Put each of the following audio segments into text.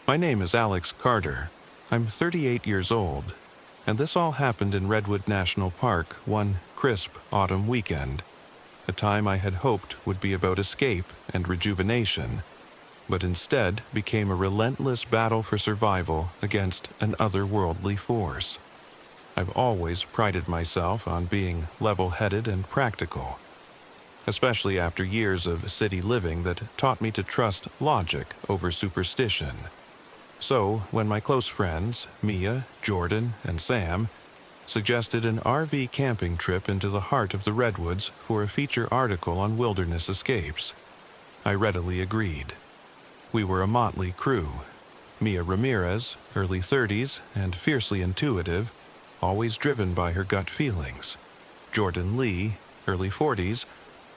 My name is Alex Carter. I'm 38 years old, and this all happened in Redwood National Park one crisp autumn weekend, a time I had hoped would be about escape and rejuvenation, but instead became a relentless battle for survival against an otherworldly force. I've always prided myself on being level-headed and practical, especially after years of city living that taught me to trust logic over superstition. So, when my close friends, Mia, Jordan, and Sam, suggested an RV camping trip into the heart of the Redwoods for a feature article on wilderness escapes, I readily agreed. We were a motley crew. Mia Ramirez, early 30s and fiercely intuitive, always driven by her gut feelings. Jordan Lee, early 40s,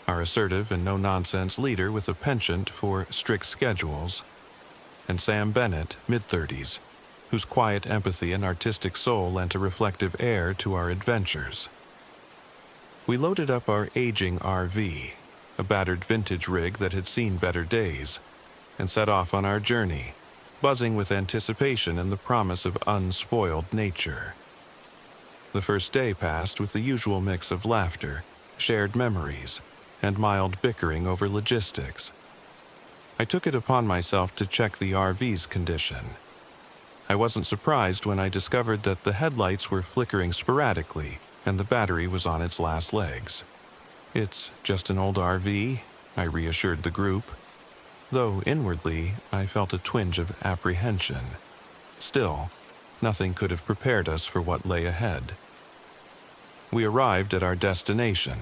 our assertive and no-nonsense leader with a penchant for strict schedules. And Sam Bennett, mid-30s, whose quiet empathy and artistic soul lent a reflective air to our adventures. We loaded up our aging RV, a battered vintage rig that had seen better days, and set off on our journey, buzzing with anticipation and the promise of unspoiled nature. The first day passed with the usual mix of laughter, shared memories, and mild bickering over logistics. I took it upon myself to check the RV's condition. I wasn't surprised when I discovered that the headlights were flickering sporadically and the battery was on its last legs. "It's just an old RV," I reassured the group, though inwardly I felt a twinge of apprehension. Still, nothing could have prepared us for what lay ahead. We arrived at our destination,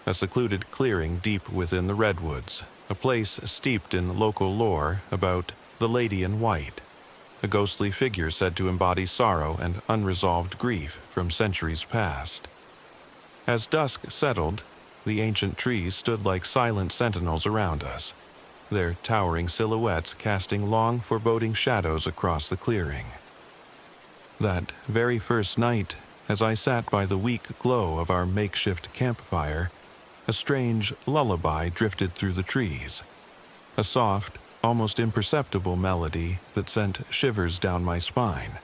a secluded clearing deep within the Redwoods, a place steeped in local lore about the Lady in White, a ghostly figure said to embody sorrow and unresolved grief from centuries past. As dusk settled, the ancient trees stood like silent sentinels around us, their towering silhouettes casting long, foreboding shadows across the clearing. That very first night, as I sat by the weak glow of our makeshift campfire, a strange lullaby drifted through the trees, a soft, almost imperceptible melody that sent shivers down my spine.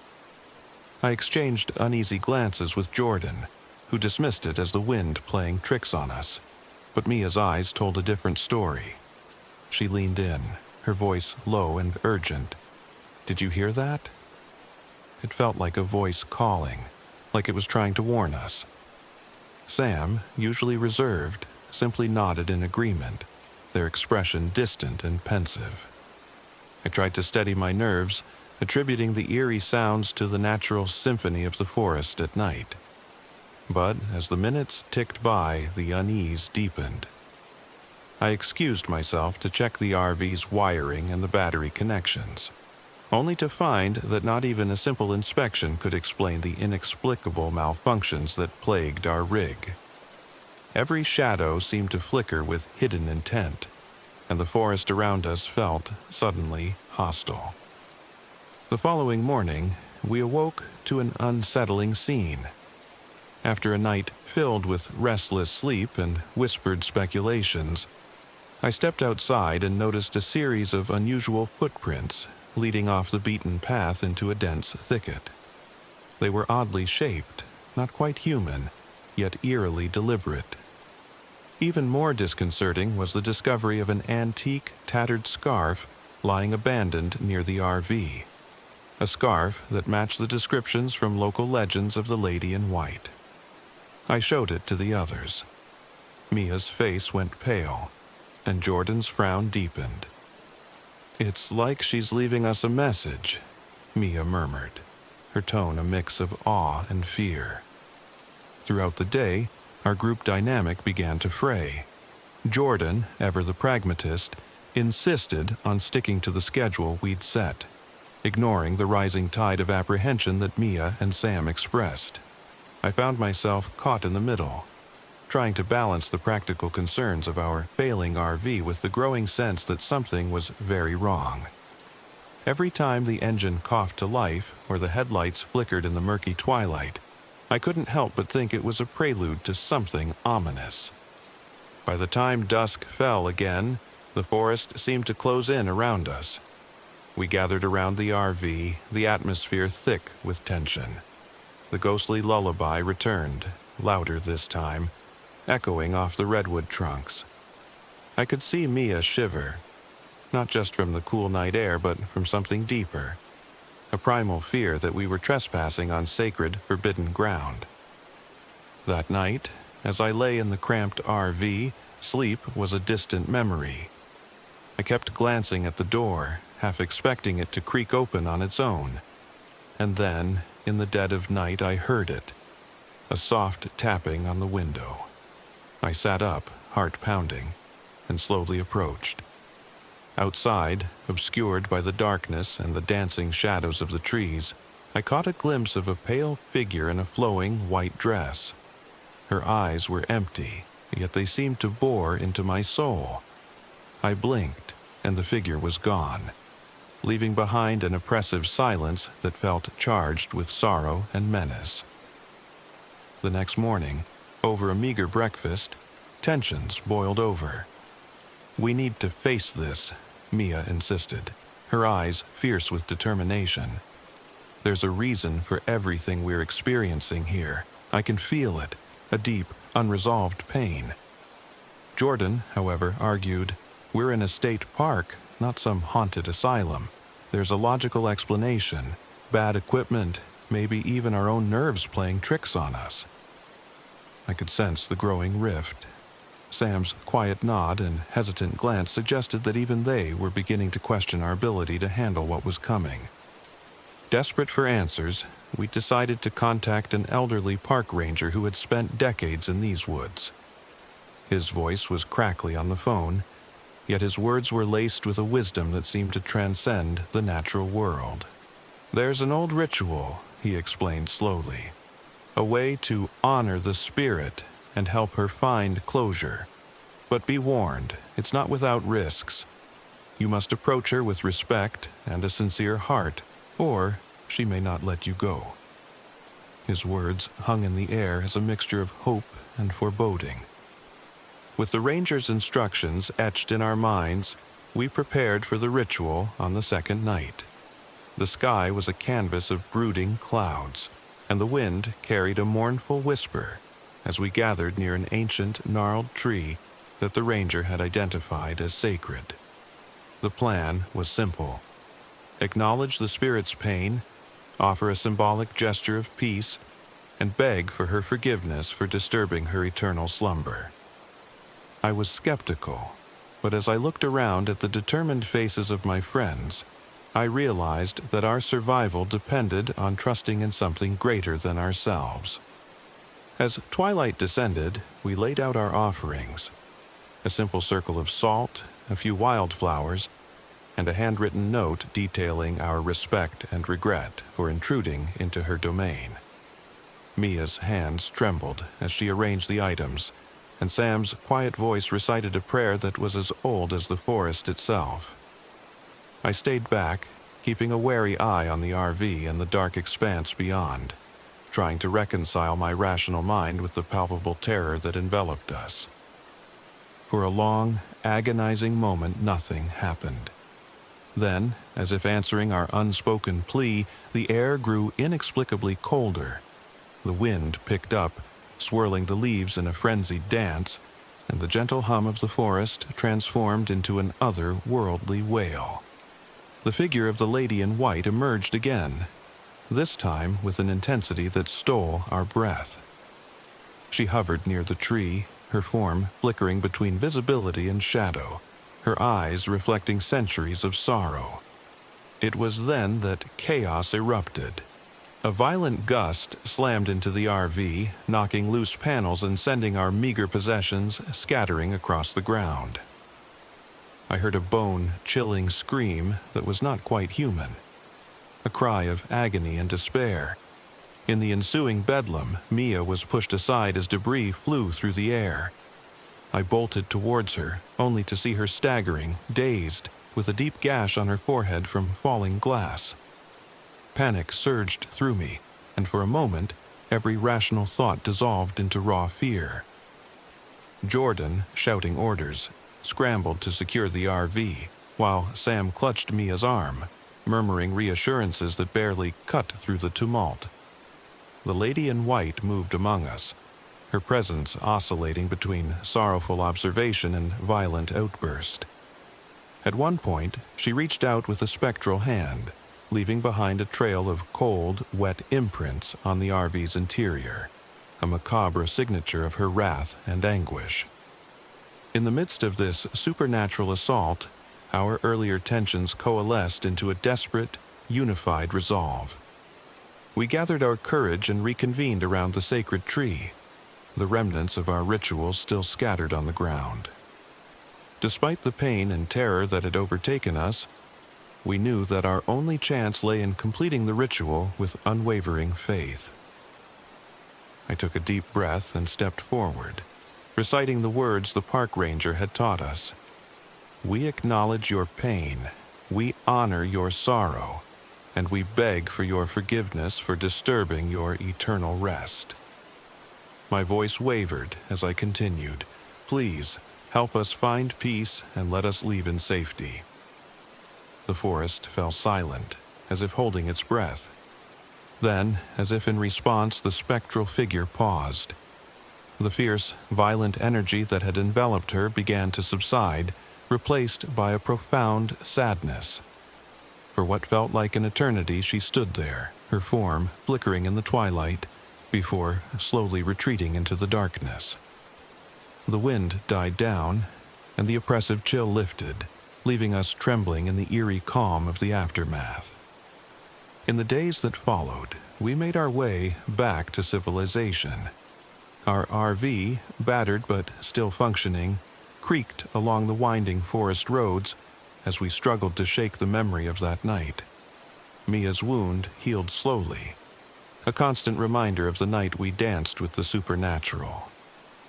I exchanged uneasy glances with Jordan, who dismissed it as the wind playing tricks on us, but Mia's eyes told a different story. She leaned in, her voice low and urgent. "Did you hear that?" It felt like a voice calling, like it was trying to warn us. Sam, usually reserved, simply nodded in agreement, their expression distant and pensive. I tried to steady my nerves, attributing the eerie sounds to the natural symphony of the forest at night. But as the minutes ticked by, the unease deepened. I excused myself to check the RV's wiring and the battery connections, only to find that not even a simple inspection could explain the inexplicable malfunctions that plagued our rig. Every shadow seemed to flicker with hidden intent, and the forest around us felt suddenly hostile. The following morning, we awoke to an unsettling scene. After a night filled with restless sleep and whispered speculations, I stepped outside and noticed a series of unusual footprints leading off the beaten path into a dense thicket. They were oddly shaped, not quite human, yet eerily deliberate. Even more disconcerting was the discovery of an antique, tattered scarf lying abandoned near the RV, a scarf that matched the descriptions from local legends of the Lady in White. I showed it to the others. Mia's face went pale, and Jordan's frown deepened. "It's like she's leaving us a message," Mia murmured, her tone a mix of awe and fear. Throughout the day, our group dynamic began to fray. Jordan, ever the pragmatist, insisted on sticking to the schedule we'd set, ignoring the rising tide of apprehension that Mia and Sam expressed. I found myself caught in the middle, trying to balance the practical concerns of our failing RV with the growing sense that something was very wrong. Every time the engine coughed to life or the headlights flickered in the murky twilight, I couldn't help but think it was a prelude to something ominous. By the time dusk fell again, the forest seemed to close in around us. We gathered around the RV, the atmosphere thick with tension. The ghostly lullaby returned, louder this time, echoing off the redwood trunks. I could see Mia shiver, not just from the cool night air, but from something deeper, a primal fear that we were trespassing on sacred, forbidden ground. That night, as I lay in the cramped RV, sleep was a distant memory. I kept glancing at the door, half expecting it to creak open on its own. And then, in the dead of night, I heard it, a soft tapping on the window. I sat up, heart pounding, and slowly approached. Outside, obscured by the darkness and the dancing shadows of the trees, I caught a glimpse of a pale figure in a flowing white dress. Her eyes were empty, yet they seemed to bore into my soul. I blinked, and the figure was gone, leaving behind an oppressive silence that felt charged with sorrow and menace. The next morning, over a meager breakfast, tensions boiled over. "We need to face this," Mia insisted, her eyes fierce with determination. "There's a reason for everything we're experiencing here. I can feel it, a deep, unresolved pain." Jordan, however, argued, "We're in a state park, not some haunted asylum. There's a logical explanation. Bad equipment, maybe even our own nerves playing tricks on us." I could sense the growing rift. Sam's quiet nod and hesitant glance suggested that even they were beginning to question our ability to handle what was coming. Desperate for answers, we decided to contact an elderly park ranger who had spent decades in these woods. His voice was crackly on the phone, yet his words were laced with a wisdom that seemed to transcend the natural world. "There's an old ritual," he explained slowly, "a way to honor the spirit and help her find closure. But be warned, it's not without risks. You must approach her with respect and a sincere heart, or she may not let you go." His words hung in the air as a mixture of hope and foreboding. With the ranger's instructions etched in our minds, we prepared for the ritual on the second night. The sky was a canvas of brooding clouds, and the wind carried a mournful whisper as we gathered near an ancient, gnarled tree that the ranger had identified as sacred. The plan was simple: acknowledge the spirit's pain, offer a symbolic gesture of peace, and beg for her forgiveness for disturbing her eternal slumber. I was skeptical, but as I looked around at the determined faces of my friends, I realized that our survival depended on trusting in something greater than ourselves. As twilight descended, we laid out our offerings: a simple circle of salt, a few wildflowers, and a handwritten note detailing our respect and regret for intruding into her domain. Mia's hands trembled as she arranged the items, and Sam's quiet voice recited a prayer that was as old as the forest itself. I stayed back, keeping a wary eye on the RV and the dark expanse beyond, trying to reconcile my rational mind with the palpable terror that enveloped us. For a long, agonizing moment, nothing happened. Then, as if answering our unspoken plea, the air grew inexplicably colder. The wind picked up, swirling the leaves in a frenzied dance, and the gentle hum of the forest transformed into an otherworldly wail. The figure of the lady in white emerged again, this time with an intensity that stole our breath. She hovered near the tree, her form flickering between visibility and shadow, her eyes reflecting centuries of sorrow. It was then that chaos erupted. A violent gust slammed into the RV, knocking loose panels and sending our meager possessions scattering across the ground. I heard a bone-chilling scream that was not quite human, a cry of agony and despair. In the ensuing bedlam, Mia was pushed aside as debris flew through the air. I bolted towards her, only to see her staggering, dazed, with a deep gash on her forehead from falling glass. Panic surged through me, and for a moment, every rational thought dissolved into raw fear. Jordan, shouting orders, scrambled to secure the RV, while Sam clutched Mia's arm, murmuring reassurances that barely cut through the tumult. The lady in white moved among us, her presence oscillating between sorrowful observation and violent outburst. At one point, she reached out with a spectral hand, leaving behind a trail of cold, wet imprints on the RV's interior, a macabre signature of her wrath and anguish. In the midst of this supernatural assault, our earlier tensions coalesced into a desperate, unified resolve. We gathered our courage and reconvened around the sacred tree, the remnants of our rituals still scattered on the ground. Despite the pain and terror that had overtaken us, we knew that our only chance lay in completing the ritual with unwavering faith. I took a deep breath and stepped forward, reciting the words the park ranger had taught us. We acknowledge your pain, we honor your sorrow, and we beg for your forgiveness for disturbing your eternal rest. My voice wavered as I continued, please, help us find peace and let us leave in safety. The forest fell silent, as if holding its breath. Then, as if in response, the spectral figure paused. The fierce, violent energy that had enveloped her began to subside, replaced by a profound sadness. For what felt like an eternity, she stood there, her form flickering in the twilight, before slowly retreating into the darkness. The wind died down, and the oppressive chill lifted, leaving us trembling in the eerie calm of the aftermath. In the days that followed, we made our way back to civilization. Our RV, battered but still functioning, creaked along the winding forest roads as we struggled to shake the memory of that night. Mia's wound healed slowly, a constant reminder of the night we danced with the supernatural.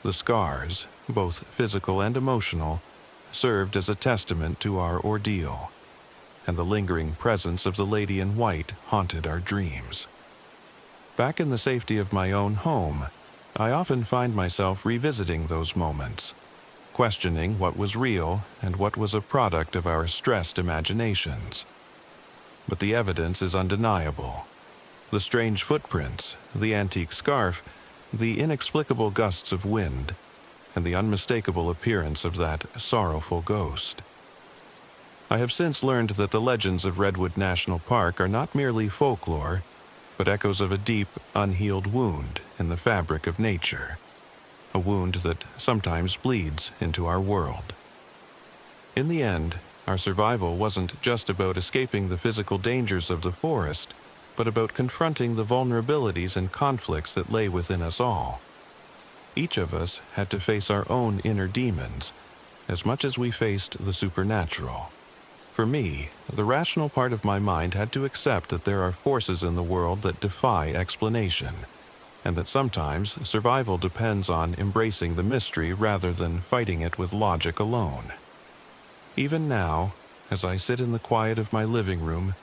The scars, both physical and emotional, served as a testament to our ordeal, and the lingering presence of the lady in white haunted our dreams. Back in the safety of my own home, I often find myself revisiting those moments, questioning what was real and what was a product of our stressed imaginations. But the evidence is undeniable. The strange footprints, the antique scarf, the inexplicable gusts of wind, and the unmistakable appearance of that sorrowful ghost. I have since learned that the legends of Redwood National Park are not merely folklore, but echoes of a deep, unhealed wound in the fabric of nature, a wound that sometimes bleeds into our world. In the end, our survival wasn't just about escaping the physical dangers of the forest, but about confronting the vulnerabilities and conflicts that lay within us all. Each of us had to face our own inner demons, as much as we faced the supernatural. For me, the rational part of my mind had to accept that there are forces in the world that defy explanation, and that sometimes survival depends on embracing the mystery rather than fighting it with logic alone. Even now, as I sit in the quiet of my living room,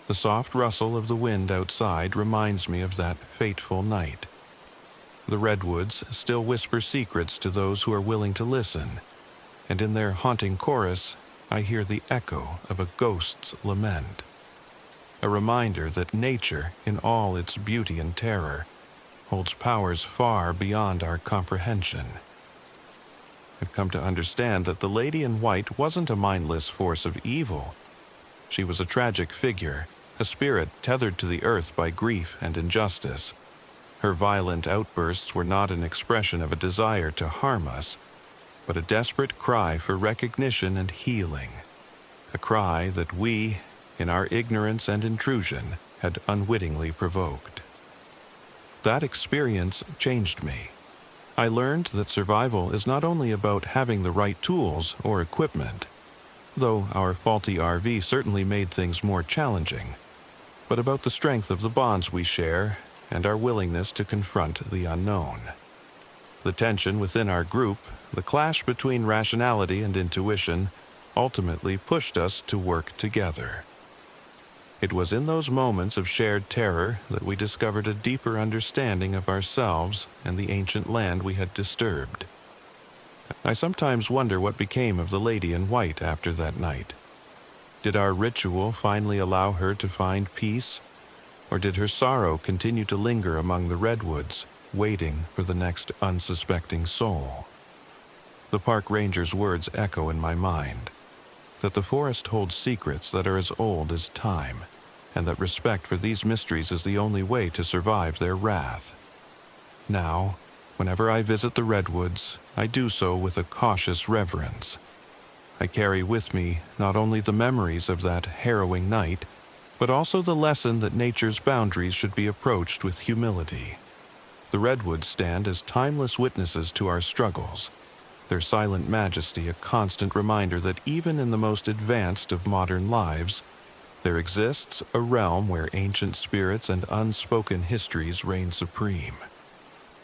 the soft rustle of the wind outside reminds me of that fateful night. The redwoods still whisper secrets to those who are willing to listen, and in their haunting chorus, I hear the echo of a ghost's lament. A reminder that nature, in all its beauty and terror, holds powers far beyond our comprehension. I've come to understand that the lady in white wasn't a mindless force of evil. She was a tragic figure, a spirit tethered to the earth by grief and injustice. Her violent outbursts were not an expression of a desire to harm us, but a desperate cry for recognition and healing, a cry that we, in our ignorance and intrusion, had unwittingly provoked. That experience changed me. I learned that survival is not only about having the right tools or equipment, though our faulty RV certainly made things more challenging, but about the strength of the bonds we share and our willingness to confront the unknown. The tension within our group, the clash between rationality and intuition, ultimately pushed us to work together. It was in those moments of shared terror that we discovered a deeper understanding of ourselves and the ancient land we had disturbed. I sometimes wonder what became of the lady in white after that night. Did our ritual finally allow her to find peace? Or did her sorrow continue to linger among the redwoods, waiting for the next unsuspecting soul? The park ranger's words echo in my mind, that the forest holds secrets that are as old as time, and that respect for these mysteries is the only way to survive their wrath. Now, whenever I visit the redwoods, I do so with a cautious reverence. I carry with me not only the memories of that harrowing night, but also the lesson that nature's boundaries should be approached with humility. The redwoods stand as timeless witnesses to our struggles, their silent majesty a constant reminder that even in the most advanced of modern lives, there exists a realm where ancient spirits and unspoken histories reign supreme.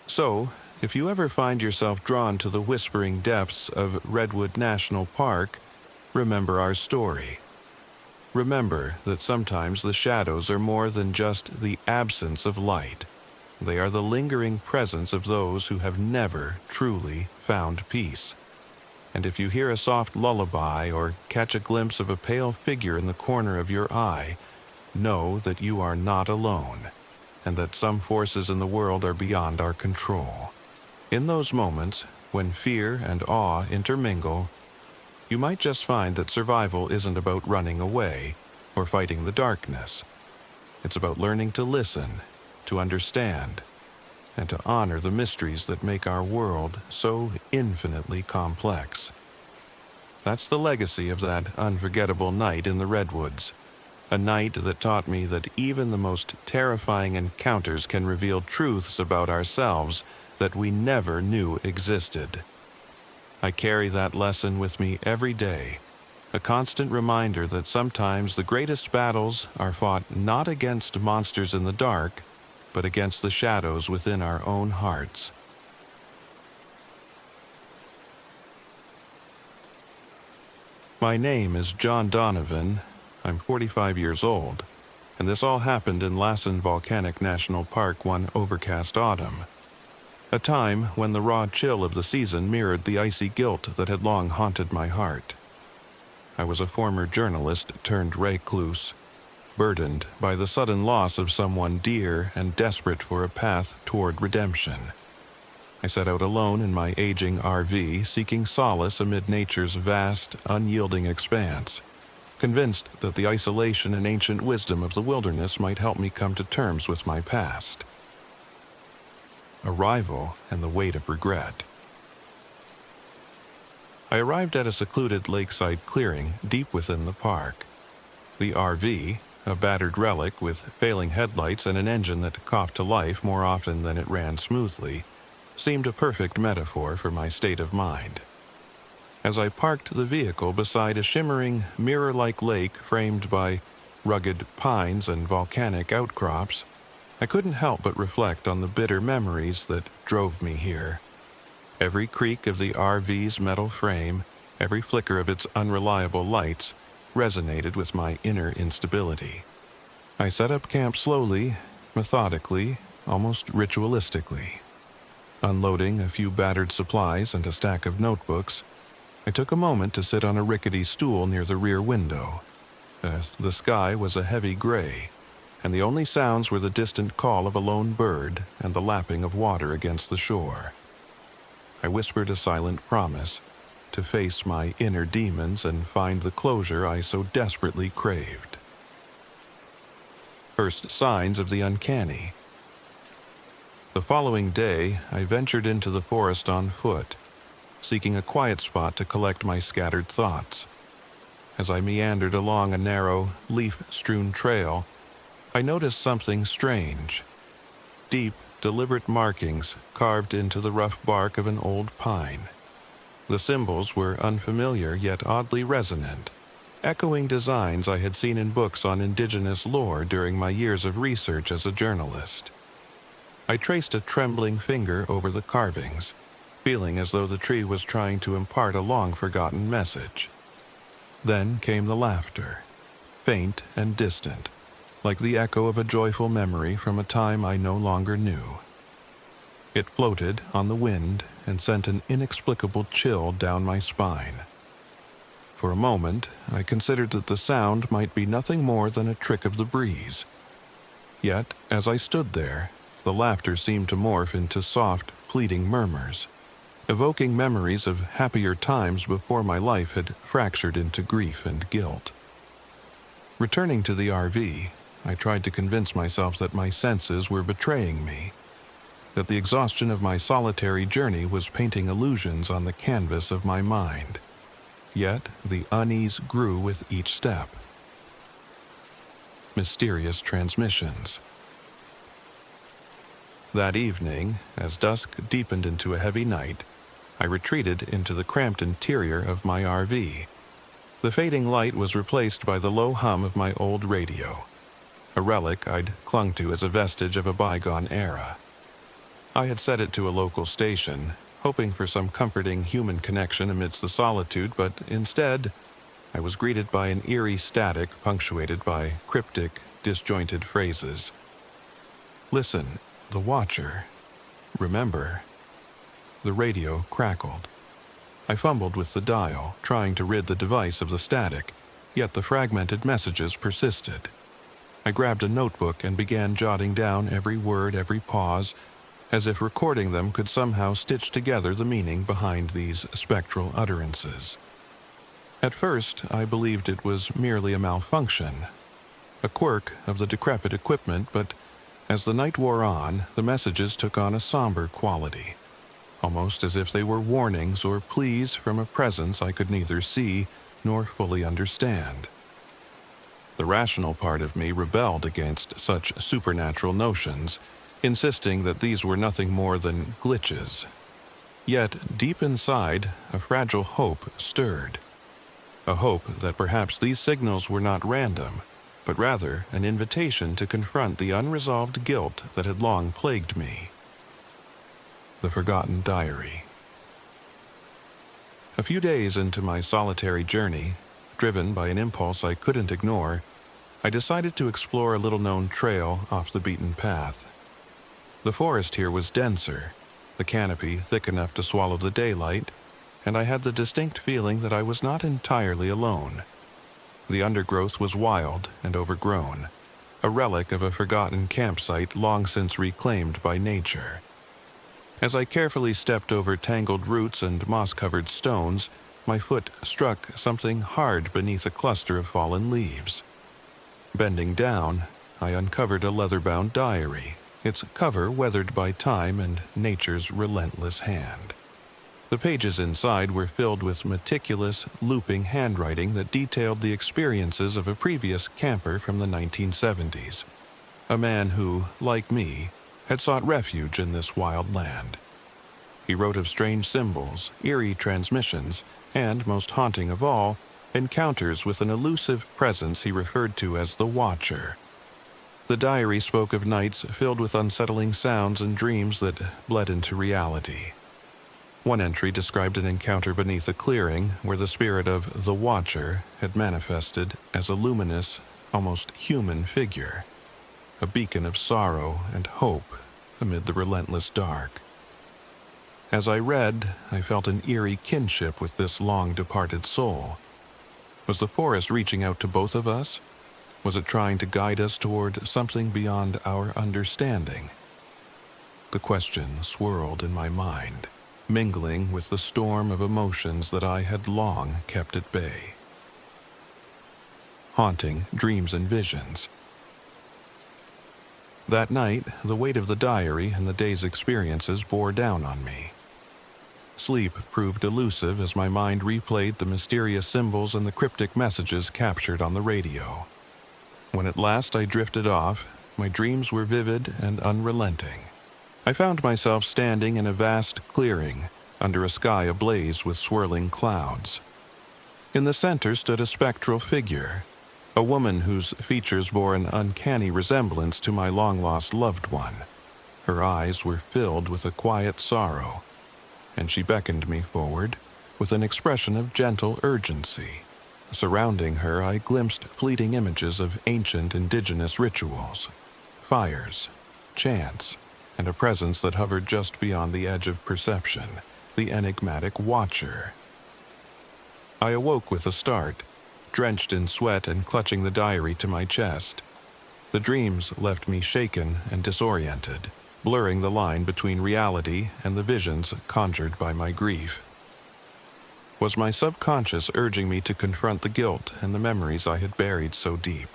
So, if you ever find yourself drawn to the whispering depths of Redwood National Park, remember our story. Remember that sometimes the shadows are more than just the absence of light. They are the lingering presence of those who have never truly found peace. And if you hear a soft lullaby or catch a glimpse of a pale figure in the corner of your eye, know that you are not alone, and that some forces in the world are beyond our control. In those moments, when fear and awe intermingle, you might just find that survival isn't about running away or fighting the darkness. It's about learning to listen, to understand, and to honor the mysteries that make our world so infinitely complex. That's the legacy of that unforgettable night in the Redwoods, a night that taught me that even the most terrifying encounters can reveal truths about ourselves that we never knew existed. I carry that lesson with me every day, a constant reminder that sometimes the greatest battles are fought not against monsters in the dark, but against the shadows within our own hearts. My name is John Donovan. I'm 45 years old, and this all happened in Lassen Volcanic National Park one overcast autumn, a time when the raw chill of the season mirrored the icy guilt that had long haunted my heart. I was a former journalist turned recluse, burdened by the sudden loss of someone dear and desperate for a path toward redemption. I set out alone in my aging RV, seeking solace amid nature's vast, unyielding expanse, convinced that the isolation and ancient wisdom of the wilderness might help me come to terms with my past. Arrival and the weight of regret. I arrived at a secluded lakeside clearing deep within the park. The RV, a battered relic with failing headlights and an engine that coughed to life more often than it ran smoothly, seemed a perfect metaphor for my state of mind. As I parked the vehicle beside a shimmering, mirror-like lake framed by rugged pines and volcanic outcrops, I couldn't help but reflect on the bitter memories that drove me here. Every creak of the RV's metal frame, every flicker of its unreliable lights, resonated with my inner instability. I set up camp slowly, methodically, almost ritualistically. Unloading a few battered supplies and a stack of notebooks, I took a moment to sit on a rickety stool near the rear window. The sky was a heavy gray, and the only sounds were the distant call of a lone bird and the lapping of water against the shore. I whispered a silent promise to face my inner demons and find the closure I so desperately craved. First signs of the uncanny. The following day, I ventured into the forest on foot, seeking a quiet spot to collect my scattered thoughts. As I meandered along a narrow, leaf-strewn trail, I noticed something strange. Deep, deliberate markings carved into the rough bark of an old pine. The symbols were unfamiliar yet oddly resonant, echoing designs I had seen in books on indigenous lore during my years of research as a journalist. I traced a trembling finger over the carvings, feeling as though the tree was trying to impart a long-forgotten message. Then came the laughter, faint and distant, like the echo of a joyful memory from a time I no longer knew. It floated on the wind and sent an inexplicable chill down my spine. For a moment, I considered that the sound might be nothing more than a trick of the breeze. Yet, as I stood there, the laughter seemed to morph into soft, pleading murmurs, evoking memories of happier times before my life had fractured into grief and guilt. Returning to the RV, I tried to convince myself that my senses were betraying me, that the exhaustion of my solitary journey was painting illusions on the canvas of my mind. Yet the unease grew with each step. Mysterious transmissions. That evening, as dusk deepened into a heavy night, I retreated into the cramped interior of my RV. The fading light was replaced by the low hum of my old radio, a relic I'd clung to as a vestige of a bygone era. I had set it to a local station, hoping for some comforting human connection amidst the solitude, but instead, I was greeted by an eerie static punctuated by cryptic, disjointed phrases. Listen, the Watcher. Remember. The radio crackled. I fumbled with the dial, trying to rid the device of the static, yet the fragmented messages persisted. I grabbed a notebook and began jotting down every word, every pause, as if recording them could somehow stitch together the meaning behind these spectral utterances. At first, I believed it was merely a malfunction, a quirk of the decrepit equipment, but as the night wore on, the messages took on a somber quality, almost as if they were warnings or pleas from a presence I could neither see nor fully understand. The rational part of me rebelled against such supernatural notions, insisting that these were nothing more than glitches. Yet, deep inside, a fragile hope stirred. A hope that perhaps these signals were not random, but rather an invitation to confront the unresolved guilt that had long plagued me. The Forgotten Diary. A few days into my solitary journey, driven by an impulse I couldn't ignore, I decided to explore a little-known trail off the beaten path. The forest here was denser, the canopy thick enough to swallow the daylight, and I had the distinct feeling that I was not entirely alone. The undergrowth was wild and overgrown, a relic of a forgotten campsite long since reclaimed by nature. As I carefully stepped over tangled roots and moss-covered stones, my foot struck something hard beneath a cluster of fallen leaves. Bending down, I uncovered a leather-bound diary, its cover weathered by time and nature's relentless hand. The pages inside were filled with meticulous, looping handwriting that detailed the experiences of a previous camper from the 1970s, a man who, like me, had sought refuge in this wild land. He wrote of strange symbols, eerie transmissions, and, most haunting of all, encounters with an elusive presence he referred to as the Watcher. The diary spoke of nights filled with unsettling sounds and dreams that bled into reality. One entry described an encounter beneath a clearing where the spirit of the Watcher had manifested as a luminous, almost human figure, a beacon of sorrow and hope amid the relentless dark. As I read, I felt an eerie kinship with this long-departed soul. Was the forest reaching out to both of us? Was it trying to guide us toward something beyond our understanding? The question swirled in my mind, mingling with the storm of emotions that I had long kept at bay. Haunting dreams and visions. That night, the weight of the diary and the day's experiences bore down on me. Sleep proved elusive as my mind replayed the mysterious symbols and the cryptic messages captured on the radio. When at last I drifted off, my dreams were vivid and unrelenting. I found myself standing in a vast clearing, under a sky ablaze with swirling clouds. In the center stood a spectral figure, a woman whose features bore an uncanny resemblance to my long-lost loved one. Her eyes were filled with a quiet sorrow, and she beckoned me forward with an expression of gentle urgency. Surrounding her, I glimpsed fleeting images of ancient indigenous rituals, fires, chants, and a presence that hovered just beyond the edge of perception, the enigmatic Watcher. I awoke with a start, drenched in sweat and clutching the diary to my chest. The dreams left me shaken and disoriented, blurring the line between reality and the visions conjured by my grief. Was my subconscious urging me to confront the guilt and the memories I had buried so deep?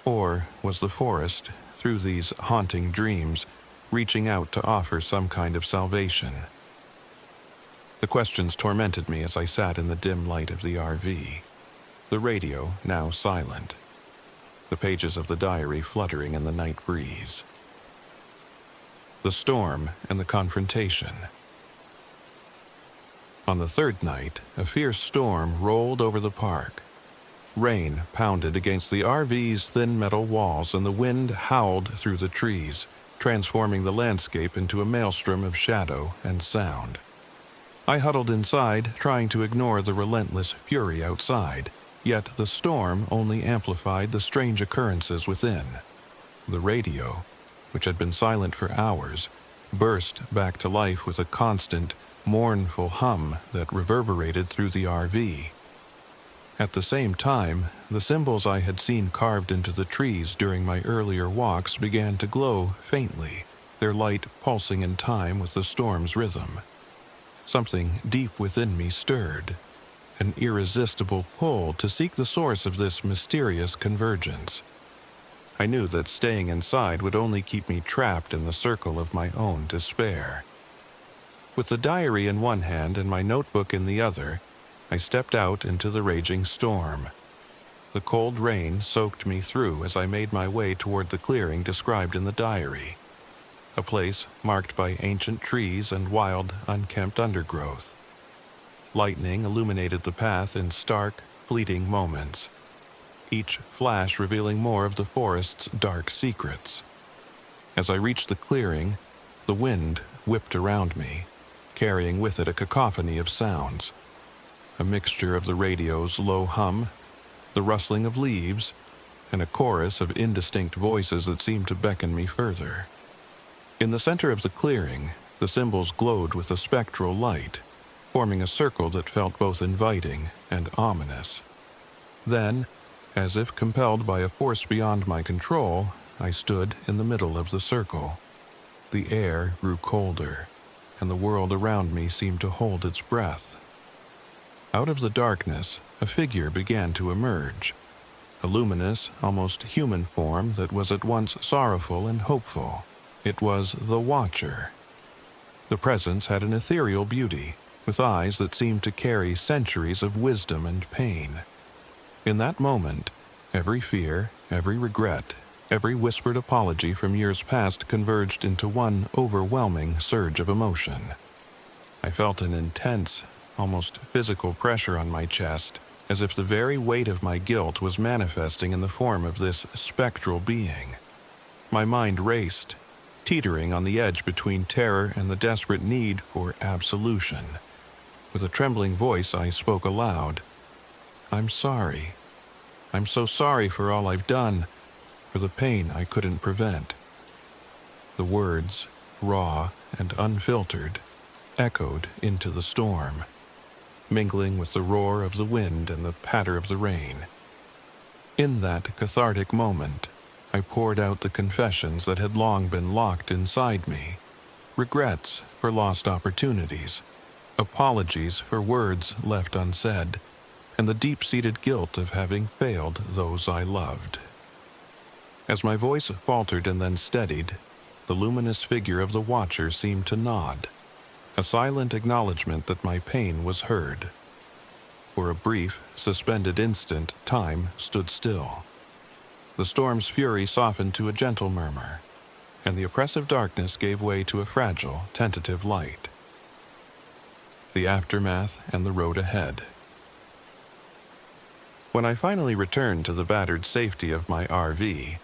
Or was the forest, through these haunting dreams, reaching out to offer some kind of salvation? The questions tormented me as I sat in the dim light of the RV, the radio now silent, the pages of the diary fluttering in the night breeze. The storm and the confrontation. On the third night, a fierce storm rolled over the park. Rain pounded against the RV's thin metal walls and the wind howled through the trees, transforming the landscape into a maelstrom of shadow and sound. I huddled inside, trying to ignore the relentless fury outside, yet the storm only amplified the strange occurrences within. The radio, which had been silent for hours, burst back to life with a constant, mournful hum that reverberated through the RV. At the same time, the symbols I had seen carved into the trees during my earlier walks began to glow faintly, their light pulsing in time with the storm's rhythm. Something deep within me stirred, an irresistible pull to seek the source of this mysterious convergence. I knew that staying inside would only keep me trapped in the circle of my own despair. With the diary in one hand and my notebook in the other, I stepped out into the raging storm. The cold rain soaked me through as I made my way toward the clearing described in the diary, a place marked by ancient trees and wild, unkempt undergrowth. Lightning illuminated the path in stark, fleeting moments, each flash revealing more of the forest's dark secrets. As I reached the clearing, the wind whipped around me, carrying with it a cacophony of sounds, a mixture of the radio's low hum, the rustling of leaves, and a chorus of indistinct voices that seemed to beckon me further. In the center of the clearing, the symbols glowed with a spectral light, forming a circle that felt both inviting and ominous. Then, as if compelled by a force beyond my control, I stood in the middle of the circle. The air grew colder, and the world around me seemed to hold its breath. Out of the darkness, a figure began to emerge, a luminous, almost human form that was at once sorrowful and hopeful. It was the Watcher. The presence had an ethereal beauty, with eyes that seemed to carry centuries of wisdom and pain. In that moment, every fear, every regret, every whispered apology from years past converged into one overwhelming surge of emotion. I felt an intense, almost physical pressure on my chest, as if the very weight of my guilt was manifesting in the form of this spectral being. My mind raced, teetering on the edge between terror and the desperate need for absolution. With a trembling voice, I spoke aloud. "I'm sorry. I'm so sorry for all I've done, for the pain I couldn't prevent." The words, raw and unfiltered, echoed into the storm, mingling with the roar of the wind and the patter of the rain. In that cathartic moment, I poured out the confessions that had long been locked inside me, regrets for lost opportunities, apologies for words left unsaid, and the deep-seated guilt of having failed those I loved. As my voice faltered and then steadied, the luminous figure of the Watcher seemed to nod, a silent acknowledgement that my pain was heard. For a brief, suspended instant, time stood still. The storm's fury softened to a gentle murmur, and the oppressive darkness gave way to a fragile, tentative light. The aftermath and the road ahead. When I finally returned to the battered safety of my RV,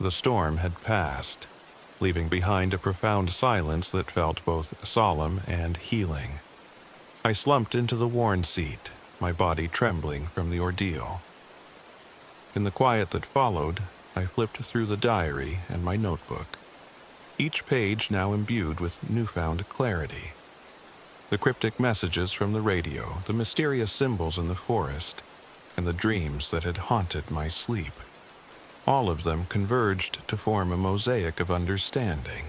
the storm had passed, leaving behind a profound silence that felt both solemn and healing. I slumped into the worn seat, my body trembling from the ordeal. In the quiet that followed, I flipped through the diary and my notebook, each page now imbued with newfound clarity. The cryptic messages from the radio, the mysterious symbols in the forest, and the dreams that had haunted my sleep. All of them converged to form a mosaic of understanding.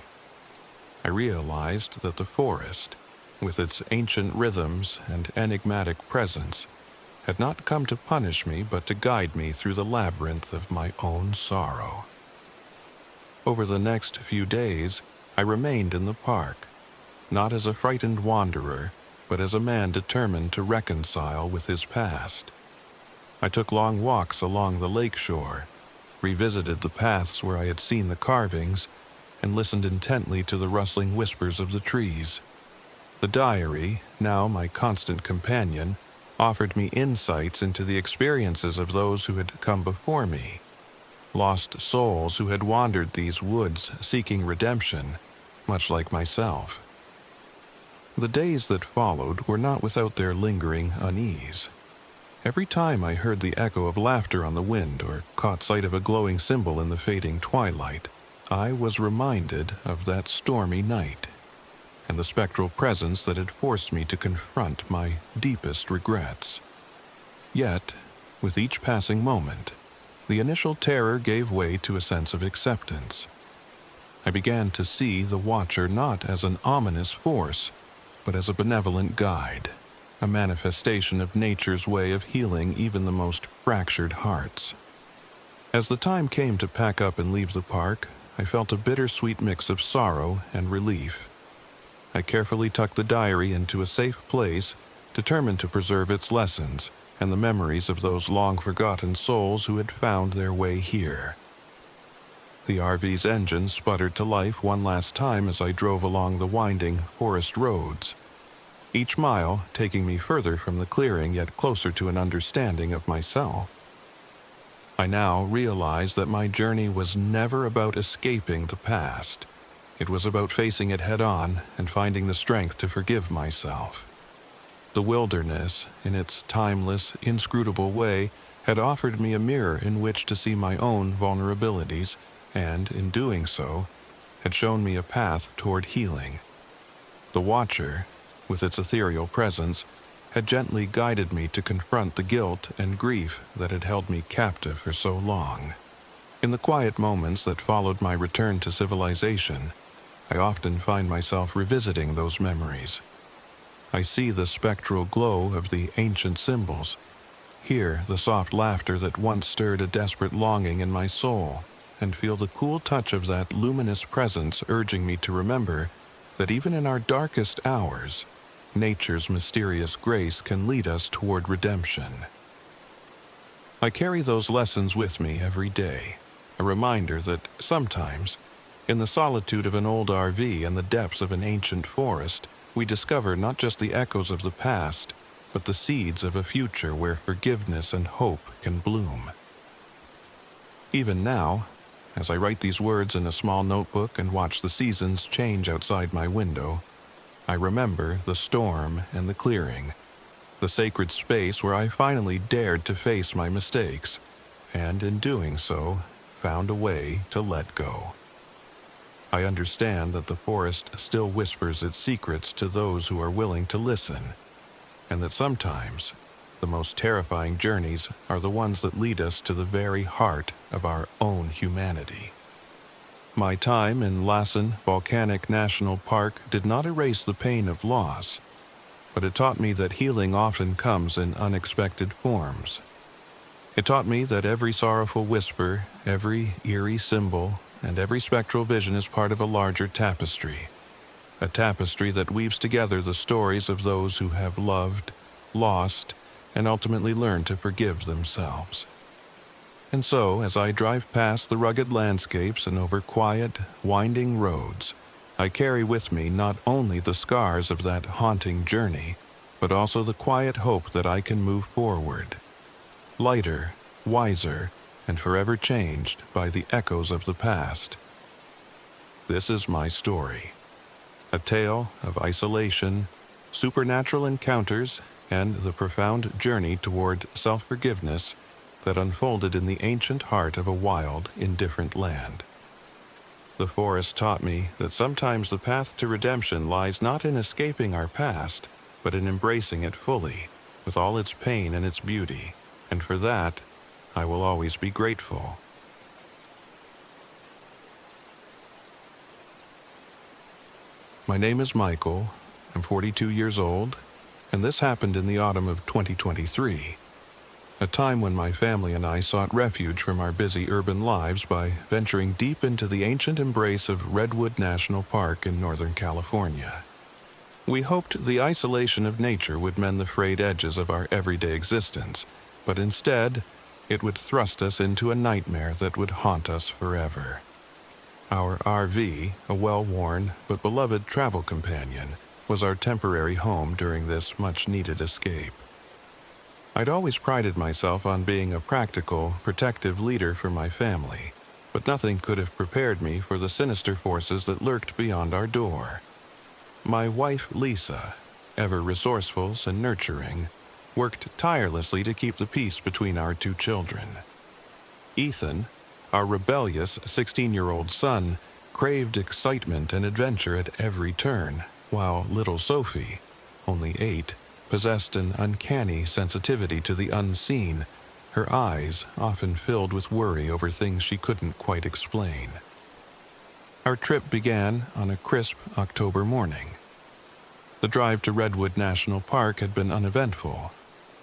I realized that the forest, with its ancient rhythms and enigmatic presence, had not come to punish me but to guide me through the labyrinth of my own sorrow. Over the next few days, I remained in the park, not as a frightened wanderer, but as a man determined to reconcile with his past. I took long walks along the lake shore, revisited the paths where I had seen the carvings, and listened intently to the rustling whispers of the trees. The diary, now my constant companion, offered me insights into the experiences of those who had come before me, lost souls who had wandered these woods seeking redemption, much like myself. The days that followed were not without their lingering unease. Every time I heard the echo of laughter on the wind or caught sight of a glowing symbol in the fading twilight, I was reminded of that stormy night and the spectral presence that had forced me to confront my deepest regrets. Yet, with each passing moment, the initial terror gave way to a sense of acceptance. I began to see the Watcher not as an ominous force, but as a benevolent guide, a manifestation of nature's way of healing even the most fractured hearts. As the time came to pack up and leave the park, I felt a bittersweet mix of sorrow and relief. I carefully tucked the diary into a safe place, determined to preserve its lessons and the memories of those long-forgotten souls who had found their way here. The RV's engine sputtered to life one last time as I drove along the winding forest roads, each mile taking me further from the clearing yet closer to an understanding of myself. I now realized that my journey was never about escaping the past. It was about facing it head-on and finding the strength to forgive myself. The wilderness, in its timeless, inscrutable way, had offered me a mirror in which to see my own vulnerabilities, and, in doing so, had shown me a path toward healing. The Watcher, with its ethereal presence, had gently guided me to confront the guilt and grief that had held me captive for so long. In the quiet moments that followed my return to civilization, I often find myself revisiting those memories. I see the spectral glow of the ancient symbols, hear the soft laughter that once stirred a desperate longing in my soul, and feel the cool touch of that luminous presence urging me to remember that even in our darkest hours, nature's mysterious grace can lead us toward redemption. I carry those lessons with me every day, a reminder that sometimes, in the solitude of an old RV and the depths of an ancient forest, we discover not just the echoes of the past, but the seeds of a future where forgiveness and hope can bloom. Even now, as I write these words in a small notebook and watch the seasons change outside my window, I remember the storm and the clearing, the sacred space where I finally dared to face my mistakes, and in doing so, found a way to let go. I understand that the forest still whispers its secrets to those who are willing to listen, and that sometimes the most terrifying journeys are the ones that lead us to the very heart of our own humanity. My time in Lassen Volcanic National Park did not erase the pain of loss, but it taught me that healing often comes in unexpected forms. It taught me that every sorrowful whisper, every eerie symbol, and every spectral vision is part of a larger tapestry, a tapestry that weaves together the stories of those who have loved, lost, and ultimately learned to forgive themselves. And so, as I drive past the rugged landscapes and over quiet, winding roads, I carry with me not only the scars of that haunting journey, but also the quiet hope that I can move forward, lighter, wiser, and forever changed by the echoes of the past. This is my story, a tale of isolation, supernatural encounters, and the profound journey toward self-forgiveness that unfolded in the ancient heart of a wild, indifferent land. The forest taught me that sometimes the path to redemption lies not in escaping our past, but in embracing it fully, with all its pain and its beauty, and for that, I will always be grateful. My name is Michael, I'm 42 years old, and this happened in the autumn of 2023, a time when my family and I sought refuge from our busy urban lives by venturing deep into the ancient embrace of Redwood National Park in Northern California. We hoped the isolation of nature would mend the frayed edges of our everyday existence, but instead, it would thrust us into a nightmare that would haunt us forever. Our RV, a well-worn but beloved travel companion, was our temporary home during this much-needed escape. I'd always prided myself on being a practical, protective leader for my family, but nothing could have prepared me for the sinister forces that lurked beyond our door. My wife, Lisa, ever resourceful and nurturing, worked tirelessly to keep the peace between our two children. Ethan, our rebellious 16-year-old son, craved excitement and adventure at every turn, while little Sophie, only 8, possessed an uncanny sensitivity to the unseen, her eyes often filled with worry over things she couldn't quite explain. Our trip began on a crisp October morning. The drive to Redwood National Park had been uneventful,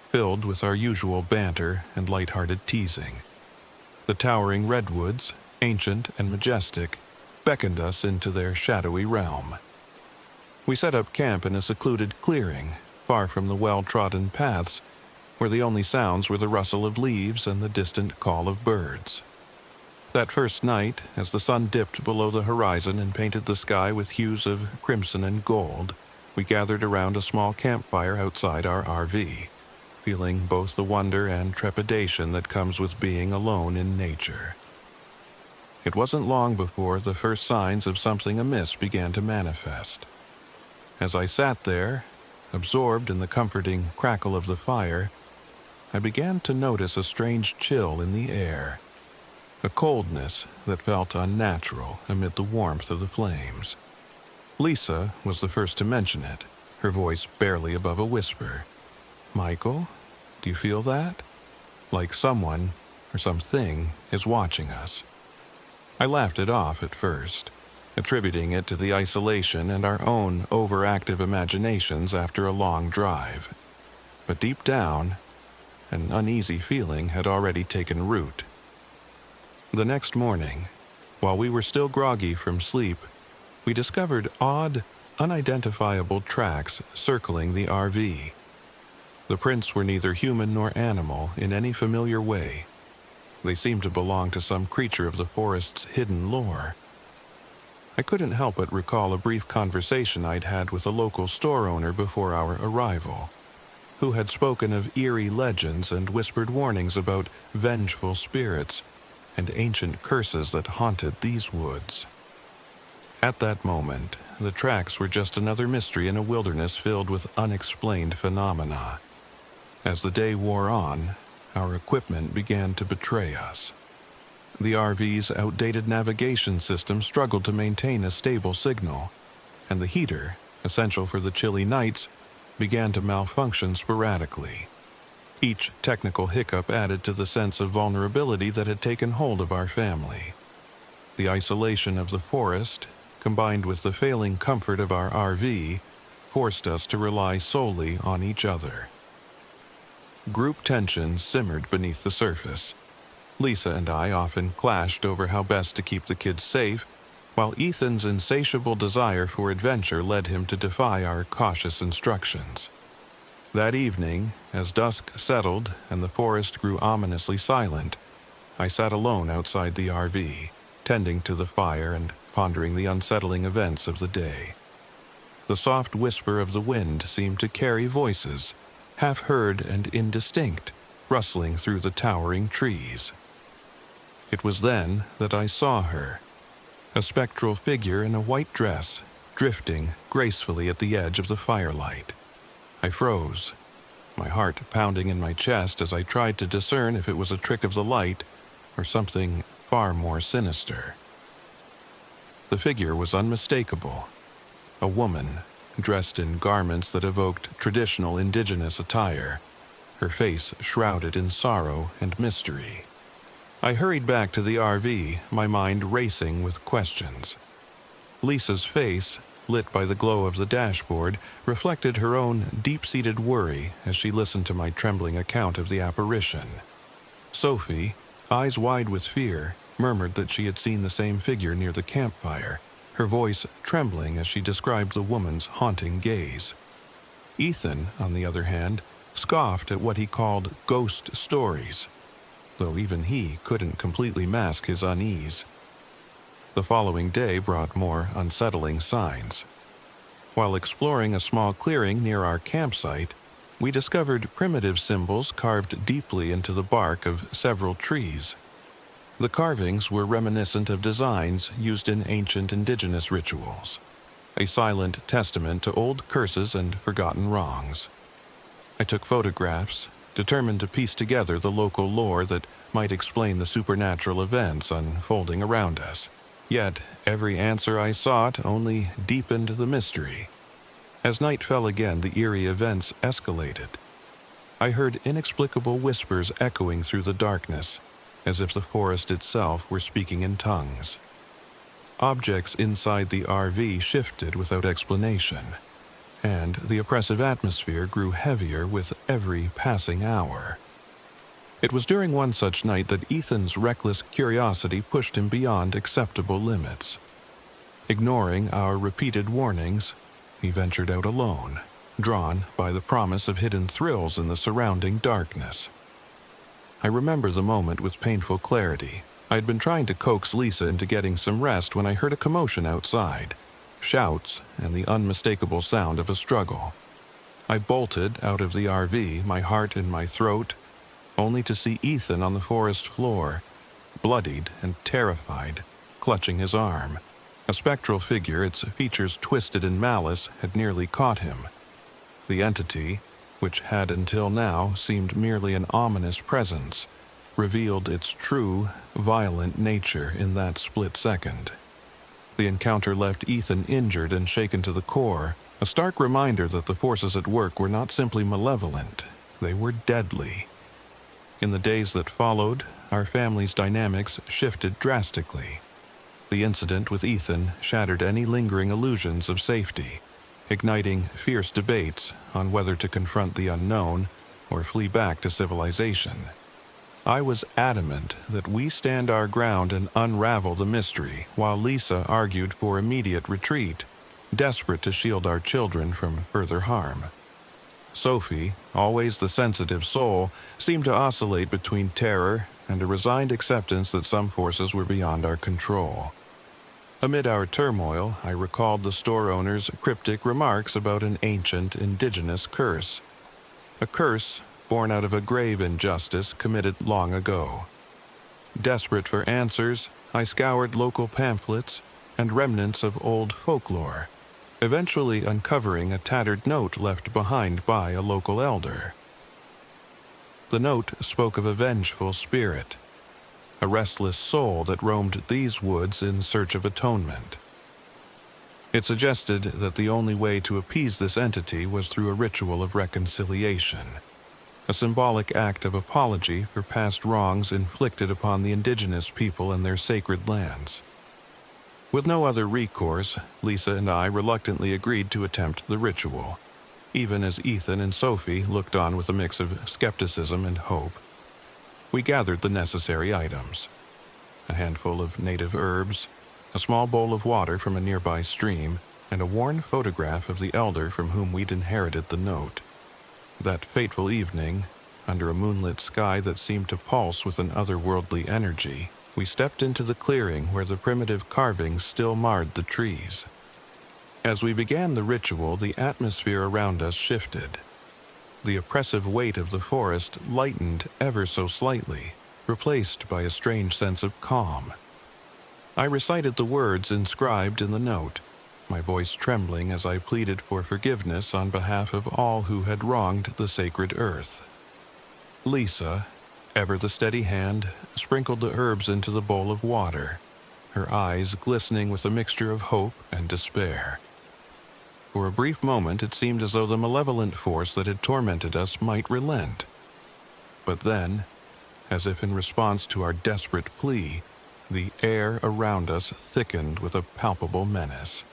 filled with our usual banter and lighthearted teasing. The towering redwoods, ancient and majestic, beckoned us into their shadowy realm. We set up camp in a secluded clearing, far from the well-trodden paths, where the only sounds were the rustle of leaves and the distant call of birds. That first night, as the sun dipped below the horizon and painted the sky with hues of crimson and gold, we gathered around a small campfire outside our RV, feeling both the wonder and trepidation that comes with being alone in nature. It wasn't long before the first signs of something amiss began to manifest. As I sat there, absorbed in the comforting crackle of the fire, I began to notice a strange chill in the air, a coldness that felt unnatural amid the warmth of the flames. Lisa was the first to mention it, her voice barely above a whisper. "Michael, do you feel that? Like someone or something is watching us." I laughed it off at first, attributing it to the isolation and our own overactive imaginations after a long drive. But deep down, an uneasy feeling had already taken root. The next morning, while we were still groggy from sleep, we discovered odd, unidentifiable tracks circling the RV. The prints were neither human nor animal in any familiar way. They seemed to belong to some creature of the forest's hidden lore. I couldn't help but recall a brief conversation I'd had with a local store owner before our arrival, who had spoken of eerie legends and whispered warnings about vengeful spirits and ancient curses that haunted these woods. At that moment, the tracks were just another mystery in a wilderness filled with unexplained phenomena. As the day wore on, our equipment began to betray us. The RV's outdated navigation system struggled to maintain a stable signal, and the heater, essential for the chilly nights, began to malfunction sporadically. Each technical hiccup added to the sense of vulnerability that had taken hold of our family. The isolation of the forest, combined with the failing comfort of our RV, forced us to rely solely on each other. Group tension simmered beneath the surface. Lisa and I often clashed over how best to keep the kids safe, while Ethan's insatiable desire for adventure led him to defy our cautious instructions. That evening, as dusk settled and the forest grew ominously silent, I sat alone outside the RV, tending to the fire and pondering the unsettling events of the day. The soft whisper of the wind seemed to carry voices, half-heard and indistinct, rustling through the towering trees. It was then that I saw her, a spectral figure in a white dress, drifting gracefully at the edge of the firelight. I froze, my heart pounding in my chest as I tried to discern if it was a trick of the light or something far more sinister. The figure was unmistakable, a woman, dressed in garments that evoked traditional indigenous attire, her face shrouded in sorrow and mystery. I hurried back to the RV, my mind racing with questions. Lisa's face, lit by the glow of the dashboard, reflected her own deep-seated worry as she listened to my trembling account of the apparition. Sophie, eyes wide with fear, murmured that she had seen the same figure near the campfire, her voice trembling as she described the woman's haunting gaze. Ethan, on the other hand, scoffed at what he called ghost stories, though even he couldn't completely mask his unease. The following day brought more unsettling signs. While exploring a small clearing near our campsite, we discovered primitive symbols carved deeply into the bark of several trees. The carvings were reminiscent of designs used in ancient indigenous rituals, a silent testament to old curses and forgotten wrongs. I took photographs, determined to piece together the local lore that might explain the supernatural events unfolding around us. Yet, every answer I sought only deepened the mystery. As night fell again, the eerie events escalated. I heard inexplicable whispers echoing through the darkness, as if the forest itself were speaking in tongues. Objects inside the RV shifted without explanation, and the oppressive atmosphere grew heavier with every passing hour. It was during one such night that Ethan's reckless curiosity pushed him beyond acceptable limits. Ignoring our repeated warnings, he ventured out alone, drawn by the promise of hidden thrills in the surrounding darkness. I remember the moment with painful clarity. I had been trying to coax Lisa into getting some rest when I heard a commotion outside, shouts, and the unmistakable sound of a struggle. I bolted out of the RV, my heart in my throat, only to see Ethan on the forest floor, bloodied and terrified, clutching his arm. A spectral figure, its features twisted in malice, had nearly caught him. The entity, which had until now seemed merely an ominous presence, revealed its true, violent nature in that split second. The encounter left Ethan injured and shaken to the core, a stark reminder that the forces at work were not simply malevolent, they were deadly. In the days that followed, our family's dynamics shifted drastically. The incident with Ethan shattered any lingering illusions of safety, igniting fierce debates on whether to confront the unknown or flee back to civilization. I was adamant that we stand our ground and unravel the mystery, while Lisa argued for immediate retreat, desperate to shield our children from further harm. Sophie, always the sensitive soul, seemed to oscillate between terror and a resigned acceptance that some forces were beyond our control. Amid our turmoil, I recalled the store owner's cryptic remarks about an ancient indigenous curse. A curse born out of a grave injustice committed long ago. Desperate for answers, I scoured local pamphlets and remnants of old folklore, eventually uncovering a tattered note left behind by a local elder. The note spoke of a vengeful spirit, a restless soul that roamed these woods in search of atonement. It suggested that the only way to appease this entity was through a ritual of reconciliation, a symbolic act of apology for past wrongs inflicted upon the indigenous people and their sacred lands. With no other recourse, Lisa and I reluctantly agreed to attempt the ritual, even as Ethan and Sophie looked on with a mix of skepticism and hope. We gathered the necessary items: a handful of native herbs, a small bowl of water from a nearby stream, and a worn photograph of the elder from whom we'd inherited the note. That fateful evening, under a moonlit sky that seemed to pulse with an otherworldly energy, we stepped into the clearing where the primitive carvings still marred the trees. As we began the ritual, the atmosphere around us shifted. The oppressive weight of the forest lightened ever so slightly, replaced by a strange sense of calm. I recited the words inscribed in the note, my voice trembling as I pleaded for forgiveness on behalf of all who had wronged the sacred earth. Lisa, ever the steady hand, sprinkled the herbs into the bowl of water, her eyes glistening with a mixture of hope and despair. For a brief moment it seemed as though the malevolent force that had tormented us might relent. But then, as if in response to our desperate plea, the air around us thickened with a palpable menace.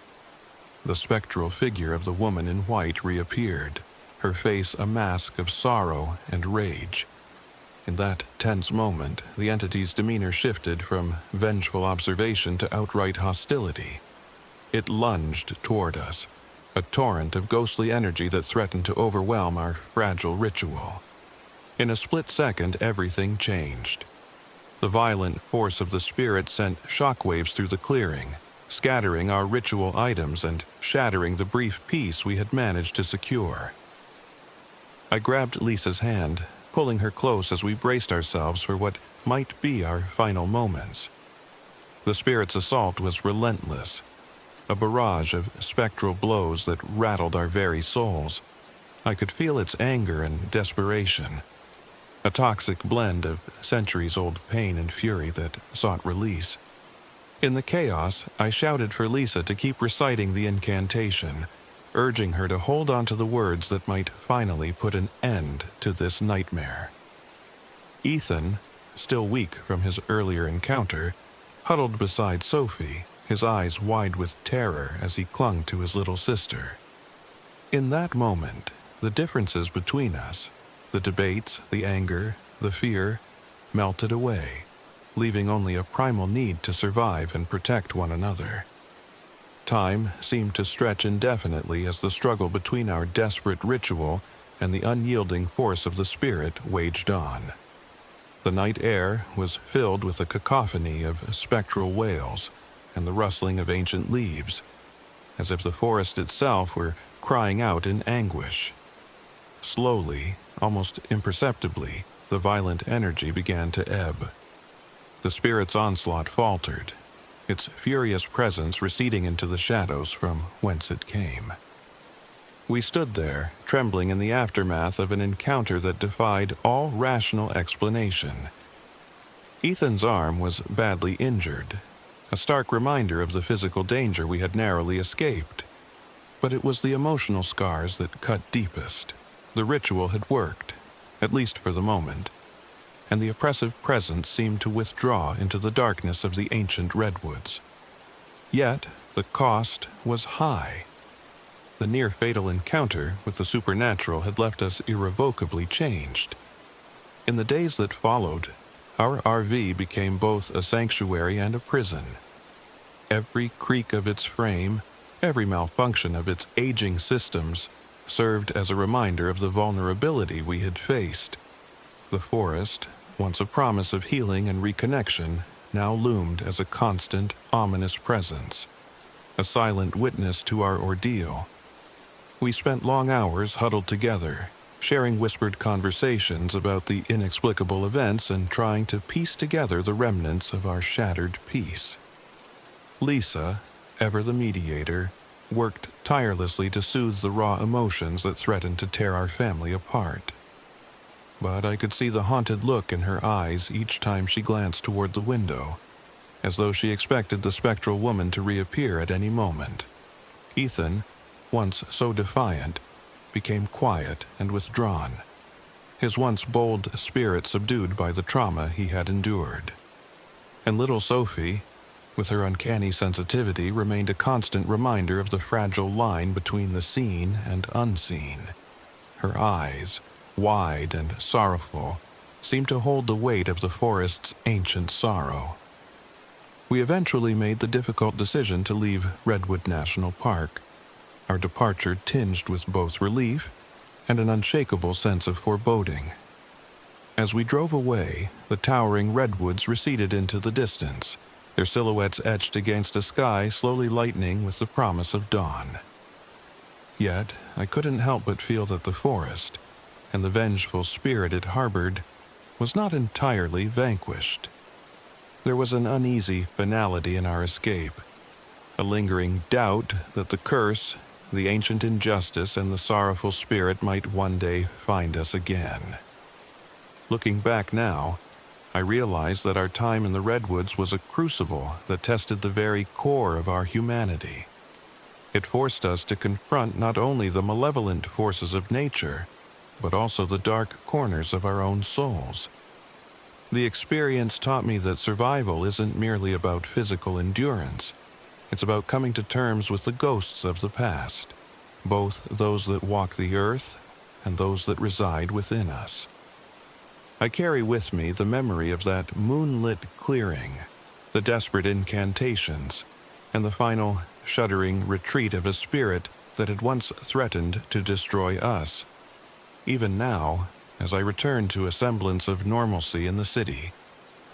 The spectral figure of the woman in white reappeared, her face a mask of sorrow and rage. In that tense moment, the entity's demeanor shifted from vengeful observation to outright hostility. It lunged toward us, a torrent of ghostly energy that threatened to overwhelm our fragile ritual. In a split second, everything changed. The violent force of the spirit sent shockwaves through the clearing, scattering our ritual items and shattering the brief peace we had managed to secure. I grabbed Lisa's hand, pulling her close as we braced ourselves for what might be our final moments. The spirit's assault was relentless, a barrage of spectral blows that rattled our very souls. I could feel its anger and desperation, a toxic blend of centuries-old pain and fury that sought release. In the chaos, I shouted for Lisa to keep reciting the incantation, urging her to hold on to the words that might finally put an end to this nightmare. Ethan, still weak from his earlier encounter, huddled beside Sophie, his eyes wide with terror as he clung to his little sister. In that moment, the differences between us, the debates, the anger, the fear, melted away, leaving only a primal need to survive and protect one another. Time seemed to stretch indefinitely as the struggle between our desperate ritual and the unyielding force of the spirit waged on. The night air was filled with a cacophony of spectral wails and the rustling of ancient leaves, as if the forest itself were crying out in anguish. Slowly, almost imperceptibly, the violent energy began to ebb. The spirit's onslaught faltered, its furious presence receding into the shadows from whence it came. We stood there, trembling in the aftermath of an encounter that defied all rational explanation. Ethan's arm was badly injured, a stark reminder of the physical danger we had narrowly escaped. But it was the emotional scars that cut deepest. The ritual had worked, at least for the moment, and the oppressive presence seemed to withdraw into the darkness of the ancient redwoods. Yet, the cost was high. The near-fatal encounter with the supernatural had left us irrevocably changed. In the days that followed, our RV became both a sanctuary and a prison. Every creak of its frame, every malfunction of its aging systems, served as a reminder of the vulnerability we had faced. The forest, once a promise of healing and reconnection, now loomed as a constant, ominous presence, a silent witness to our ordeal. We spent long hours huddled together, sharing whispered conversations about the inexplicable events and trying to piece together the remnants of our shattered peace. Lisa, ever the mediator, worked tirelessly to soothe the raw emotions that threatened to tear our family apart. But I could see the haunted look in her eyes each time she glanced toward the window, as though she expected the spectral woman to reappear at any moment. Ethan, once so defiant, became quiet and withdrawn, his once bold spirit subdued by the trauma he had endured. And little Sophie, with her uncanny sensitivity, remained a constant reminder of the fragile line between the seen and unseen. Her eyes, wide and sorrowful, seemed to hold the weight of the forest's ancient sorrow. We eventually made the difficult decision to leave Redwood National Park, our departure tinged with both relief and an unshakable sense of foreboding. As we drove away, the towering redwoods receded into the distance, their silhouettes etched against a sky slowly lightening with the promise of dawn. Yet, I couldn't help but feel that the forest, and the vengeful spirit it harbored, was not entirely vanquished. There was an uneasy finality in our escape, a lingering doubt that the curse, the ancient injustice, and the sorrowful spirit might one day find us again. Looking back now, I realized that our time in the redwoods was a crucible that tested the very core of our humanity. It forced us to confront not only the malevolent forces of nature, but also the dark corners of our own souls. The experience taught me that survival isn't merely about physical endurance. It's about coming to terms with the ghosts of the past, both those that walk the earth and those that reside within us. I carry with me the memory of that moonlit clearing, the desperate incantations, and the final shuddering retreat of a spirit that had once threatened to destroy us. Even now, as I return to a semblance of normalcy in the city,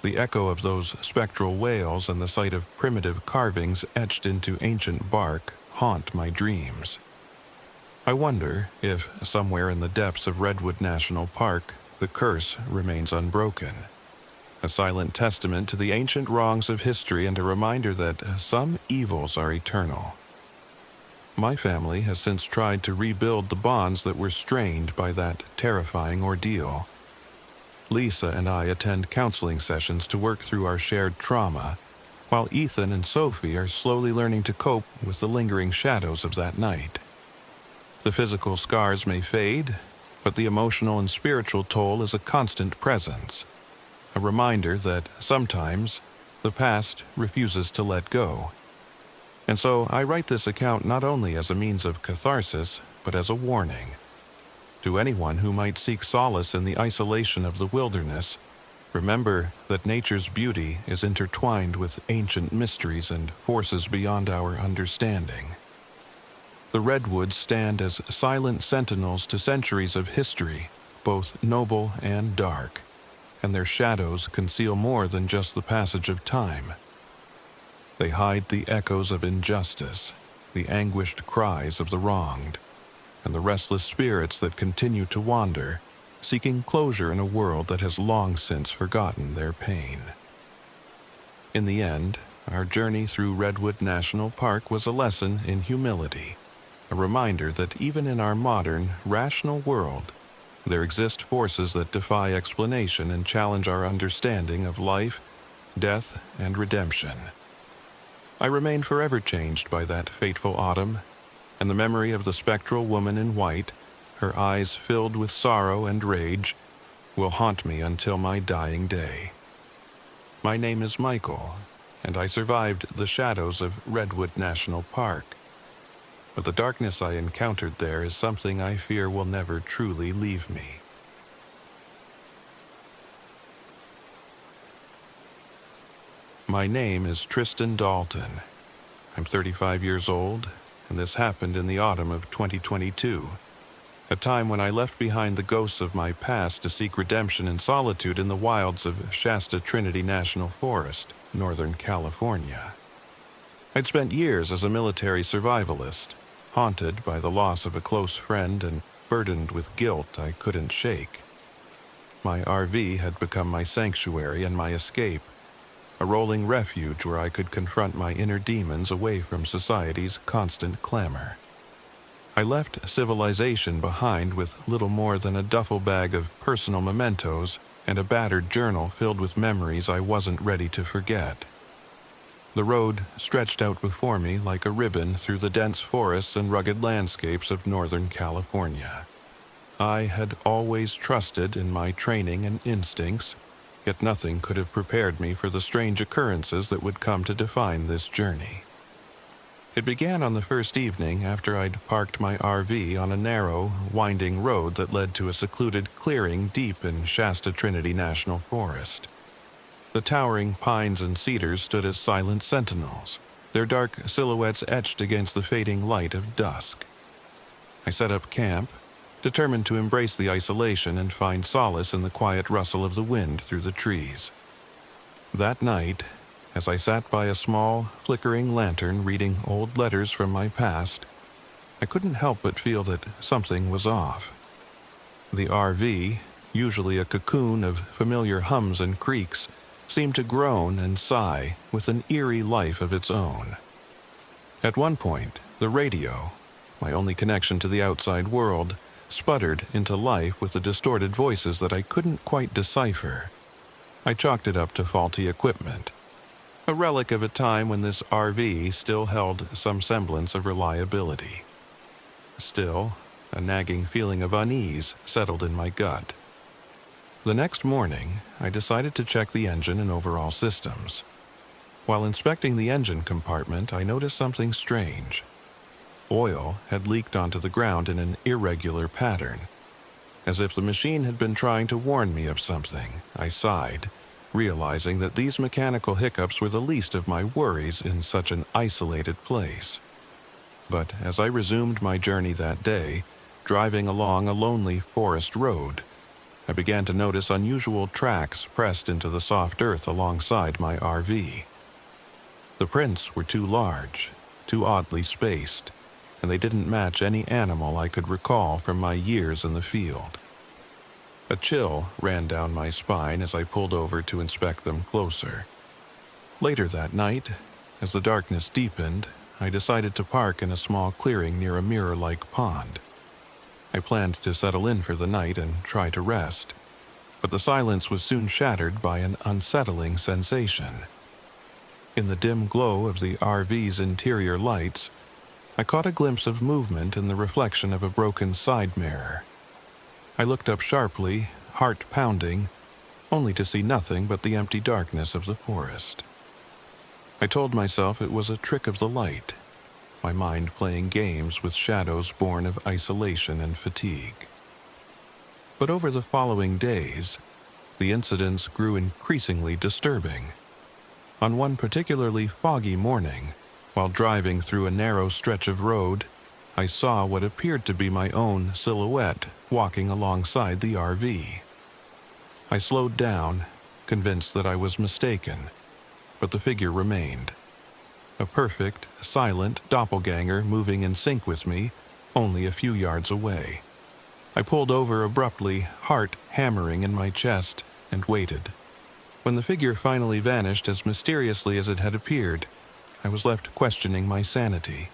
the echo of those spectral wails and the sight of primitive carvings etched into ancient bark haunt my dreams. I wonder if, somewhere in the depths of Redwood National Park, the curse remains unbroken, a silent testament to the ancient wrongs of history and a reminder that some evils are eternal. My family has since tried to rebuild the bonds that were strained by that terrifying ordeal. Lisa and I attend counseling sessions to work through our shared trauma, while Ethan and Sophie are slowly learning to cope with the lingering shadows of that night. The physical scars may fade, but the emotional and spiritual toll is a constant presence, a reminder that sometimes the past refuses to let go. And so I write this account not only as a means of catharsis, but as a warning. To anyone who might seek solace in the isolation of the wilderness, remember that nature's beauty is intertwined with ancient mysteries and forces beyond our understanding. The Redwoods stand as silent sentinels to centuries of history, both noble and dark, and their shadows conceal more than just the passage of time. They hide the echoes of injustice, the anguished cries of the wronged, and the restless spirits that continue to wander, seeking closure in a world that has long since forgotten their pain. In the end, our journey through Redwood National Park was a lesson in humility, a reminder that even in our modern, rational world, there exist forces that defy explanation and challenge our understanding of life, death, and redemption. I remain forever changed by that fateful autumn, and the memory of the spectral woman in white, her eyes filled with sorrow and rage, will haunt me until my dying day. My name is Michael, and I survived the shadows of Redwood National Park. But the darkness I encountered there is something I fear will never truly leave me. My name is Tristan Dalton. I'm 35 years old, and this happened in the autumn of 2022, a time when I left behind the ghosts of my past to seek redemption and solitude in the wilds of Shasta Trinity National Forest, Northern California. I'd spent years as a military survivalist, haunted by the loss of a close friend and burdened with guilt I couldn't shake. My RV had become my sanctuary and my escape, a rolling refuge where I could confront my inner demons away from society's constant clamor. I left civilization behind with little more than a duffel bag of personal mementos and a battered journal filled with memories I wasn't ready to forget. The road stretched out before me like a ribbon through the dense forests and rugged landscapes of Northern California. I had always trusted in my training and instincts, yet nothing could have prepared me for the strange occurrences that would come to define this journey. It began on the first evening after I'd parked my RV on a narrow, winding road that led to a secluded clearing deep in Shasta Trinity National Forest. The towering pines and cedars stood as silent sentinels, their dark silhouettes etched against the fading light of dusk. I set up camp, determined to embrace the isolation and find solace in the quiet rustle of the wind through the trees. That night, as I sat by a small, flickering lantern reading old letters from my past, I couldn't help but feel that something was off. The RV, usually a cocoon of familiar hums and creaks, seemed to groan and sigh with an eerie life of its own. At one point, the radio, my only connection to the outside world, sputtered into life with the distorted voices that I couldn't quite decipher. I chalked it up to faulty equipment. a relic of a time when this RV still held some semblance of reliability. Still, a nagging feeling of unease settled in my gut. The next morning, I decided to check the engine and overall systems. While inspecting the engine compartment, I noticed something strange. Oil had leaked onto the ground in an irregular pattern. As if the machine had been trying to warn me of something, I sighed, realizing that these mechanical hiccups were the least of my worries in such an isolated place. But as I resumed my journey that day, driving along a lonely forest road, I began to notice unusual tracks pressed into the soft earth alongside my RV. The prints were too large, too oddly spaced, and they didn't match any animal I could recall from my years in the field. A chill ran down my spine as I pulled over to inspect them closer. Later that night, as the darkness deepened, I decided to park in a small clearing near a mirror-like pond. I planned to settle in for the night and try to rest, but the silence was soon shattered by an unsettling sensation. In the dim glow of the RV's interior lights, I caught a glimpse of movement in the reflection of a broken side mirror. I looked up sharply, heart pounding, only to see nothing but the empty darkness of the forest. I told myself it was a trick of the light, my mind playing games with shadows born of isolation and fatigue. But over the following days, the incidents grew increasingly disturbing. On one particularly foggy morning, while driving through a narrow stretch of road, I saw what appeared to be my own silhouette walking alongside the RV. I slowed down, convinced that I was mistaken, but the figure remained. A perfect, silent doppelganger moving in sync with me, only a few yards away. I pulled over abruptly, heart hammering in my chest, and waited. When the figure finally vanished as mysteriously as it had appeared, I was left questioning my sanity.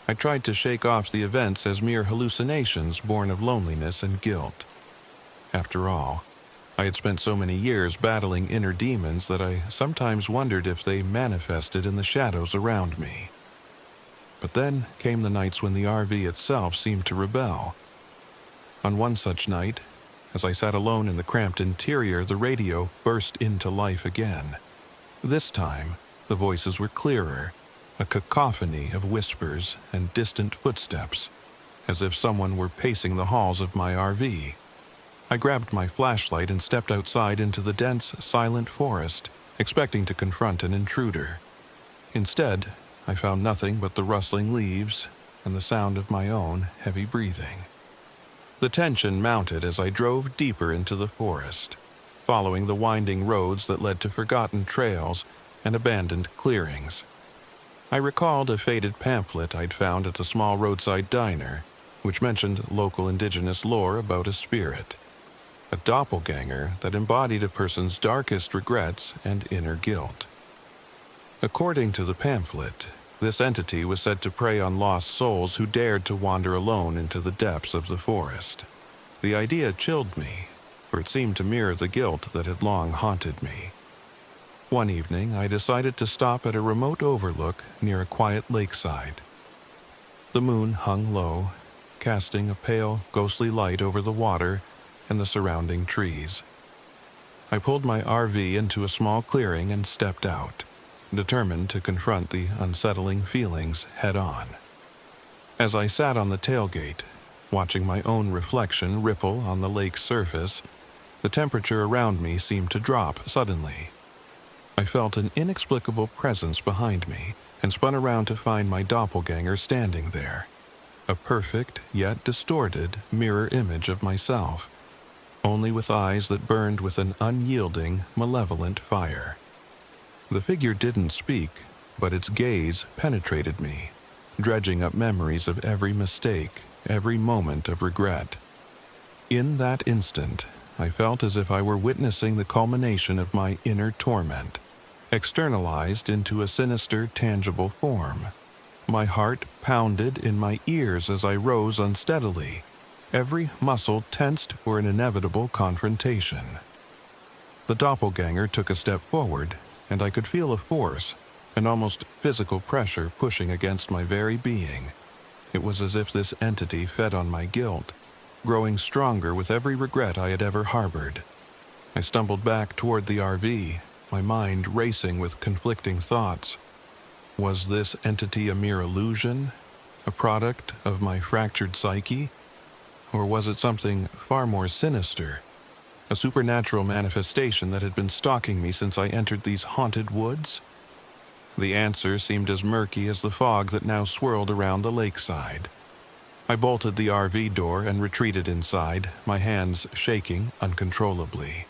I tried to shake off the events as mere hallucinations born of loneliness and guilt. After all, I had spent so many years battling inner demons that I sometimes wondered if they manifested in the shadows around me. But then came the nights when the RV itself seemed to rebel. On one such night, as I sat alone in the cramped interior, the radio burst into life again. This time, the voices were clearer, a cacophony of whispers and distant footsteps, as if someone were pacing the halls of my RV. I grabbed my flashlight and stepped outside into the dense, silent forest, expecting to confront an intruder. Instead, I found nothing but the rustling leaves and the sound of my own heavy breathing. The tension mounted as I drove deeper into the forest, following the winding roads that led to forgotten trails and abandoned clearings. I recalled a faded pamphlet I'd found at a small roadside diner, which mentioned local indigenous lore about a spirit, a doppelganger that embodied a person's darkest regrets and inner guilt. According to the pamphlet, this entity was said to prey on lost souls who dared to wander alone into the depths of the forest. The idea chilled me, for it seemed to mirror the guilt that had long haunted me. One evening, I decided to stop at a remote overlook near a quiet lakeside. The moon hung low, casting a pale, ghostly light over the water and the surrounding trees. I pulled my RV into a small clearing and stepped out, determined to confront the unsettling feelings head-on. As I sat on the tailgate, watching my own reflection ripple on the lake's surface, the temperature around me seemed to drop suddenly. I felt an inexplicable presence behind me and spun around to find my doppelganger standing there, a perfect yet distorted mirror image of myself, only with eyes that burned with an unyielding, malevolent fire. The figure didn't speak, but its gaze penetrated me, dredging up memories of every mistake, every moment of regret. In that instant, I felt as if I were witnessing the culmination of my inner torment, externalized into a sinister, tangible form. My heart pounded in my ears as I rose unsteadily, every muscle tensed for an inevitable confrontation. The doppelganger took a step forward, and I could feel a force, an almost physical pressure pushing against my very being. It was as if this entity fed on my guilt, growing stronger with every regret I had ever harbored. I stumbled back toward the RV, my mind racing with conflicting thoughts. Was this entity a mere illusion, a product of my fractured psyche? Or was it something far more sinister, a supernatural manifestation that had been stalking me since I entered these haunted woods? The answer seemed as murky as the fog that now swirled around the lakeside. I bolted the RV door and retreated inside, my hands shaking uncontrollably.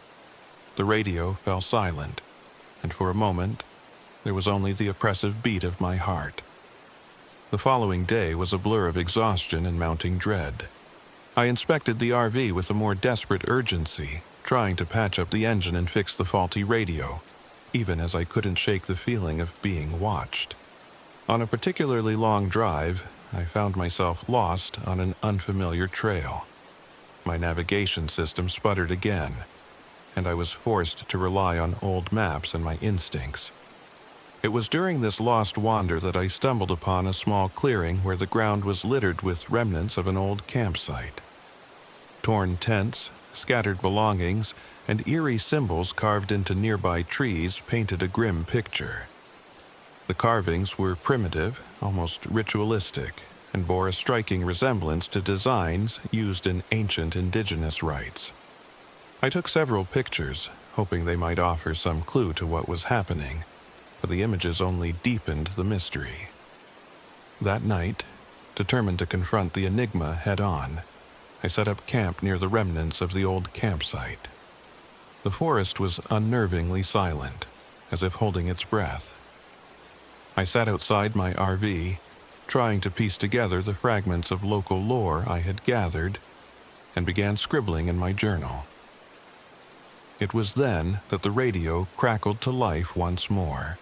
The radio fell silent, and for a moment, there was only the oppressive beat of my heart. The following day was a blur of exhaustion and mounting dread. I inspected the RV with a more desperate urgency, trying to patch up the engine and fix the faulty radio, even as I couldn't shake the feeling of being watched. On a particularly long drive, I found myself lost on an unfamiliar trail. My navigation system sputtered again, and I was forced to rely on old maps and my instincts. It was during this lost wander that I stumbled upon a small clearing where the ground was littered with remnants of an old campsite. Torn tents, scattered belongings, and eerie symbols carved into nearby trees painted a grim picture. The carvings were primitive, almost ritualistic, and bore a striking resemblance to designs used in ancient indigenous rites. I took several pictures, hoping they might offer some clue to what was happening, but the images only deepened the mystery. That night, determined to confront the enigma head-on, I set up camp near the remnants of the old campsite. The forest was unnervingly silent, as if holding its breath. I sat outside my RV, trying to piece together the fragments of local lore I had gathered, and began scribbling in my journal. It was then that the radio crackled to life once more.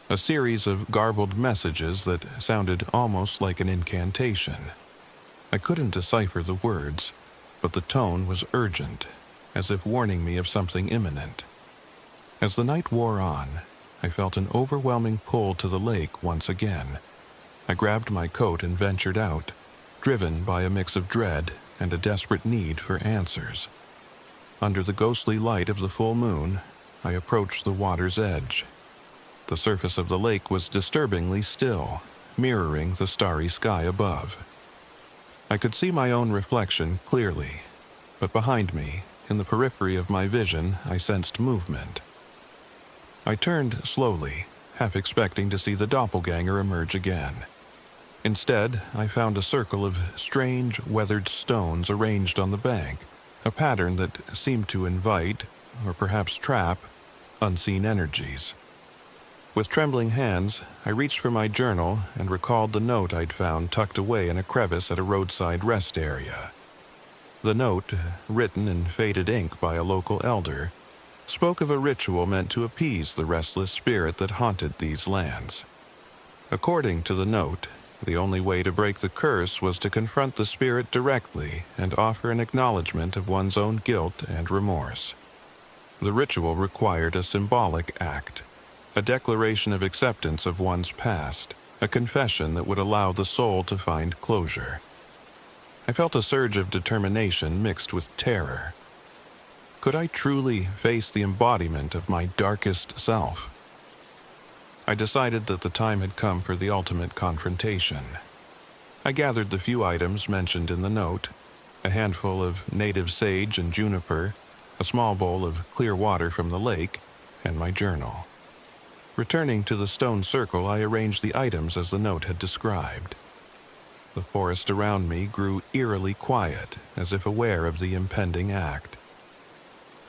A series of garbled messages that sounded almost like an incantation. I couldn't decipher the words, but the tone was urgent, as if warning me of something imminent. As the night wore on, I felt an overwhelming pull to the lake once again. I grabbed my coat and ventured out, driven by a mix of dread and a desperate need for answers. Under the ghostly light of the full moon, I approached the water's edge. The surface of the lake was disturbingly still, mirroring the starry sky above. I could see my own reflection clearly, but behind me, in the periphery of my vision, I sensed movement. I turned slowly, half expecting to see the doppelganger emerge again. Instead, I found a circle of strange, weathered stones arranged on the bank, a pattern that seemed to invite, or perhaps trap, unseen energies. With trembling hands, I reached for my journal and recalled the note I'd found tucked away in a crevice at a roadside rest area. The note, written in faded ink by a local elder, spoke of a ritual meant to appease the restless spirit that haunted these lands. According to the note, the only way to break the curse was to confront the spirit directly and offer an acknowledgement of one's own guilt and remorse. The ritual required a symbolic act, a declaration of acceptance of one's past, a confession that would allow the soul to find closure. I felt a surge of determination mixed with terror. Could I truly face the embodiment of my darkest self? I decided that the time had come for the ultimate confrontation. I gathered the few items mentioned in the note, a handful of native sage and juniper, a small bowl of clear water from the lake, and my journal. Returning to the stone circle, I arranged the items as the note had described. The forest around me grew eerily quiet, as if aware of the impending act.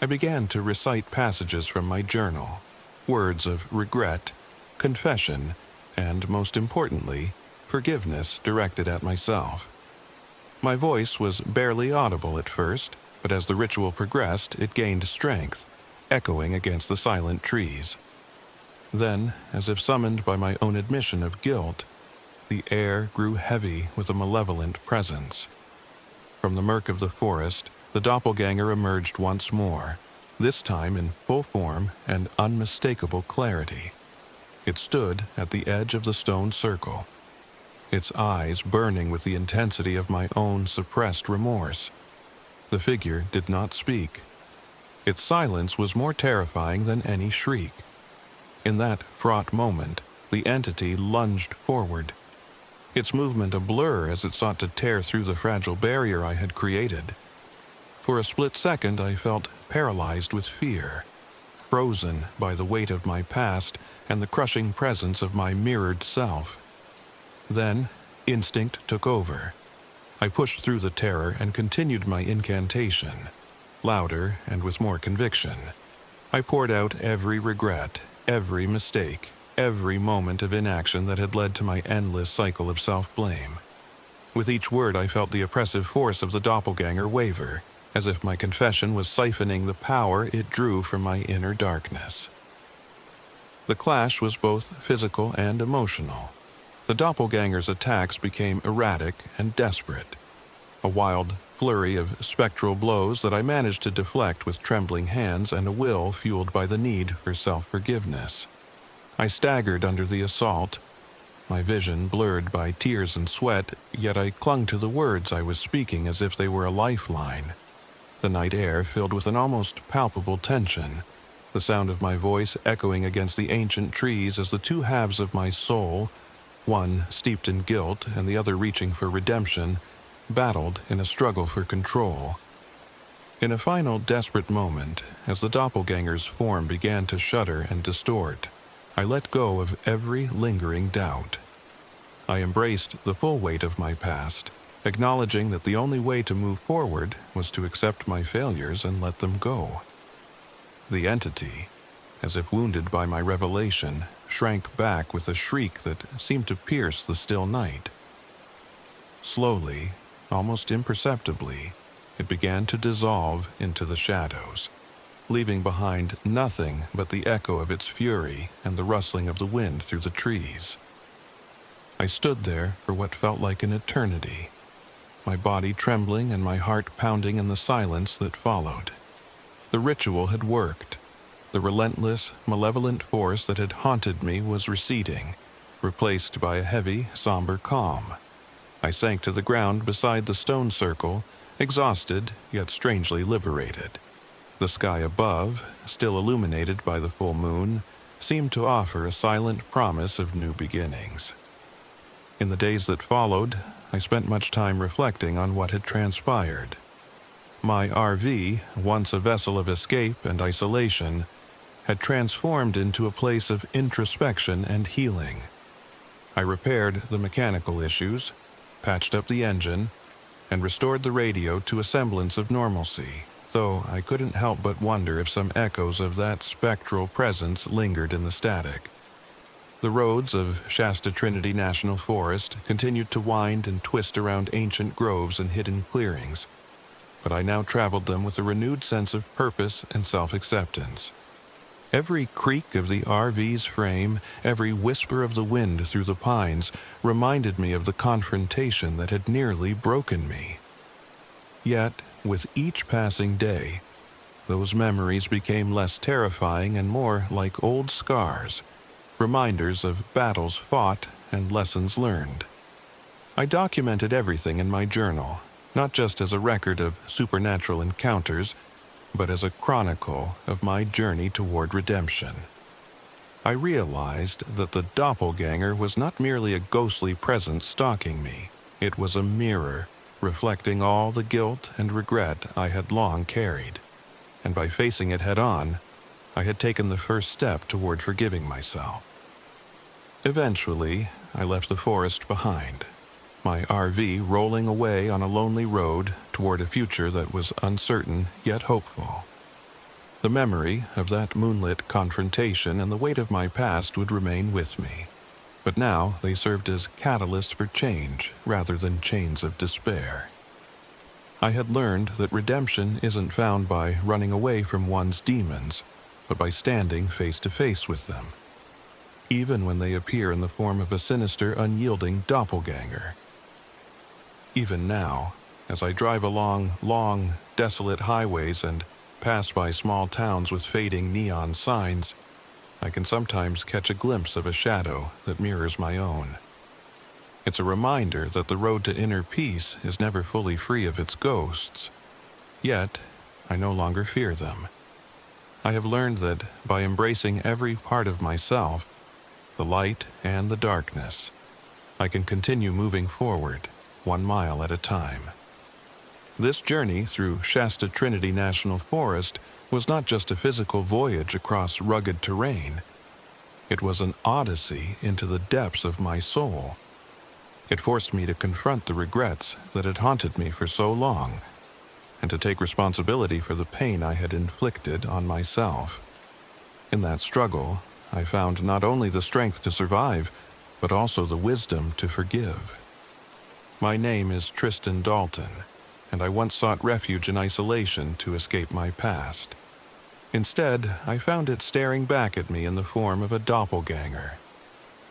I began to recite passages from my journal, words of regret, confession, and, most importantly, forgiveness directed at myself. My voice was barely audible at first, but as the ritual progressed, it gained strength, echoing against the silent trees. Then, as if summoned by my own admission of guilt, the air grew heavy with a malevolent presence. From the murk of the forest, the doppelganger emerged once more, this time in full form and unmistakable clarity. It stood at the edge of the stone circle, its eyes burning with the intensity of my own suppressed remorse. The figure did not speak. Its silence was more terrifying than any shriek. In that fraught moment, the entity lunged forward, its movement a blur as it sought to tear through the fragile barrier I had created. For a split second, I felt paralyzed with fear, frozen by the weight of my past and the crushing presence of my mirrored self. Then, instinct took over. I pushed through the terror and continued my incantation, louder and with more conviction. I poured out every regret, every mistake, every moment of inaction that had led to my endless cycle of self-blame. With each word, I felt the oppressive force of the doppelganger waver, as if my confession was siphoning the power it drew from my inner darkness. The clash was both physical and emotional. The doppelganger's attacks became erratic and desperate, a wild flurry of spectral blows that I managed to deflect with trembling hands and a will fueled by the need for self-forgiveness. I staggered under the assault, my vision blurred by tears and sweat, yet I clung to the words I was speaking as if they were a lifeline. The night air filled with an almost palpable tension, the sound of my voice echoing against the ancient trees as the two halves of my soul, one steeped in guilt and the other reaching for redemption, battled in a struggle for control. In a final desperate moment, as the doppelganger's form began to shudder and distort, I let go of every lingering doubt. I embraced the full weight of my past, acknowledging that the only way to move forward was to accept my failures and let them go. The entity, as if wounded by my revelation, shrank back with a shriek that seemed to pierce the still night. Slowly, almost imperceptibly, it began to dissolve into the shadows, leaving behind nothing but the echo of its fury and the rustling of the wind through the trees. I stood there for what felt like an eternity, my body trembling and my heart pounding in the silence that followed. The ritual had worked. The relentless, malevolent force that had haunted me was receding, replaced by a heavy, somber calm. I sank to the ground beside the stone circle, exhausted yet strangely liberated. The sky above, still illuminated by the full moon, seemed to offer a silent promise of new beginnings. In the days that followed, I spent much time reflecting on what had transpired. My RV, once a vessel of escape and isolation, had transformed into a place of introspection and healing. I repaired the mechanical issues, patched up the engine, and restored the radio to a semblance of normalcy, though I couldn't help but wonder if some echoes of that spectral presence lingered in the static. The roads of Shasta Trinity National Forest continued to wind and twist around ancient groves and hidden clearings, but I now traveled them with a renewed sense of purpose and self-acceptance. Every creak of the RV's frame, every whisper of the wind through the pines, reminded me of the confrontation that had nearly broken me. Yet, with each passing day, those memories became less terrifying and more like old scars, reminders of battles fought and lessons learned. I documented everything in my journal, not just as a record of supernatural encounters, but as a chronicle of my journey toward redemption. I realized that the doppelganger was not merely a ghostly presence stalking me. It was a mirror, reflecting all the guilt and regret I had long carried. And by facing it head-on, I had taken the first step toward forgiving myself. Eventually, I left the forest behind, my RV rolling away on a lonely road toward a future that was uncertain yet hopeful. The memory of that moonlit confrontation and the weight of my past would remain with me, but now they served as catalysts for change rather than chains of despair. I had learned that redemption isn't found by running away from one's demons, but by standing face to face with them, even when they appear in the form of a sinister, unyielding doppelganger. Even now, as I drive along long, desolate highways and pass by small towns with fading neon signs, I can sometimes catch a glimpse of a shadow that mirrors my own. It's a reminder that the road to inner peace is never fully free of its ghosts. Yet, I no longer fear them. I have learned that by embracing every part of myself, the light and the darkness, I can continue moving forward, 1 mile at a time. This journey through Shasta Trinity National Forest was not just a physical voyage across rugged terrain. It was an odyssey into the depths of my soul. It forced me to confront the regrets that had haunted me for so long, and to take responsibility for the pain I had inflicted on myself. In that struggle, I found not only the strength to survive, but also the wisdom to forgive. My name is Tristan Dalton, and I once sought refuge in isolation to escape my past. Instead, I found it staring back at me in the form of a doppelganger,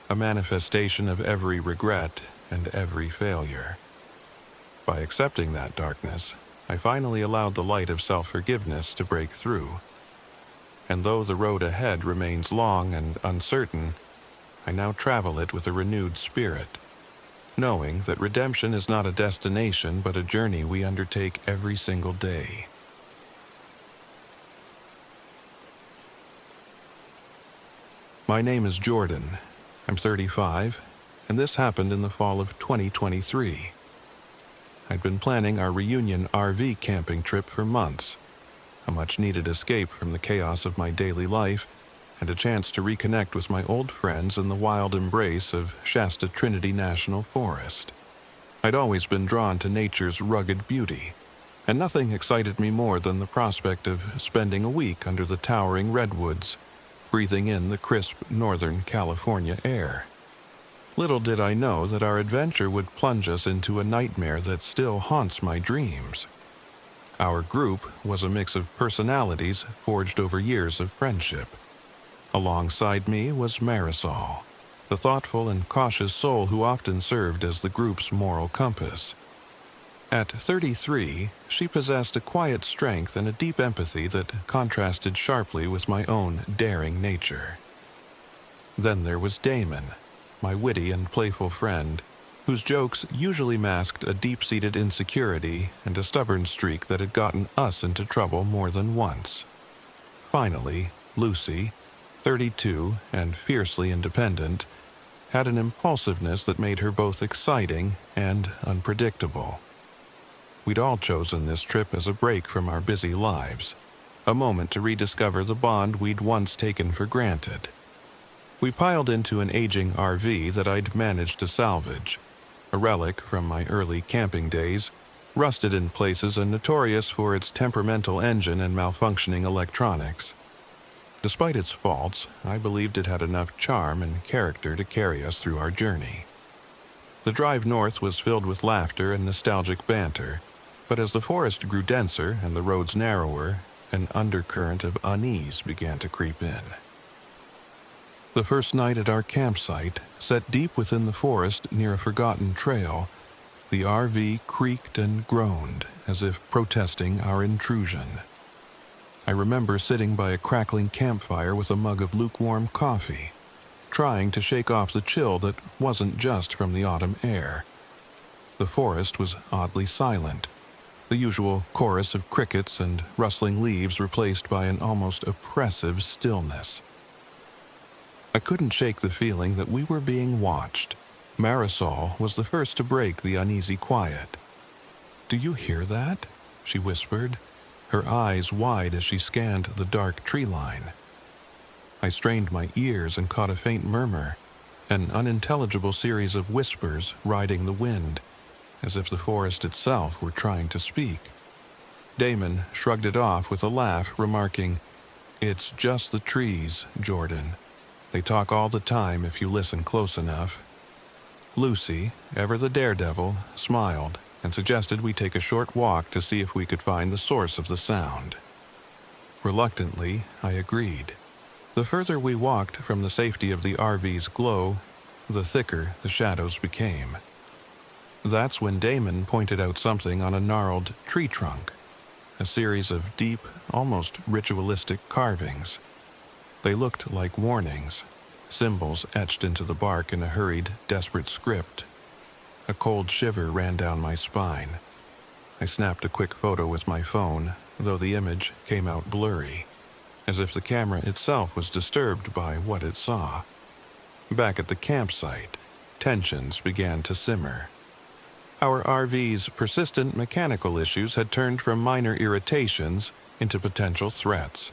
a manifestation of every regret and every failure. By accepting that darkness, I finally allowed the light of self-forgiveness to break through. And though the road ahead remains long and uncertain, I now travel it with a renewed spirit, knowing that redemption is not a destination but a journey we undertake every single day. My name is Jordan. I'm 35, and this happened in the fall of 2023. I'd been planning our reunion RV camping trip for months, a much-needed escape from the chaos of my daily life, and a chance to reconnect with my old friends in the wild embrace of Shasta Trinity National Forest. I'd always been drawn to nature's rugged beauty, and nothing excited me more than the prospect of spending a week under the towering Redwoods, breathing in the crisp Northern California air. Little did I know that our adventure would plunge us into a nightmare that still haunts my dreams. Our group was a mix of personalities forged over years of friendship. Alongside me was Marisol, the thoughtful and cautious soul who often served as the group's moral compass. At 33, she possessed a quiet strength and a deep empathy that contrasted sharply with my own daring nature. Then there was Damon, my witty and playful friend, whose jokes usually masked a deep-seated insecurity and a stubborn streak that had gotten us into trouble more than once. Finally, Lucy, 32 and fiercely independent, had an impulsiveness that made her both exciting and unpredictable. We'd all chosen this trip as a break from our busy lives, a moment to rediscover the bond we'd once taken for granted. We piled into an aging RV that I'd managed to salvage, a relic from my early camping days, rusted in places and notorious for its temperamental engine and malfunctioning electronics. Despite its faults, I believed it had enough charm and character to carry us through our journey. The drive north was filled with laughter and nostalgic banter, but as the forest grew denser and the roads narrower, an undercurrent of unease began to creep in. The first night at our campsite, set deep within the forest near a forgotten trail, the RV creaked and groaned as if protesting our intrusion. I remember sitting by a crackling campfire with a mug of lukewarm coffee, trying to shake off the chill that wasn't just from the autumn air. The forest was oddly silent, the usual chorus of crickets and rustling leaves replaced by an almost oppressive stillness. I couldn't shake the feeling that we were being watched. Marisol was the first to break the uneasy quiet. "Do you hear that?" she whispered, her eyes wide as she scanned the dark tree line. I strained my ears and caught a faint murmur, an unintelligible series of whispers riding the wind, as if the forest itself were trying to speak. Damon shrugged it off with a laugh, remarking, "It's just the trees, Jordan. They talk all the time if you listen close enough." Lucy, ever the daredevil, smiled and suggested we take a short walk to see if we could find the source of the sound. Reluctantly, I agreed. The further we walked from the safety of the RV's glow, the thicker the shadows became. That's when Damon pointed out something on a gnarled tree trunk. a series of deep, almost ritualistic carvings. They looked like warnings, symbols etched into the bark in a hurried, desperate script. A cold shiver ran down my spine. I snapped a quick photo with my phone, though the image came out blurry, as if the camera itself was disturbed by what it saw. Back at the campsite, tensions began to simmer. Our RV's persistent mechanical issues had turned from minor irritations into potential threats.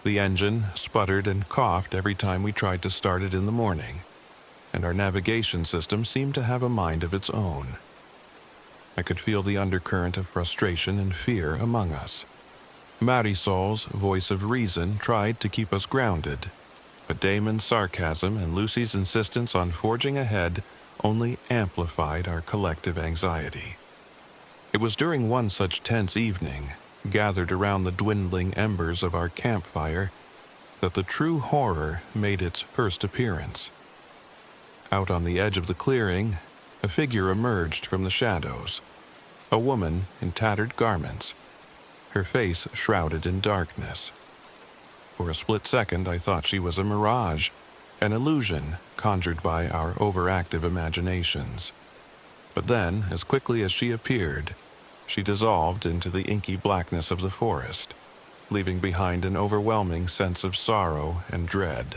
The engine sputtered and coughed every time we tried to start it in the morning, and our navigation system seemed to have a mind of its own. I could feel the undercurrent of frustration and fear among us. Marisol's voice of reason tried to keep us grounded, but Damon's sarcasm and Lucy's insistence on forging ahead only amplified our collective anxiety. It was during one such tense evening, gathered around the dwindling embers of our campfire, that the true horror made its first appearance. Out on the edge of the clearing, a figure emerged from the shadows, a woman in tattered garments, her face shrouded in darkness. For a split second, I thought she was a mirage, an illusion conjured by our overactive imaginations. But then, as quickly as she appeared, she dissolved into the inky blackness of the forest, leaving behind an overwhelming sense of sorrow and dread.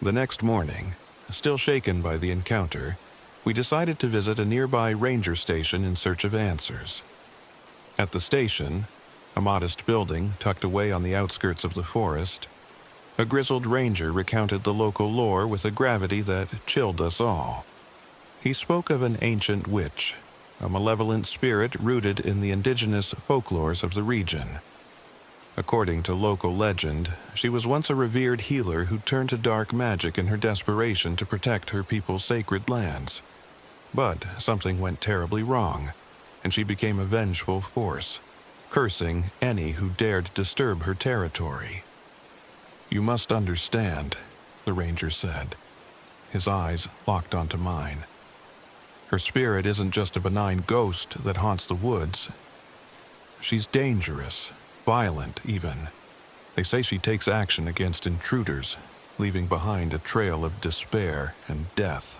The next morning, still shaken by the encounter, we decided to visit a nearby ranger station in search of answers. At the station, a modest building tucked away on the outskirts of the forest, a grizzled ranger recounted the local lore with a gravity that chilled us all. He spoke of an ancient witch, a malevolent spirit rooted in the indigenous folklores of the region. According to local legend, she was once a revered healer who turned to dark magic in her desperation to protect her people's sacred lands. But something went terribly wrong, and she became a vengeful force, cursing any who dared disturb her territory. "You must understand," the ranger said. His eyes locked onto mine. "Her spirit isn't just a benign ghost that haunts the woods. She's dangerous, violent even. They say she takes action against intruders, leaving behind a trail of despair and death."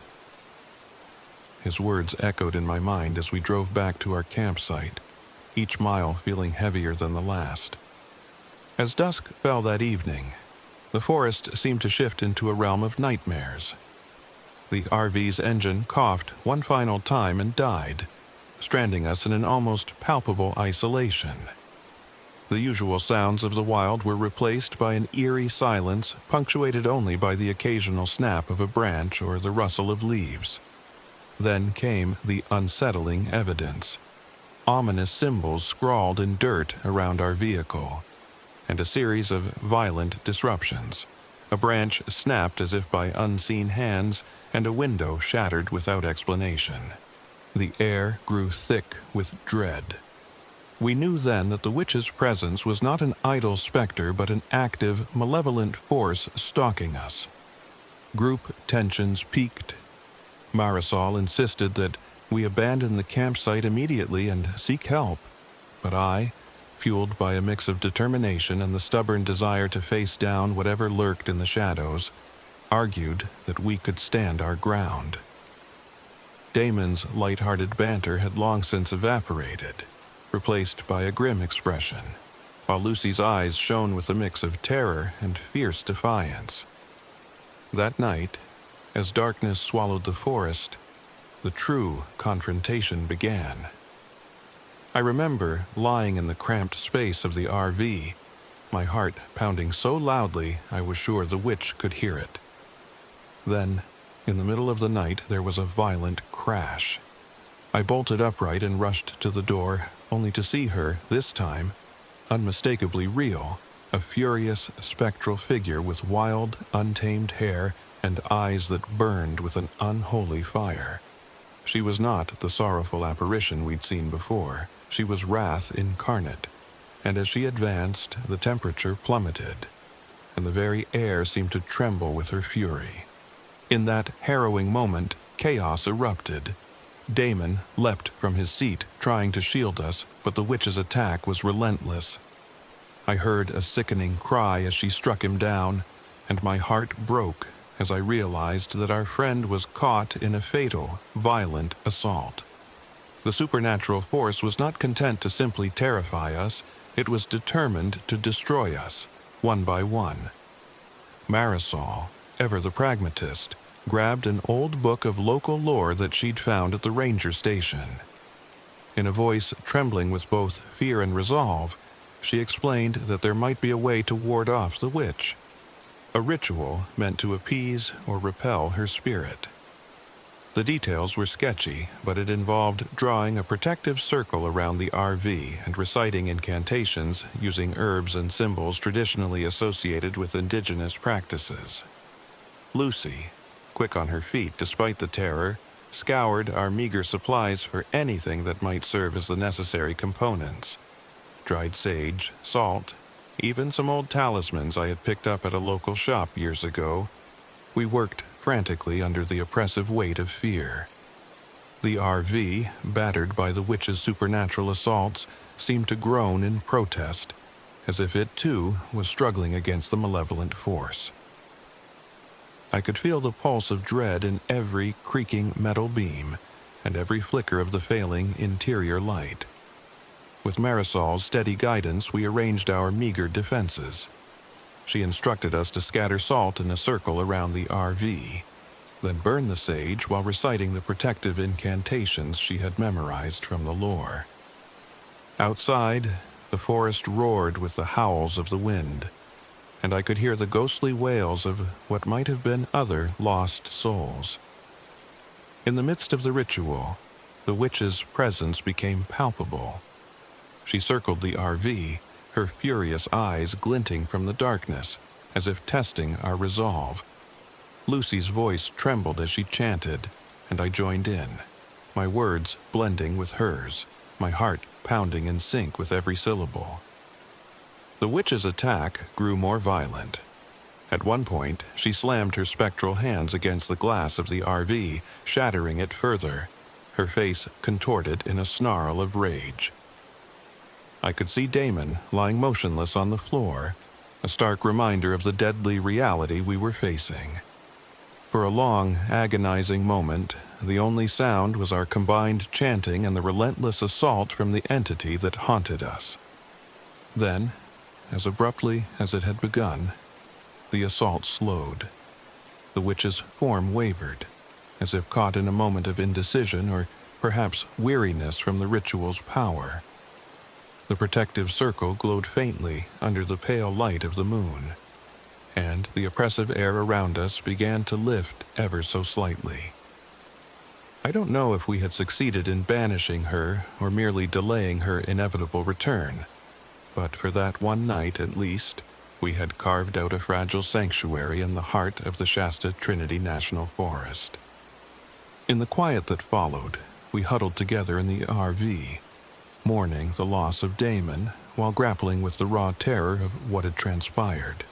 His words echoed in my mind as we drove back to our campsite, each mile feeling heavier than the last. As dusk fell that evening, the forest seemed to shift into a realm of nightmares. The RV's engine coughed one final time and died, stranding us in an almost palpable isolation. The usual sounds of the wild were replaced by an eerie silence punctuated only by the occasional snap of a branch or the rustle of leaves. Then came the unsettling evidence. Ominous symbols scrawled in dirt around our vehicle, and a series of violent disruptions. A branch snapped as if by unseen hands, and a window shattered without explanation. The air grew thick with dread. We knew then that the witch's presence was not an idle specter but an active, malevolent force stalking us. Group tensions peaked. Marisol insisted that we abandon the campsite immediately and seek help, but I, fueled by a mix of determination and the stubborn desire to face down whatever lurked in the shadows, argued that we could stand our ground. Damon's light-hearted banter had long since evaporated, replaced by a grim expression, while Lucy's eyes shone with a mix of terror and fierce defiance. That night, as darkness swallowed the forest, the true confrontation began. I remember lying in the cramped space of the RV, my heart pounding so loudly I was sure the witch could hear it. Then, in the middle of the night, there was a violent crash. I bolted upright and rushed to the door, only to see her, this time, unmistakably real, a furious, spectral figure with wild, untamed hair and eyes that burned with an unholy fire. She was not the sorrowful apparition we'd seen before. She was wrath incarnate, and as she advanced, the temperature plummeted, and the very air seemed to tremble with her fury. In that harrowing moment, chaos erupted. Damon leapt from his seat, trying to shield us, but the witch's attack was relentless. I heard a sickening cry as she struck him down, and my heart broke as I realized that our friend was caught in a fatal, violent assault. The supernatural force was not content to simply terrify us, it was determined to destroy us, one by one. Marisol, ever the pragmatist, grabbed an old book of local lore that she'd found at the ranger station. In a voice trembling with both fear and resolve, she explained that there might be a way to ward off the witch, a ritual meant to appease or repel her spirit. The details were sketchy, but it involved drawing a protective circle around the RV and reciting incantations using herbs and symbols traditionally associated with indigenous practices. Lucy, quick on her feet despite the terror, scoured our meager supplies for anything that might serve as the necessary components. Dried sage, salt, even some old talismans I had picked up at a local shop years ago. We worked frantically under the oppressive weight of fear. The RV, battered by the witch's supernatural assaults, seemed to groan in protest, as if it too was struggling against the malevolent force. I could feel the pulse of dread in every creaking metal beam and every flicker of the failing interior light. With Marisol's steady guidance, we arranged our meager defenses. She instructed us to scatter salt in a circle around the RV, then burn the sage while reciting the protective incantations she had memorized from the lore. Outside, the forest roared with the howls of the wind, and I could hear the ghostly wails of what might have been other lost souls. In the midst of the ritual, the witch's presence became palpable. She circled the RV, her furious eyes glinting from the darkness, as if testing our resolve. Lucy's voice trembled as she chanted, and I joined in, my words blending with hers, my heart pounding in sync with every syllable. The witch's attack grew more violent. At one point, she slammed her spectral hands against the glass of the RV, shattering it further, her face contorted in a snarl of rage. I could see Damon lying motionless on the floor, a stark reminder of the deadly reality we were facing. For a long, agonizing moment, the only sound was our combined chanting and the relentless assault from the entity that haunted us. Then, as abruptly as it had begun, the assault slowed. The witch's form wavered, as if caught in a moment of indecision or perhaps weariness from the ritual's power. The protective circle glowed faintly under the pale light of the moon, and the oppressive air around us began to lift ever so slightly. I don't know if we had succeeded in banishing her or merely delaying her inevitable return, but for that one night at least, we had carved out a fragile sanctuary in the heart of the Shasta Trinity National Forest. In the quiet that followed, we huddled together in the RV, mourning the loss of Damon while grappling with the raw terror of what had transpired.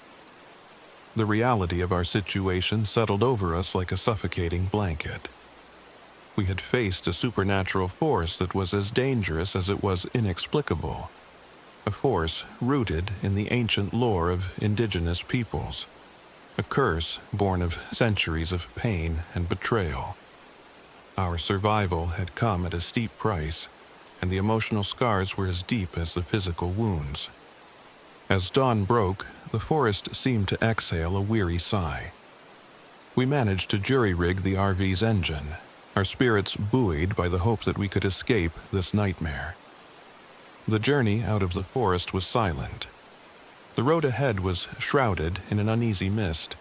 The reality of our situation settled over us like a suffocating blanket. We had faced a supernatural force that was as dangerous as it was inexplicable, a force rooted in the ancient lore of indigenous peoples, a curse born of centuries of pain and betrayal. Our survival had come at a steep price, and the emotional scars were as deep as the physical wounds. As dawn broke, the forest seemed to exhale a weary sigh. We managed to jury-rig the RV's engine, our spirits buoyed by the hope that we could escape this nightmare. The journey out of the forest was silent. The road ahead was shrouded in an uneasy mist,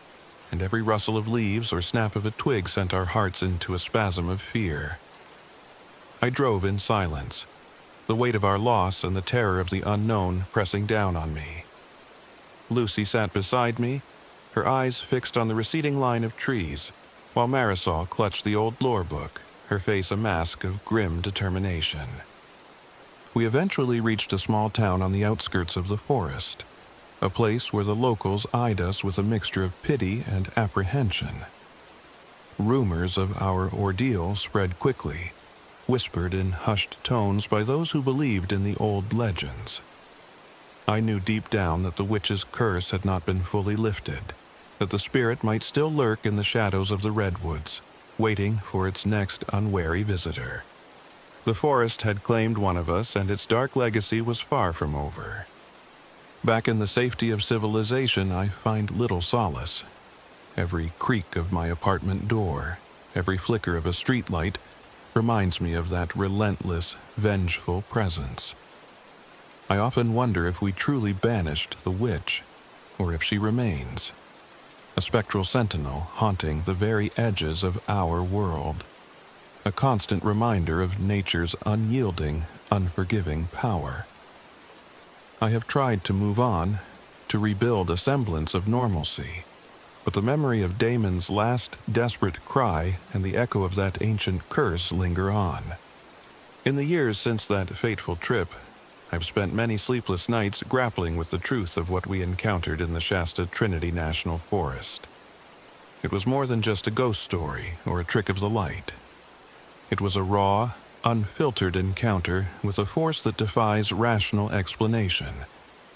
and every rustle of leaves or snap of a twig sent our hearts into a spasm of fear. I drove in silence, the weight of our loss and the terror of the unknown pressing down on me. Lucy sat beside me, her eyes fixed on the receding line of trees, while Marisol clutched the old lore book, her face a mask of grim determination. We eventually reached a small town on the outskirts of the forest, a place where the locals eyed us with a mixture of pity and apprehension. Rumors of our ordeal spread quickly, whispered in hushed tones by those who believed in the old legends. I knew deep down that the witch's curse had not been fully lifted, that the spirit might still lurk in the shadows of the Redwoods, waiting for its next unwary visitor. The forest had claimed one of us, and its dark legacy was far from over. Back in the safety of civilization, I find little solace. Every creak of my apartment door, every flicker of a streetlight, reminds me of that relentless, vengeful presence. I often wonder if we truly banished the witch, or if she remains, a spectral sentinel haunting the very edges of our world, a constant reminder of nature's unyielding, unforgiving power. I have tried to move on, to rebuild a semblance of normalcy, but the memory of Damon's last desperate cry and the echo of that ancient curse linger on. In the years since that fateful trip, I've spent many sleepless nights grappling with the truth of what we encountered in the Shasta Trinity National Forest. It was more than just a ghost story or a trick of the light. It was a raw, unfiltered encounter with a force that defies rational explanation,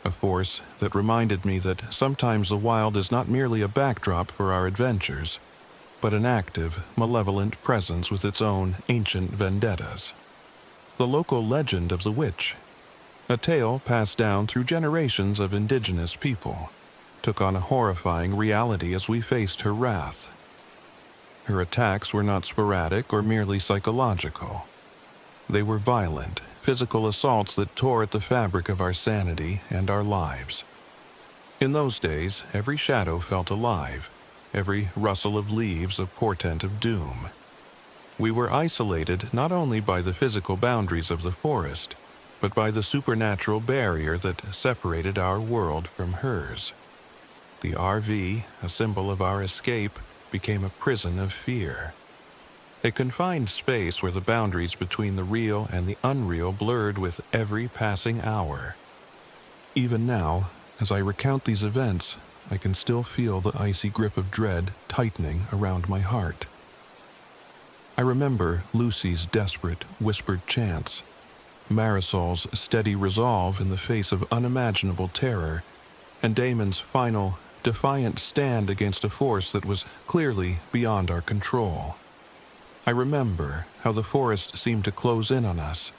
a force that reminded me that sometimes the wild is not merely a backdrop for our adventures, but an active, malevolent presence with its own ancient vendettas. The local legend of the witch, a tale passed down through generations of indigenous people, took on a horrifying reality as we faced her wrath. Her attacks were not sporadic or merely psychological. They were violent, physical assaults that tore at the fabric of our sanity and our lives. In those days, every shadow felt alive, every rustle of leaves a portent of doom. We were isolated not only by the physical boundaries of the forest, but by the supernatural barrier that separated our world from hers. The RV, a symbol of our escape, became a prison of fear. A confined space where the boundaries between the real and the unreal blurred with every passing hour. Even now, as I recount these events, I can still feel the icy grip of dread tightening around my heart. I remember Lucy's desperate, whispered chants, Marisol's steady resolve in the face of unimaginable terror, and Damon's final, defiant stand against a force that was clearly beyond our control. I remember how the forest seemed to close in on us,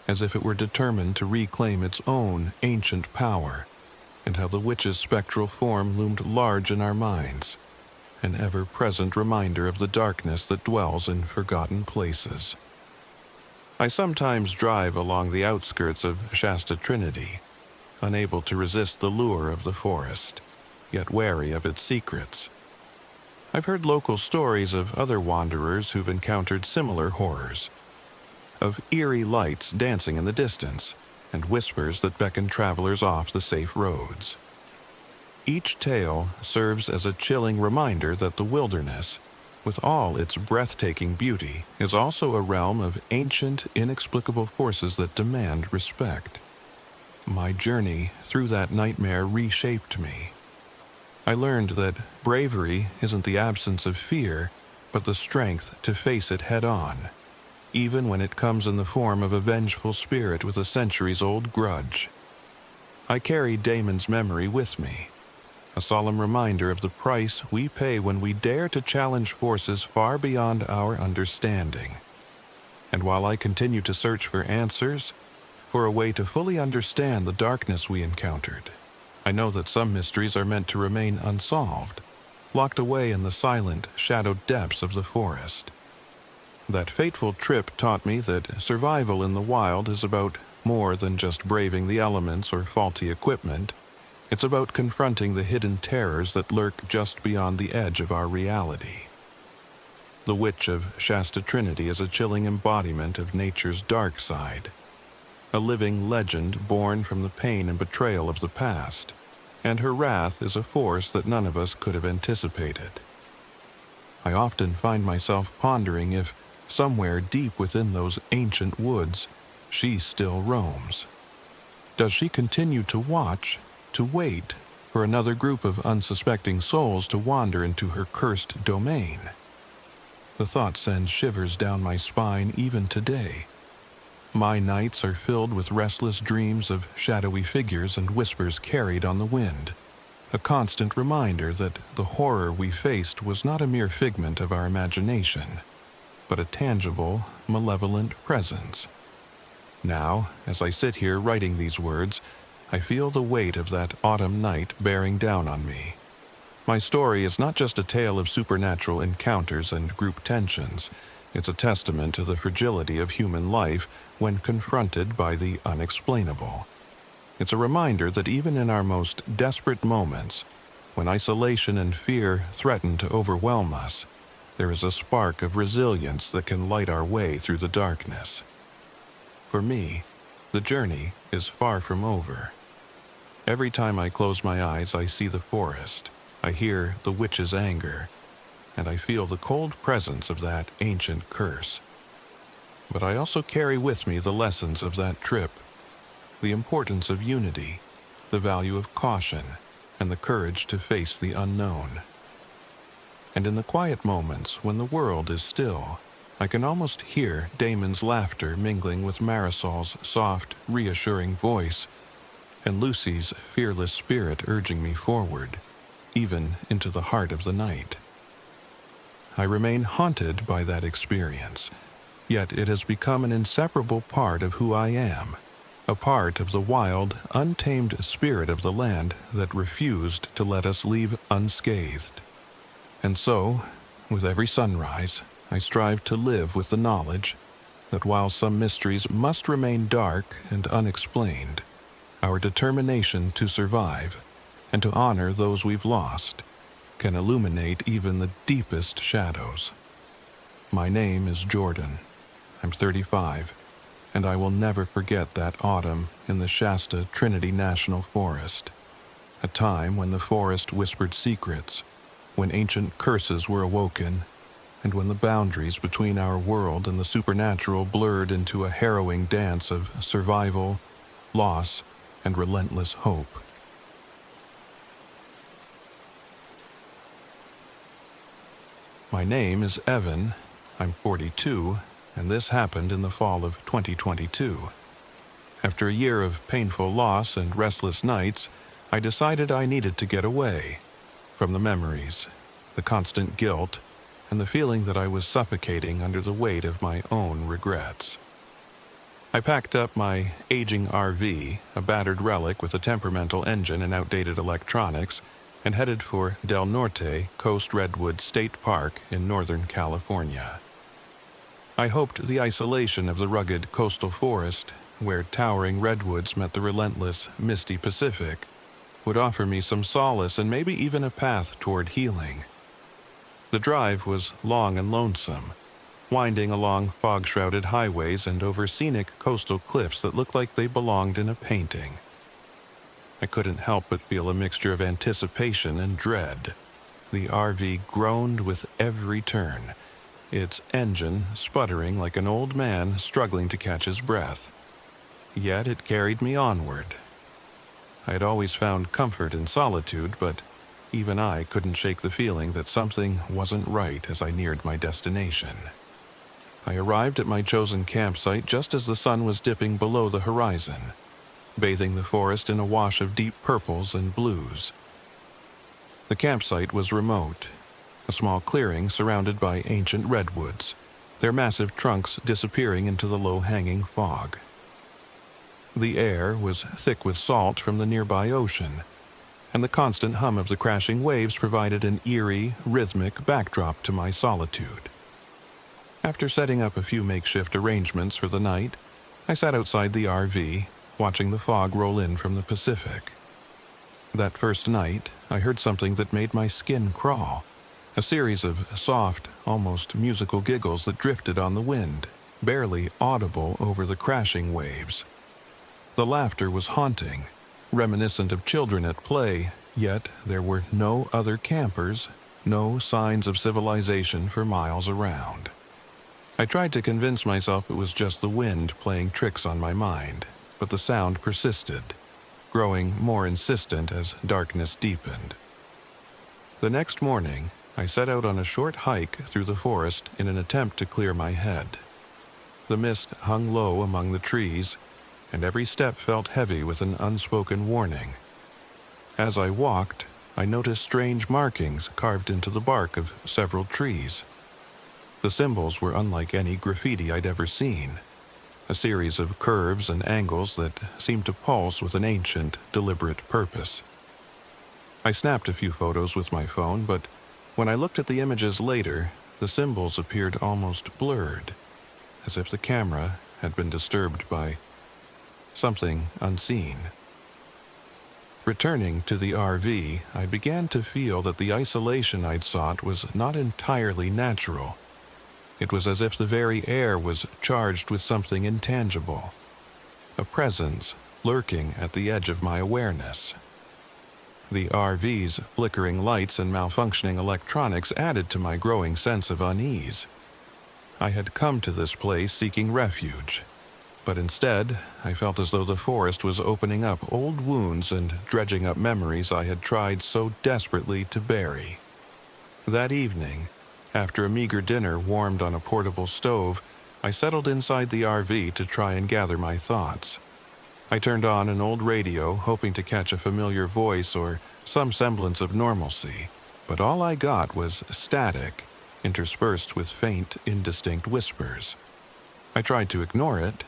as if it were determined to reclaim its own ancient power, and how the witch's spectral form loomed large in our minds, an ever-present reminder of the darkness that dwells in forgotten places. I sometimes drive along the outskirts of Shasta Trinity, unable to resist the lure of the forest, yet wary of its secrets. I've heard local stories of other wanderers who've encountered similar horrors, of eerie lights dancing in the distance, and whispers that beckon travelers off the safe roads. Each tale serves as a chilling reminder that the wilderness, with all its breathtaking beauty, is also a realm of ancient, inexplicable forces that demand respect. My journey through that nightmare reshaped me. I learned that bravery isn't the absence of fear, but the strength to face it head-on, even when it comes in the form of a vengeful spirit with a centuries-old grudge. I carry Damon's memory with me, a solemn reminder of the price we pay when we dare to challenge forces far beyond our understanding. And while I continue to search for answers, for a way to fully understand the darkness we encountered, I know that some mysteries are meant to remain unsolved, locked away in the silent, shadowed depths of the forest. That fateful trip taught me that survival in the wild is about more than just braving the elements or faulty equipment. It's about confronting the hidden terrors that lurk just beyond the edge of our reality. The Witch of Shasta Trinity is a chilling embodiment of nature's dark side, a living legend born from the pain and betrayal of the past, and her wrath is a force that none of us could have anticipated. I often find myself pondering if, somewhere deep within those ancient woods, she still roams. Does she continue to watch, to wait for another group of unsuspecting souls to wander into her cursed domain? The thought sends shivers down my spine even today. My nights are filled with restless dreams of shadowy figures and whispers carried on the wind, a constant reminder that the horror we faced was not a mere figment of our imagination, but a tangible, malevolent presence. Now, as I sit here writing these words, I feel the weight of that autumn night bearing down on me. My story is not just a tale of supernatural encounters and group tensions. It's a testament to the fragility of human life when confronted by the unexplainable. It's a reminder that even in our most desperate moments, when isolation and fear threaten to overwhelm us, there is a spark of resilience that can light our way through the darkness. For me, the journey is far from over. Every time I close my eyes, I see the forest, I hear the witch's anger, and I feel the cold presence of that ancient curse. But I also carry with me the lessons of that trip, the importance of unity, the value of caution, and the courage to face the unknown. And in the quiet moments when the world is still, I can almost hear Damon's laughter mingling with Marisol's soft, reassuring voice, and Lucy's fearless spirit urging me forward, even into the heart of the night. I remain haunted by that experience, yet it has become an inseparable part of who I am, a part of the wild, untamed spirit of the land that refused to let us leave unscathed. And so, with every sunrise, I strive to live with the knowledge that while some mysteries must remain dark and unexplained, our determination to survive and to honor those we've lost can illuminate even the deepest shadows. My name is Jordan. I'm 35, and I will never forget that autumn in the Shasta Trinity National Forest, a time when the forest whispered secrets, when ancient curses were awoken, and when the boundaries between our world and the supernatural blurred into a harrowing dance of survival, loss, and relentless hope. My name is Evan, I'm 42, and this happened in the fall of 2022. After a year of painful loss and restless nights, I decided I needed to get away from the memories, the constant guilt, and the feeling that I was suffocating under the weight of my own regrets. I packed up my aging RV, a battered relic with a temperamental engine and outdated electronics, and headed for Del Norte Coast Redwoods State Park in Northern California. I hoped the isolation of the rugged coastal forest, where towering redwoods met the relentless, misty Pacific, would offer me some solace and maybe even a path toward healing. The drive was long and lonesome, winding along fog-shrouded highways and over scenic coastal cliffs that looked like they belonged in a painting. I couldn't help but feel a mixture of anticipation and dread. The RV groaned with every turn, its engine sputtering like an old man struggling to catch his breath. Yet it carried me onward. I had always found comfort in solitude, but even I couldn't shake the feeling that something wasn't right as I neared my destination. I arrived at my chosen campsite just as the sun was dipping below the horizon, bathing the forest in a wash of deep purples and blues. The campsite was remote, a small clearing surrounded by ancient redwoods, their massive trunks disappearing into the low-hanging fog. The air was thick with salt from the nearby ocean, and the constant hum of the crashing waves provided an eerie, rhythmic backdrop to my solitude. After setting up a few makeshift arrangements for the night, I sat outside the RV, watching the fog roll in from the Pacific. That first night, I heard something that made my skin crawl, a series of soft, almost musical giggles that drifted on the wind, barely audible over the crashing waves. The laughter was haunting, reminiscent of children at play, yet there were no other campers, no signs of civilization for miles around. I tried to convince myself it was just the wind playing tricks on my mind, but the sound persisted, growing more insistent as darkness deepened. The next morning, I set out on a short hike through the forest in an attempt to clear my head. The mist hung low among the trees, and every step felt heavy with an unspoken warning. As I walked, I noticed strange markings carved into the bark of several trees. The symbols were unlike any graffiti I'd ever seen, a series of curves and angles that seemed to pulse with an ancient, deliberate purpose. I snapped a few photos with my phone, but when I looked at the images later, the symbols appeared almost blurred, as if the camera had been disturbed by something unseen. Returning to the RV, I began to feel that the isolation I'd sought was not entirely natural. It was as if the very air was charged with something intangible, a presence lurking at the edge of my awareness. The RV's flickering lights and malfunctioning electronics added to my growing sense of unease. I had come to this place seeking refuge, but instead I felt as though the forest was opening up old wounds and dredging up memories I had tried so desperately to bury. That evening, after a meager dinner warmed on a portable stove, I settled inside the RV to try and gather my thoughts. I turned on an old radio, hoping to catch a familiar voice or some semblance of normalcy, but all I got was static, interspersed with faint, indistinct whispers. I tried to ignore it,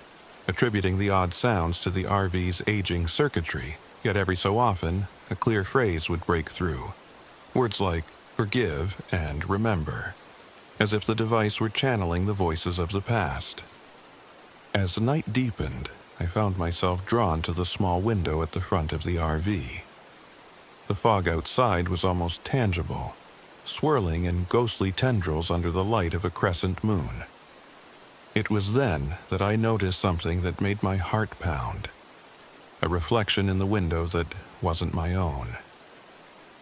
attributing the odd sounds to the RV's aging circuitry, yet every so often, a clear phrase would break through. Words like forgive and remember, as if the device were channeling the voices of the past. As night deepened, I found myself drawn to the small window at the front of the RV. The fog outside was almost tangible, swirling in ghostly tendrils under the light of a crescent moon. It was then that I noticed something that made my heart pound, a reflection in the window that wasn't my own.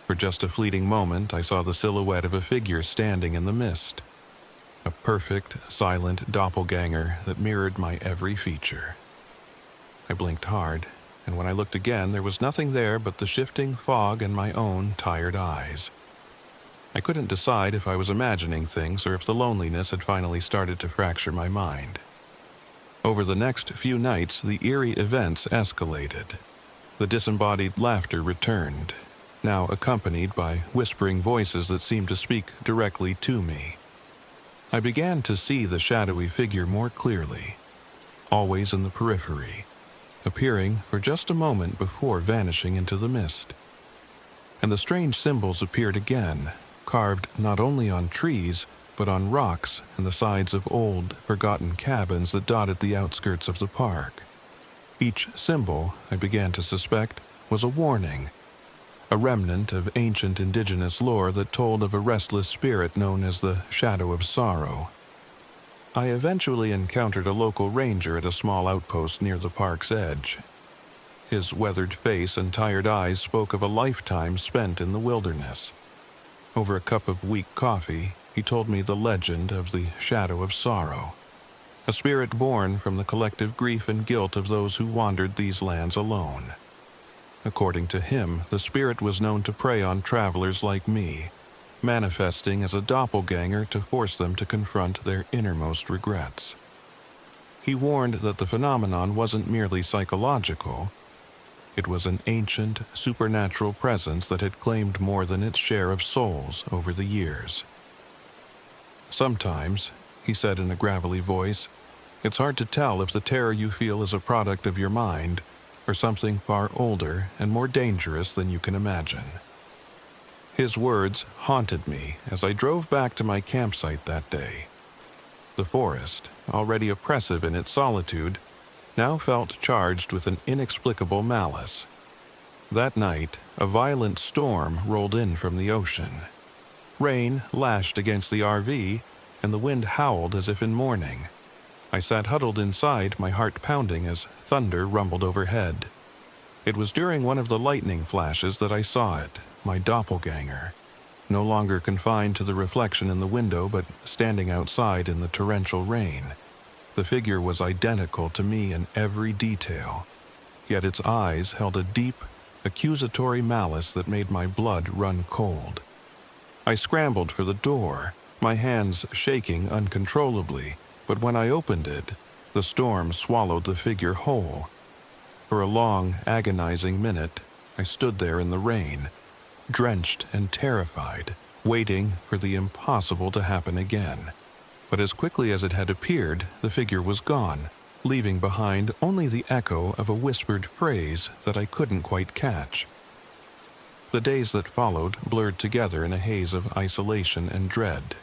For just a fleeting moment, I saw the silhouette of a figure standing in the mist, a perfect, silent doppelganger that mirrored my every feature. I blinked hard, and when I looked again, there was nothing there but the shifting fog and my own tired eyes. I couldn't decide if I was imagining things or if the loneliness had finally started to fracture my mind. Over the next few nights, the eerie events escalated. The disembodied laughter returned, now accompanied by whispering voices that seemed to speak directly to me. I began to see the shadowy figure more clearly, always in the periphery, appearing for just a moment before vanishing into the mist. And the strange symbols appeared again, carved not only on trees, but on rocks and the sides of old, forgotten cabins that dotted the outskirts of the park. Each symbol, I began to suspect, was a warning, a remnant of ancient indigenous lore that told of a restless spirit known as the Shadow of Sorrow. I eventually encountered a local ranger at a small outpost near the park's edge. His weathered face and tired eyes spoke of a lifetime spent in the wilderness. Over a cup of weak coffee, he told me the legend of the Shadow of Sorrow, a spirit born from the collective grief and guilt of those who wandered these lands alone. According to him, the spirit was known to prey on travelers like me, manifesting as a doppelganger to force them to confront their innermost regrets. He warned that the phenomenon wasn't merely psychological. It was an ancient, supernatural presence that had claimed more than its share of souls over the years. Sometimes, he said in a gravelly voice, it's hard to tell if the terror you feel is a product of your mind or something far older and more dangerous than you can imagine. His words haunted me as I drove back to my campsite that day. The forest, already oppressive in its solitude, now felt charged with an inexplicable malice. That night, a violent storm rolled in from the ocean. Rain lashed against the RV, and the wind howled as if in mourning. I sat huddled inside, my heart pounding as thunder rumbled overhead. It was during one of the lightning flashes that I saw it, my doppelganger, no longer confined to the reflection in the window but standing outside in the torrential rain. The figure was identical to me in every detail, yet its eyes held a deep, accusatory malice that made my blood run cold. I scrambled for the door, my hands shaking uncontrollably, but when I opened it, the storm swallowed the figure whole. For a long, agonizing minute, I stood there in the rain, drenched and terrified, waiting for the impossible to happen again. But as quickly as it had appeared, the figure was gone, leaving behind only the echo of a whispered phrase that I couldn't quite catch. The days that followed blurred together in a haze of isolation and dread.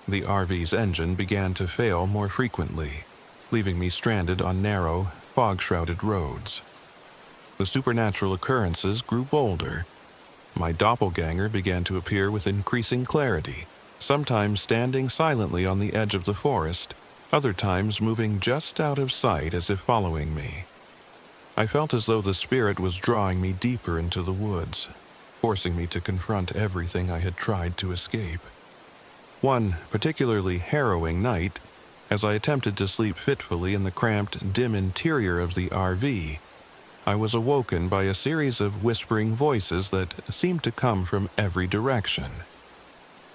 The RV's engine began to fail more frequently, leaving me stranded on narrow, fog-shrouded roads. The supernatural occurrences grew bolder. My doppelganger began to appear with increasing clarity, sometimes standing silently on the edge of the forest, other times moving just out of sight as if following me. I felt as though the spirit was drawing me deeper into the woods, forcing me to confront everything I had tried to escape. One particularly harrowing night, as I attempted to sleep fitfully in the cramped, dim interior of the RV, I was awoken by a series of whispering voices that seemed to come from every direction.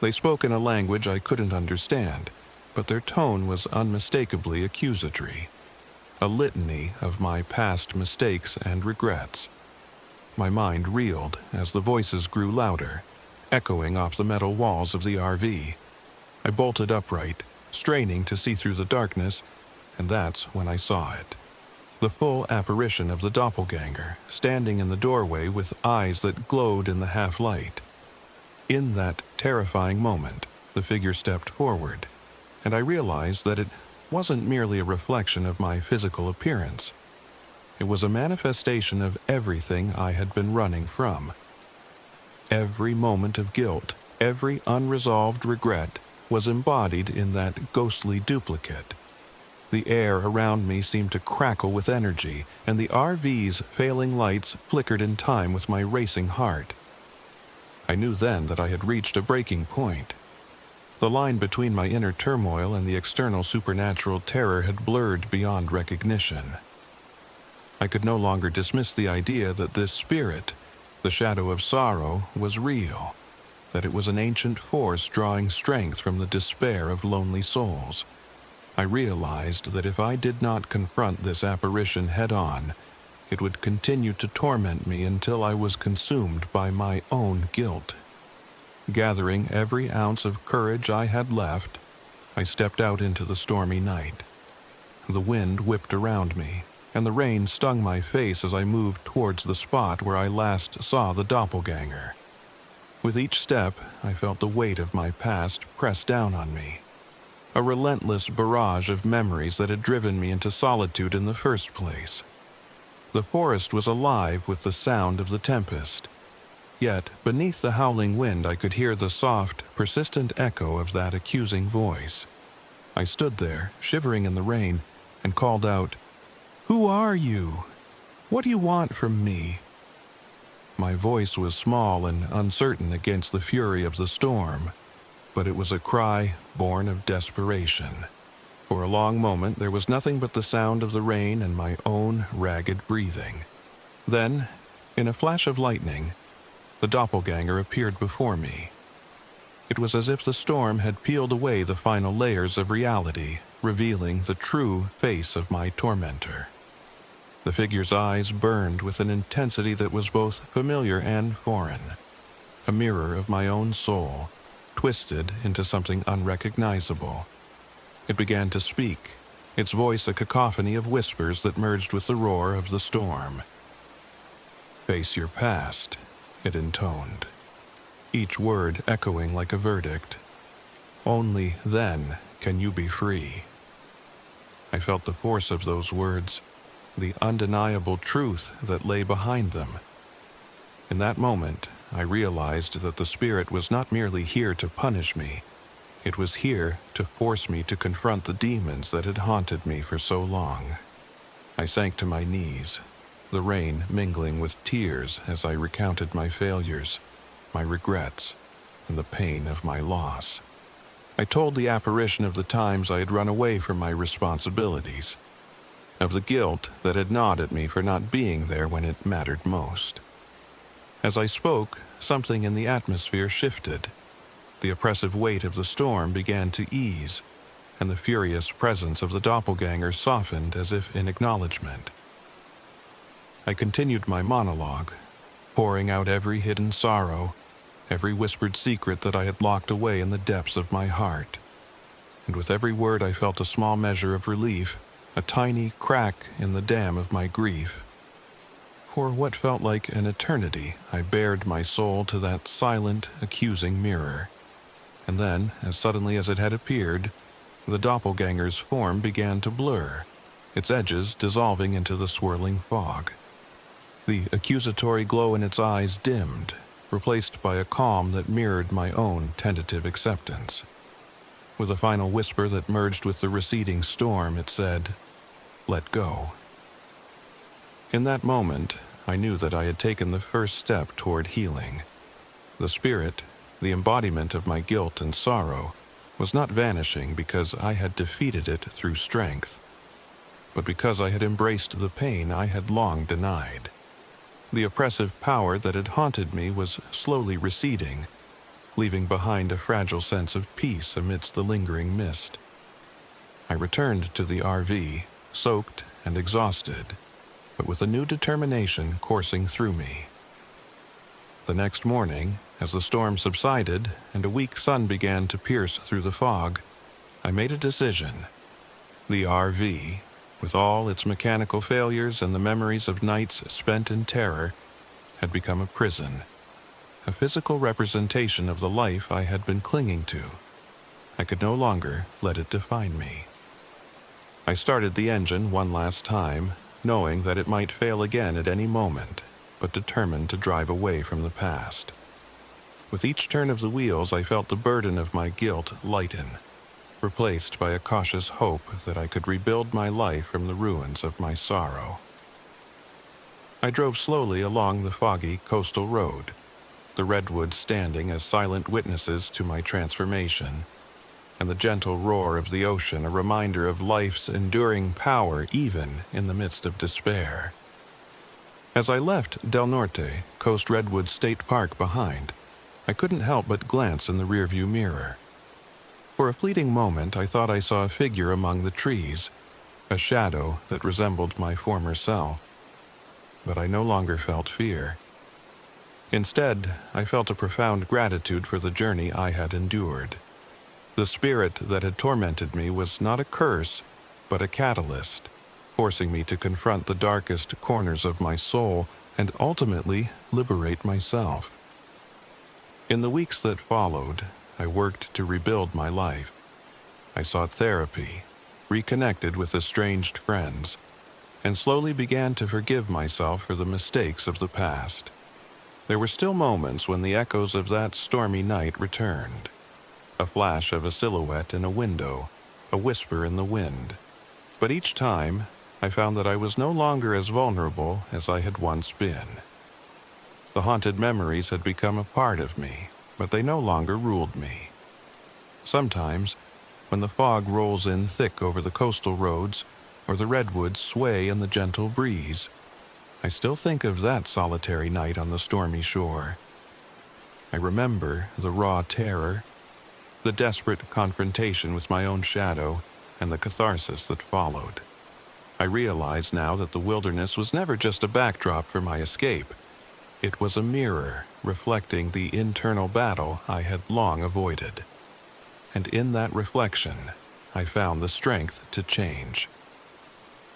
They spoke in a language I couldn't understand, but their tone was unmistakably accusatory, a litany of my past mistakes and regrets. My mind reeled as the voices grew louder, echoing off the metal walls of the RV. I bolted upright, straining to see through the darkness, and that's when I saw it. The full apparition of the doppelganger, standing in the doorway with eyes that glowed in the half-light. In that terrifying moment, the figure stepped forward, and I realized that it wasn't merely a reflection of my physical appearance. It was a manifestation of everything I had been running from. Every moment of guilt, every unresolved regret was embodied in that ghostly duplicate. The air around me seemed to crackle with energy, and the RV's failing lights flickered in time with my racing heart. I knew then that I had reached a breaking point. The line between my inner turmoil and the external supernatural terror had blurred beyond recognition. I could no longer dismiss the idea that this spirit, the shadow of sorrow, was real, that it was an ancient force drawing strength from the despair of lonely souls. I realized that if I did not confront this apparition head-on, it would continue to torment me until I was consumed by my own guilt. Gathering every ounce of courage I had left, I stepped out into the stormy night. The wind whipped around me, and the rain stung my face as I moved towards the spot where I last saw the doppelganger. With each step, I felt the weight of my past press down on me, a relentless barrage of memories that had driven me into solitude in the first place. The forest was alive with the sound of the tempest, yet beneath the howling wind I could hear the soft, persistent echo of that accusing voice. I stood there, shivering in the rain, and called out, "Who are you? What do you want from me?" My voice was small and uncertain against the fury of the storm, but it was a cry born of desperation. For a long moment there was nothing but the sound of the rain and my own ragged breathing. Then, in a flash of lightning, the doppelganger appeared before me. It was as if the storm had peeled away the final layers of reality, revealing the true face of my tormentor. The figure's eyes burned with an intensity that was both familiar and foreign, a mirror of my own soul, twisted into something unrecognizable. It began to speak, its voice a cacophony of whispers that merged with the roar of the storm. "Face your past," it intoned, each word echoing like a verdict. "Only then can you be free." I felt the force of those words, the undeniable truth that lay behind them. In that moment, I realized that the spirit was not merely here to punish me. It was here to force me to confront the demons that had haunted me for so long. I sank to my knees, the rain mingling with tears as I recounted my failures, my regrets, and the pain of my loss. I told the apparition of the times I had run away from my responsibilities, of the guilt that had gnawed at me for not being there when it mattered most. As I spoke, something in the atmosphere shifted. The oppressive weight of the storm began to ease, and the furious presence of the doppelganger softened as if in acknowledgement. I continued my monologue, pouring out every hidden sorrow, every whispered secret that I had locked away in the depths of my heart. And with every word I felt a small measure of relief, a tiny crack in the dam of my grief. For what felt like an eternity, I bared my soul to that silent, accusing mirror. And then, as suddenly as it had appeared, the doppelganger's form began to blur, its edges dissolving into the swirling fog. The accusatory glow in its eyes dimmed, replaced by a calm that mirrored my own tentative acceptance. With a final whisper that merged with the receding storm, it said, "Let go." In that moment, I knew that I had taken the first step toward healing. The spirit, the embodiment of my guilt and sorrow, was not vanishing because I had defeated it through strength, but because I had embraced the pain I had long denied. The oppressive power that had haunted me was slowly receding, leaving behind a fragile sense of peace amidst the lingering mist. I returned to the RV, soaked and exhausted, but with a new determination coursing through me. The next morning, as the storm subsided and a weak sun began to pierce through the fog, I made a decision. The RV, with all its mechanical failures and the memories of nights spent in terror, had become a prison, a physical representation of the life I had been clinging to. I could no longer let it define me. I started the engine one last time, knowing that it might fail again at any moment, but determined to drive away from the past. With each turn of the wheels, I felt the burden of my guilt lighten, replaced by a cautious hope that I could rebuild my life from the ruins of my sorrow. I drove slowly along the foggy coastal road, the redwoods standing as silent witnesses to my transformation, and the gentle roar of the ocean a reminder of life's enduring power even in the midst of despair. As I left Del Norte, Coast Redwoods State Park behind, I couldn't help but glance in the rearview mirror. For a fleeting moment, I thought I saw a figure among the trees, a shadow that resembled my former self. But I no longer felt fear. Instead, I felt a profound gratitude for the journey I had endured. The spirit that had tormented me was not a curse, but a catalyst, forcing me to confront the darkest corners of my soul and ultimately liberate myself. In the weeks that followed, I worked to rebuild my life. I sought therapy, reconnected with estranged friends, and slowly began to forgive myself for the mistakes of the past. There were still moments when the echoes of that stormy night returned. A flash of a silhouette in a window, a whisper in the wind. But each time, I found that I was no longer as vulnerable as I had once been. The haunted memories had become a part of me, but they no longer ruled me. Sometimes, when the fog rolls in thick over the coastal roads, or the redwoods sway in the gentle breeze, I still think of that solitary night on the stormy shore. I remember the raw terror, the desperate confrontation with my own shadow, and the catharsis that followed. I realize now that the wilderness was never just a backdrop for my escape. It was a mirror reflecting the internal battle I had long avoided. And in that reflection, I found the strength to change.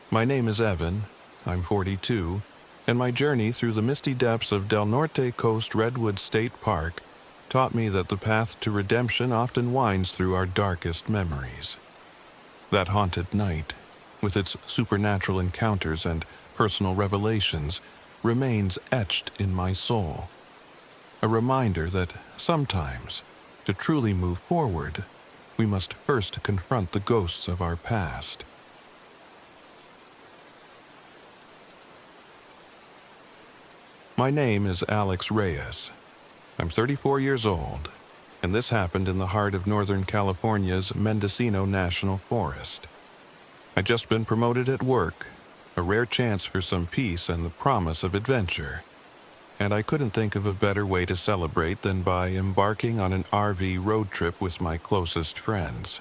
My name is Evan, I'm 42, and my journey through the misty depths of Del Norte Coast Redwoods State Park taught me that the path to redemption often winds through our darkest memories. That haunted night, with its supernatural encounters and personal revelations, remains etched in my soul. A reminder that sometimes, to truly move forward, we must first confront the ghosts of our past. My name is Alex Reyes. I'm 34 years old, and this happened in the heart of Northern California's Mendocino National Forest. I'd just been promoted at work, a rare chance for some peace and the promise of adventure. and I couldn't think of a better way to celebrate than by embarking on an RV road trip with my closest friends.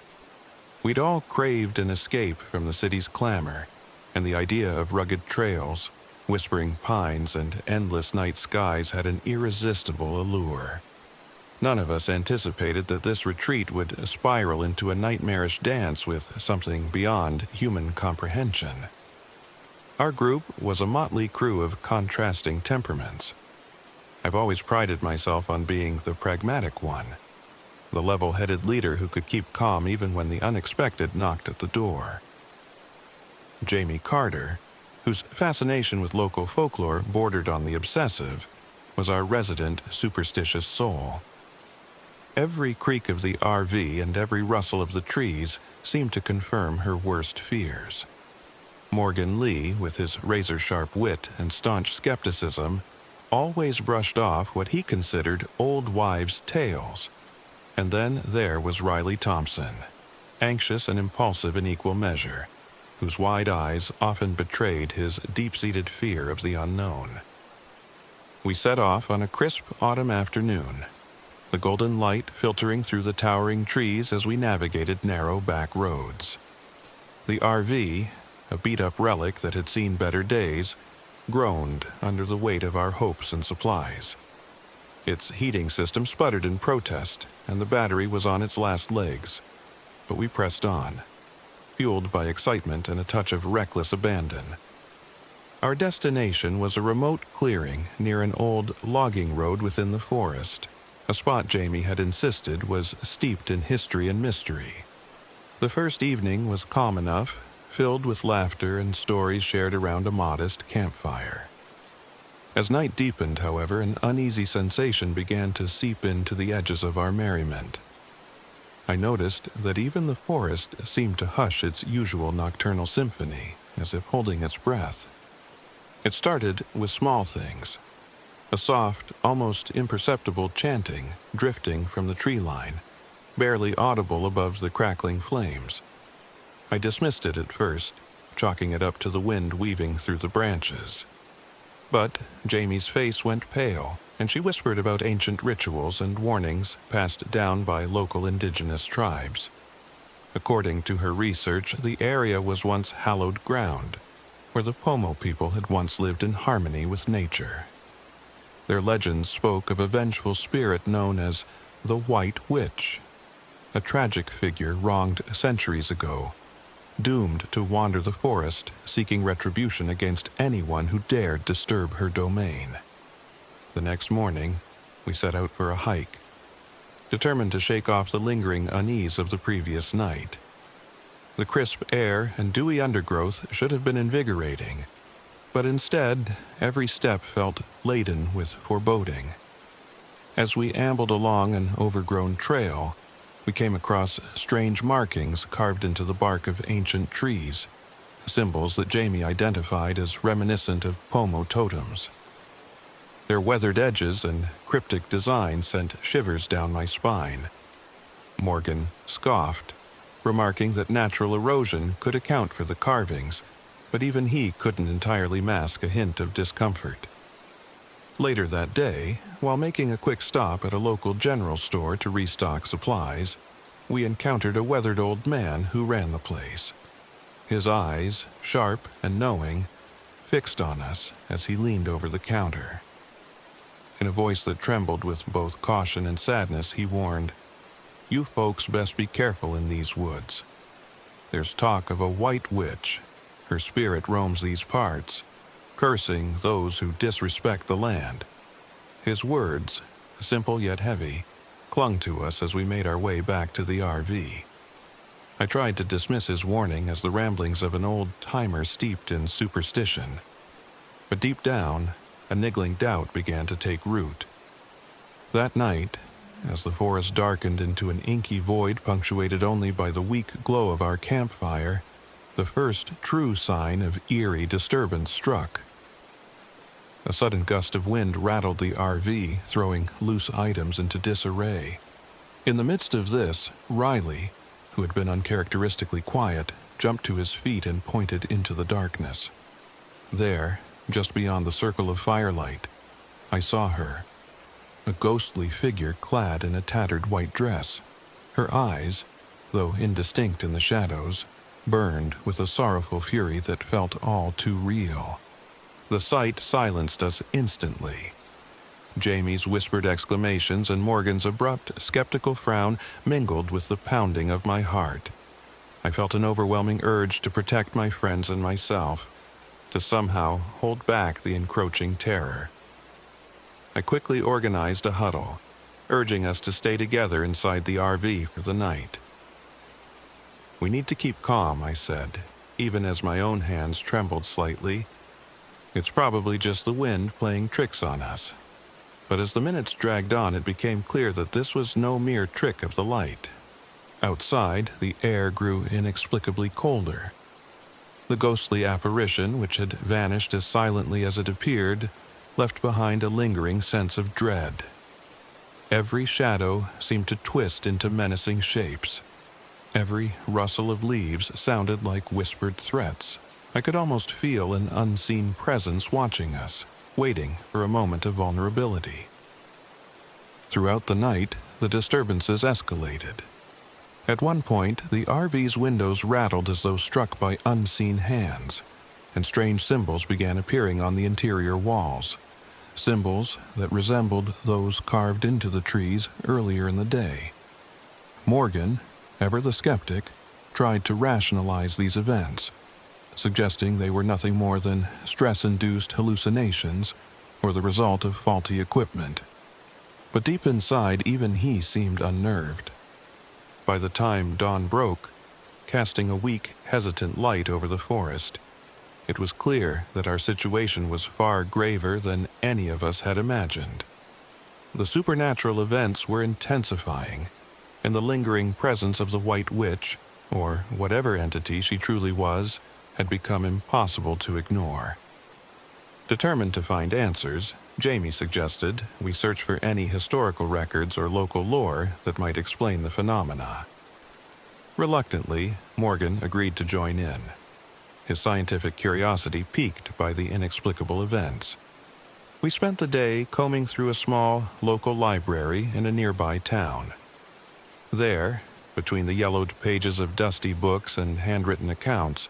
We'd all craved an escape from the city's clamor, and the idea of rugged trails, whispering pines, and endless night skies had an irresistible allure. None of us anticipated that this retreat would spiral into a nightmarish dance with something beyond human comprehension. Our group was a motley crew of contrasting temperaments. I've always prided myself on being the pragmatic one, the level-headed leader who could keep calm even when the unexpected knocked at the door. Jamie Carter, whose fascination with local folklore bordered on the obsessive, was our resident superstitious soul. Every creak of the RV and every rustle of the trees seemed to confirm her worst fears. Morgan Lee, with his razor-sharp wit and staunch skepticism, always brushed off what he considered old wives' tales. And then there was Riley Thompson, anxious and impulsive in equal measure, whose wide eyes often betrayed his deep-seated fear of the unknown. We set off on a crisp autumn afternoon, the golden light filtering through the towering trees as we navigated narrow back roads. The RV, a beat-up relic that had seen better days, groaned under the weight of our hopes and supplies. Its heating system sputtered in protest, and the battery was on its last legs. But we pressed on, fueled by excitement and a touch of reckless abandon. Our destination was a remote clearing near an old logging road within the forest, a spot Jamie had insisted was steeped in history and mystery. The first evening was calm enough, filled with laughter and stories shared around a modest campfire. As night deepened, however, an uneasy sensation began to seep into the edges of our merriment. I noticed that even the forest seemed to hush its usual nocturnal symphony, as if holding its breath. It started with small things, a soft, almost imperceptible chanting drifting from the tree line, barely audible above the crackling flames. I dismissed it at first, chalking it up to the wind weaving through the branches. But Jamie's face went pale, and she whispered about ancient rituals and warnings passed down by local indigenous tribes. According to her research, the area was once hallowed ground, where the Pomo people had once lived in harmony with nature. Their legends spoke of a vengeful spirit known as the White Witch, a tragic figure wronged centuries ago, doomed to wander the forest seeking retribution against anyone who dared disturb her domain. The next morning, we set out for a hike, determined to shake off the lingering unease of the previous night. The crisp air and dewy undergrowth should have been invigorating, but instead, every step felt laden with foreboding. As we ambled along an overgrown trail, we came across strange markings carved into the bark of ancient trees, symbols that Jamie identified as reminiscent of Pomo totems. Their weathered edges and cryptic design sent shivers down my spine. Morgan scoffed, remarking that natural erosion could account for the carvings, but even he couldn't entirely mask a hint of discomfort. Later that day, while making a quick stop at a local general store to restock supplies, we encountered a weathered old man who ran the place. His eyes, sharp and knowing, fixed on us as he leaned over the counter. In a voice that trembled with both caution and sadness, he warned, "You folks best be careful in these woods. There's talk of a white witch. Her spirit roams these parts, cursing those who disrespect the land." His words, simple yet heavy, clung to us as we made our way back to the RV. I tried to dismiss his warning as the ramblings of an old-timer steeped in superstition. But deep down, a niggling doubt began to take root. That night, as the forest darkened into an inky void punctuated only by the weak glow of our campfire, the first true sign of eerie disturbance struck. A sudden gust of wind rattled the RV, throwing loose items into disarray. In the midst of this, Riley, who had been uncharacteristically quiet, jumped to his feet and pointed into the darkness. There, just beyond the circle of firelight, I saw her, a ghostly figure clad in a tattered white dress. Her eyes, though indistinct in the shadows, burned with a sorrowful fury that felt all too real. The sight silenced us instantly. Jamie's whispered exclamations and Morgan's abrupt, skeptical frown mingled with the pounding of my heart. I felt an overwhelming urge to protect my friends and myself, to somehow hold back the encroaching terror. I quickly organized a huddle, urging us to stay together inside the RV for the night. "We need to keep calm," I said, even as my own hands trembled slightly. "It's probably just the wind playing tricks on us." But as the minutes dragged on, it became clear that this was no mere trick of the light. Outside, the air grew inexplicably colder. The ghostly apparition, which had vanished as silently as it appeared, left behind a lingering sense of dread. Every shadow seemed to twist into menacing shapes. Every rustle of leaves sounded like whispered threats. I could almost feel an unseen presence watching us, waiting for a moment of vulnerability. Throughout the night, the disturbances escalated. At one point, the RV's windows rattled as though struck by unseen hands, and strange symbols began appearing on the interior walls. Symbols that resembled those carved into the trees earlier in the day. Morgan, ever the skeptic, tried to rationalize these events, suggesting they were nothing more than stress-induced hallucinations or the result of faulty equipment. But deep inside, even he seemed unnerved. By the time dawn broke, casting a weak, hesitant light over the forest, it was clear that our situation was far graver than any of us had imagined. The supernatural events were intensifying, and the lingering presence of the White Witch, or whatever entity she truly was, had become impossible to ignore. Determined to find answers, Jamie suggested we search for any historical records or local lore that might explain the phenomena. Reluctantly, Morgan agreed to join in, his scientific curiosity piqued by the inexplicable events. We spent the day combing through a small local library in a nearby town. There, between the yellowed pages of dusty books and handwritten accounts,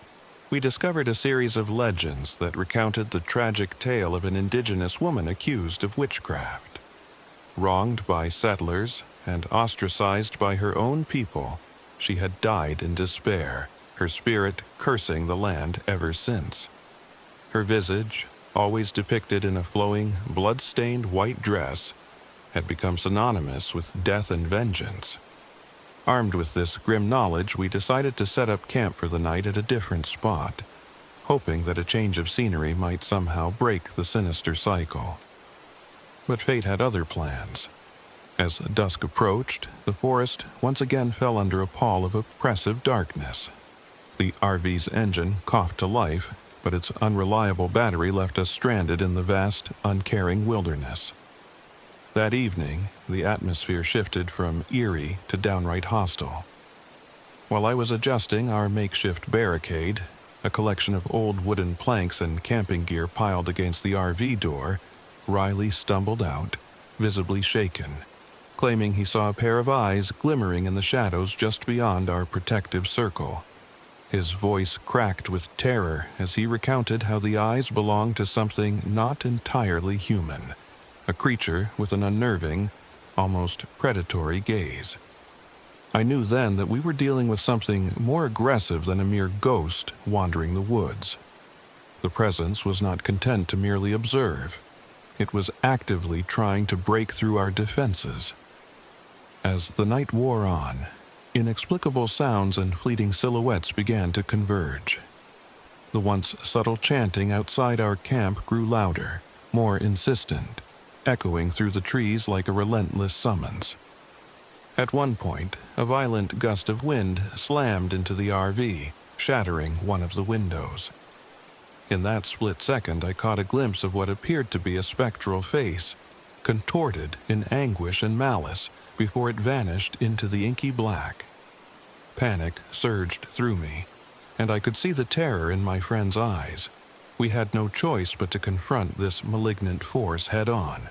we discovered a series of legends that recounted the tragic tale of an indigenous woman accused of witchcraft. Wronged by settlers and ostracized by her own people, she had died in despair, her spirit cursing the land ever since. Her visage, always depicted in a flowing, blood-stained white dress, had become synonymous with death and vengeance. Armed with this grim knowledge, we decided to set up camp for the night at a different spot, hoping that a change of scenery might somehow break the sinister cycle. But fate had other plans. As dusk approached, the forest once again fell under a pall of oppressive darkness. The RV's engine coughed to life, but its unreliable battery left us stranded in the vast, uncaring wilderness. That evening, the atmosphere shifted from eerie to downright hostile. While I was adjusting our makeshift barricade, a collection of old wooden planks and camping gear piled against the RV door, Riley stumbled out, visibly shaken, claiming he saw a pair of eyes glimmering in the shadows just beyond our protective circle. His voice cracked with terror as he recounted how the eyes belonged to something not entirely human, a creature with an unnerving, almost predatory gaze. I knew then that we were dealing with something more aggressive than a mere ghost wandering the woods. The presence was not content to merely observe. It was actively trying to break through our defenses. As the night wore on, inexplicable sounds and fleeting silhouettes began to converge. The once subtle chanting outside our camp grew louder, more insistent, echoing through the trees like a relentless summons. At one point, a violent gust of wind slammed into the RV, shattering one of the windows. In that split second, I caught a glimpse of what appeared to be a spectral face, contorted in anguish and malice, before it vanished into the inky black. Panic surged through me, and I could see the terror in my friend's eyes. We had no choice but to confront this malignant force head-on.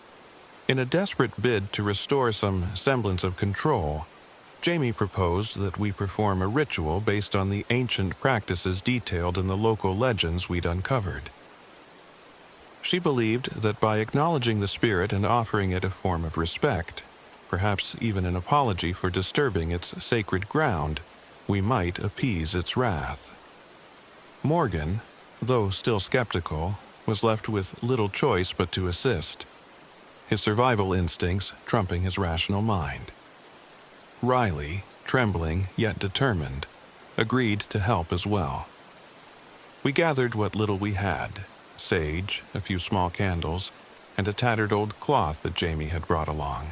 In a desperate bid to restore some semblance of control, Jamie proposed that we perform a ritual based on the ancient practices detailed in the local legends we'd uncovered. She believed that by acknowledging the spirit and offering it a form of respect, perhaps even an apology for disturbing its sacred ground, we might appease its wrath. Morgan, though still skeptical, was left with little choice but to assist, his survival instincts trumping his rational mind. Riley, trembling yet determined, agreed to help as well. We gathered what little we had: sage, a few small candles, and a tattered old cloth that Jamie had brought along,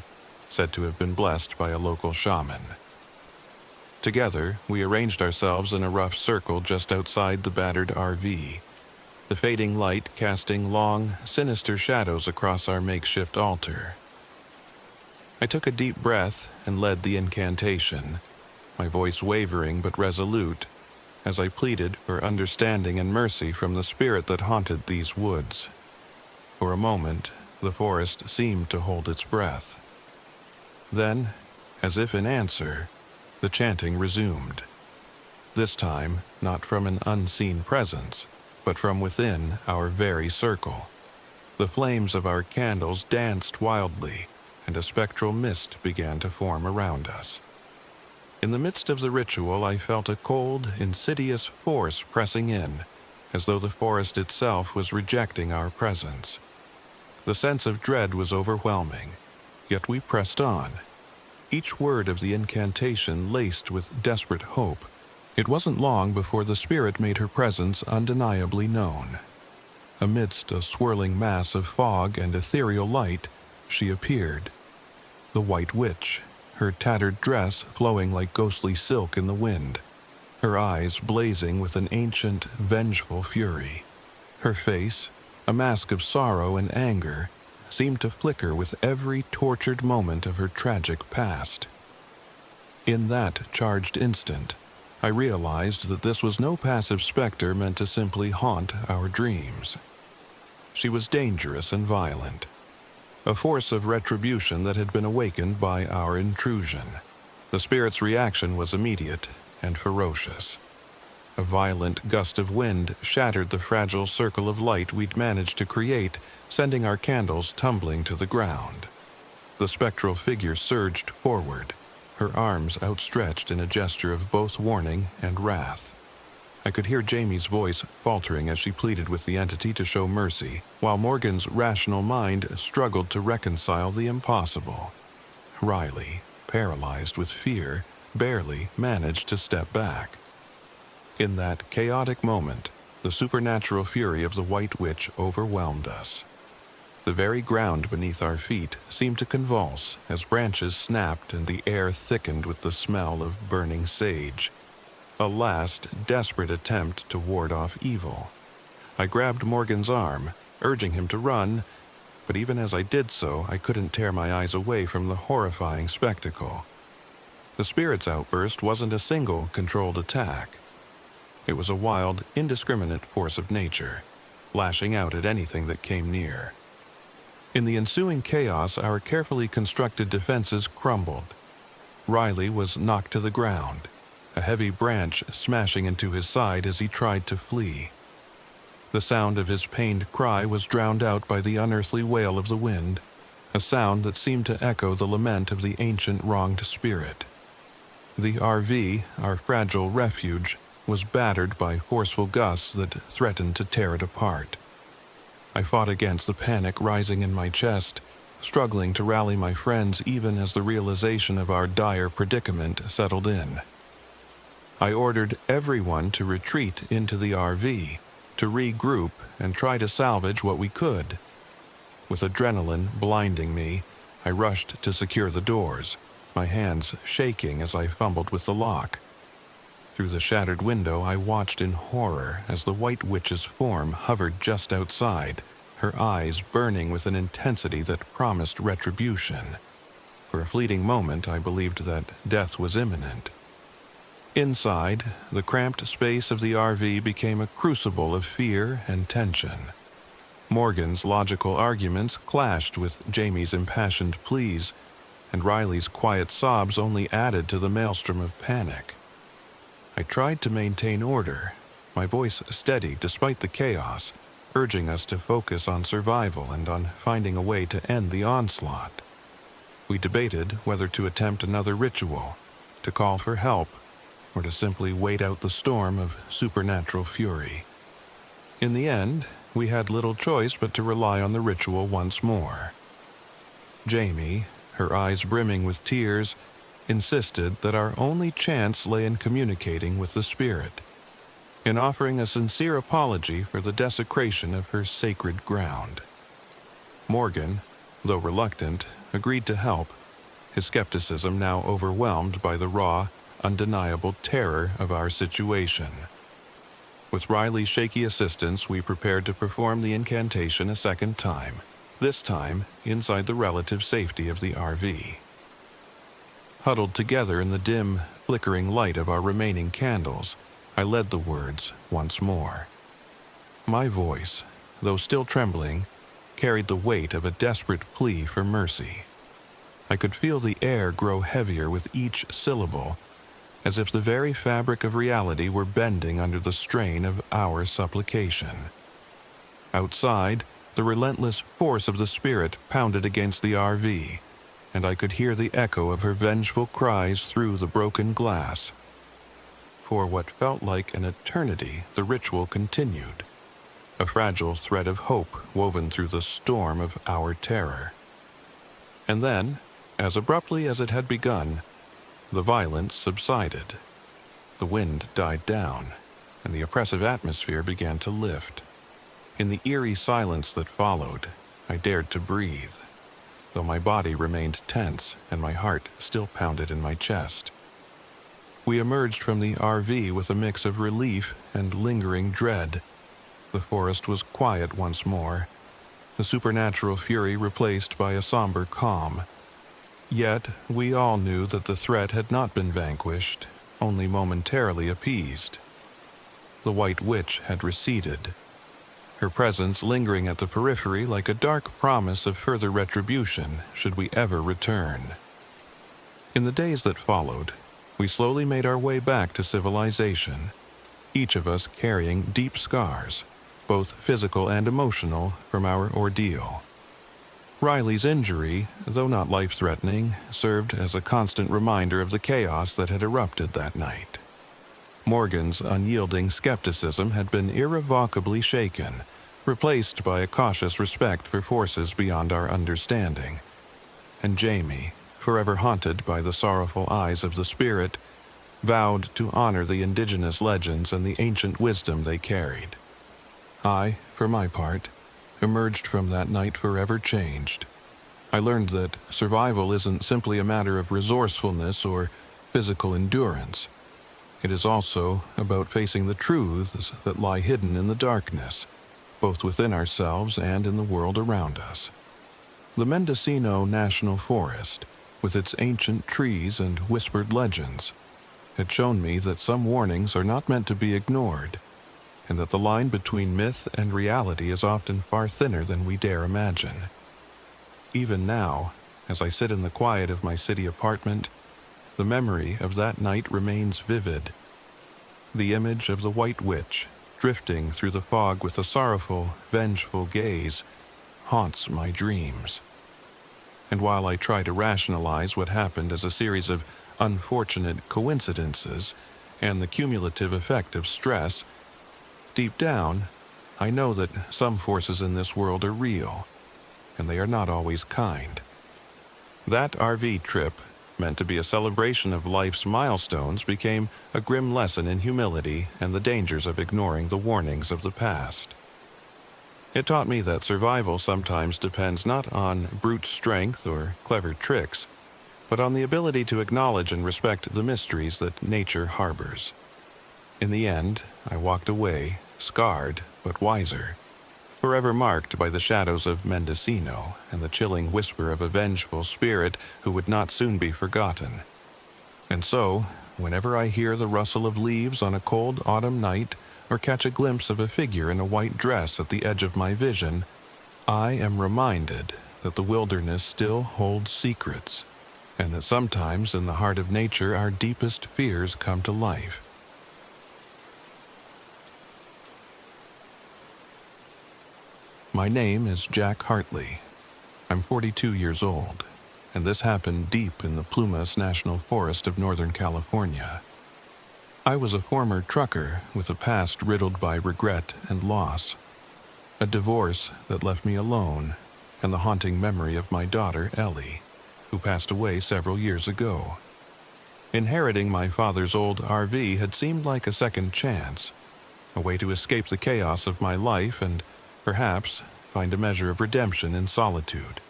said to have been blessed by a local shaman. Together, we arranged ourselves in a rough circle just outside the battered RV, the fading light casting long, sinister shadows across our makeshift altar. I took a deep breath and led the incantation, my voice wavering but resolute, as I pleaded for understanding and mercy from the spirit that haunted these woods. For a moment, the forest seemed to hold its breath. Then, as if in answer, the chanting resumed. This time, not from an unseen presence, but from within our very circle. The flames of our candles danced wildly, and a spectral mist began to form around us. In the midst of the ritual, I felt a cold, insidious force pressing in, as though the forest itself was rejecting our presence. The sense of dread was overwhelming, yet we pressed on, each word of the incantation laced with desperate hope. It wasn't long before the spirit made her presence undeniably known. Amidst a swirling mass of fog and ethereal light, she appeared. The White Witch, her tattered dress flowing like ghostly silk in the wind, her eyes blazing with an ancient, vengeful fury. Her face, a mask of sorrow and anger, seemed to flicker with every tortured moment of her tragic past. In that charged instant, I realized that this was no passive specter meant to simply haunt our dreams. She was dangerous and violent, a force of retribution that had been awakened by our intrusion. The spirit's reaction was immediate and ferocious. A violent gust of wind shattered the fragile circle of light we'd managed to create, sending our candles tumbling to the ground. The spectral figure surged forward, her arms outstretched in a gesture of both warning and wrath. I could hear Jamie's voice faltering as she pleaded with the entity to show mercy, while Morgan's rational mind struggled to reconcile the impossible. Riley, paralyzed with fear, barely managed to step back. In that chaotic moment, the supernatural fury of the White Witch overwhelmed us. The very ground beneath our feet seemed to convulse as branches snapped and the air thickened with the smell of burning sage. A last, desperate attempt to ward off evil. I grabbed Morgan's arm, urging him to run, but even as I did so, I couldn't tear my eyes away from the horrifying spectacle. The spirit's outburst wasn't a single, controlled attack. It was a wild, indiscriminate force of nature, lashing out at anything that came near. In the ensuing chaos, our carefully constructed defenses crumbled. Riley was knocked to the ground, a heavy branch smashing into his side as he tried to flee. The sound of his pained cry was drowned out by the unearthly wail of the wind, a sound that seemed to echo the lament of the ancient wronged spirit. The RV, our fragile refuge, was battered by forceful gusts that threatened to tear it apart. I fought against the panic rising in my chest, struggling to rally my friends even as the realization of our dire predicament settled in. I ordered everyone to retreat into the RV, to regroup and try to salvage what we could. With adrenaline blinding me, I rushed to secure the doors, my hands shaking as I fumbled with the lock. Through the shattered window, I watched in horror as the White Witch's form hovered just outside, her eyes burning with an intensity that promised retribution. For a fleeting moment, I believed that death was imminent. Inside, the cramped space of the RV became a crucible of fear and tension. Morgan's logical arguments clashed with Jamie's impassioned pleas, and Riley's quiet sobs only added to the maelstrom of panic. I tried to maintain order, my voice steady despite the chaos, urging us to focus on survival and on finding a way to end the onslaught. We debated whether to attempt another ritual, to call for help, or to simply wait out the storm of supernatural fury. In the end, we had little choice but to rely on the ritual once more. Jamie, her eyes brimming with tears, insisted that our only chance lay in communicating with the spirit, in offering a sincere apology for the desecration of her sacred ground. Morgan, though reluctant, agreed to help, his skepticism now overwhelmed by the raw, undeniable terror of our situation. With Riley's shaky assistance, we prepared to perform the incantation a second time, this time inside the relative safety of the RV. Huddled together in the dim, flickering light of our remaining candles, I led the words once more. My voice, though still trembling, carried the weight of a desperate plea for mercy. I could feel the air grow heavier with each syllable, as if the very fabric of reality were bending under the strain of our supplication. Outside, the relentless force of the spirit pounded against the RV, and I could hear the echo of her vengeful cries through the broken glass. For what felt like an eternity, the ritual continued, a fragile thread of hope woven through the storm of our terror. And then, as abruptly as it had begun, the violence subsided. The wind died down, and the oppressive atmosphere began to lift. In the eerie silence that followed, I dared to breathe, though my body remained tense and my heart still pounded in my chest. We emerged from the RV with a mix of relief and lingering dread. The forest was quiet once more, the supernatural fury replaced by a somber calm. Yet, we all knew that the threat had not been vanquished, only momentarily appeased. The White Witch had receded, her presence lingering at the periphery like a dark promise of further retribution should we ever return. In the days that followed, we slowly made our way back to civilization, each of us carrying deep scars, both physical and emotional, from our ordeal. Riley's injury, though not life-threatening, served as a constant reminder of the chaos that had erupted that night. Morgan's unyielding skepticism had been irrevocably shaken, replaced by a cautious respect for forces beyond our understanding. And Jamie, forever haunted by the sorrowful eyes of the spirit, vowed to honor the indigenous legends and the ancient wisdom they carried. I, for my part, emerged from that night forever changed. I learned that survival isn't simply a matter of resourcefulness or physical endurance. It is also about facing the truths that lie hidden in the darkness, both within ourselves and in the world around us. The Mendocino National Forest, with its ancient trees and whispered legends, had shown me that some warnings are not meant to be ignored, and that the line between myth and reality is often far thinner than we dare imagine. Even now, as I sit in the quiet of my city apartment, the memory of that night remains vivid. The image of the White Witch, drifting through the fog with a sorrowful, vengeful gaze, haunts my dreams. And while I try to rationalize what happened as a series of unfortunate coincidences and the cumulative effect of stress, deep down, I know that some forces in this world are real, and they are not always kind. That RV trip, meant to be a celebration of life's milestones, became a grim lesson in humility and the dangers of ignoring the warnings of the past. It taught me that survival sometimes depends not on brute strength or clever tricks, but on the ability to acknowledge and respect the mysteries that nature harbors. In the end, I walked away, scarred but wiser, forever marked by the shadows of Mendocino and the chilling whisper of a vengeful spirit who would not soon be forgotten. And so, whenever I hear the rustle of leaves on a cold autumn night or catch a glimpse of a figure in a white dress at the edge of my vision, I am reminded that the wilderness still holds secrets, and that sometimes in the heart of nature our deepest fears come to life. My name is Jack Hartley. I'm 42 years old, and this happened deep in the Plumas National Forest of Northern California. I was a former trucker with a past riddled by regret and loss, a divorce that left me alone, and the haunting memory of my daughter, Ellie, who passed away several years ago. Inheriting my father's old RV had seemed like a second chance, a way to escape the chaos of my life and, perhaps, find a measure of redemption in solitude.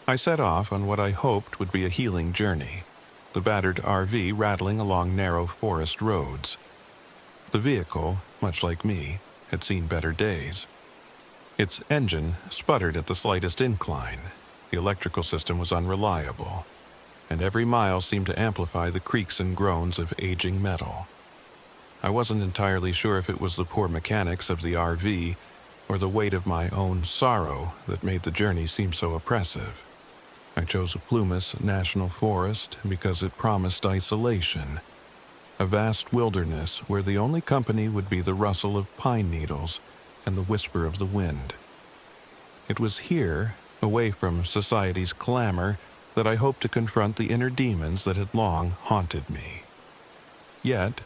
I set off on what I hoped would be a healing journey, the battered RV rattling along narrow forest roads. The vehicle, much like me, had seen better days. Its engine sputtered at the slightest incline, the electrical system was unreliable, and every mile seemed to amplify the creaks and groans of aging metal. I wasn't entirely sure if it was the poor mechanics of the RV or the weight of my own sorrow that made the journey seem so oppressive. I chose a Plumas National Forest because it promised isolation, a vast wilderness where the only company would be the rustle of pine needles and the whisper of the wind. It was here, away from society's clamor, that I hoped to confront the inner demons that had long haunted me. Yet,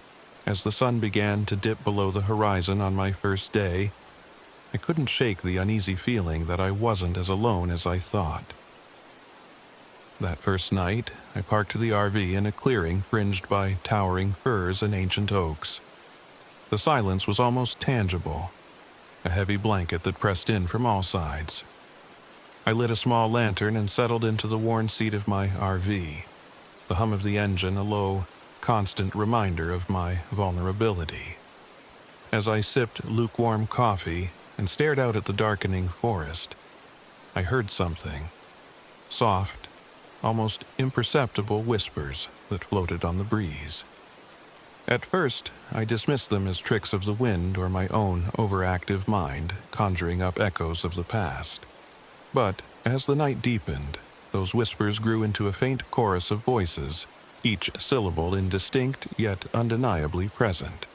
as the sun began to dip below the horizon on my first day, I couldn't shake the uneasy feeling that I wasn't as alone as I thought. That first night, I parked the RV in a clearing fringed by towering firs and ancient oaks. The silence was almost tangible, a heavy blanket that pressed in from all sides. I lit a small lantern and settled into the worn seat of my RV, the hum of the engine a low, constant reminder of my vulnerability. As I sipped lukewarm coffee and stared out at the darkening forest, I heard something, soft, almost imperceptible whispers that floated on the breeze. At first, I dismissed them as tricks of the wind or my own overactive mind conjuring up echoes of the past. But as the night deepened, those whispers grew into a faint chorus of voices, each syllable indistinct yet undeniably present.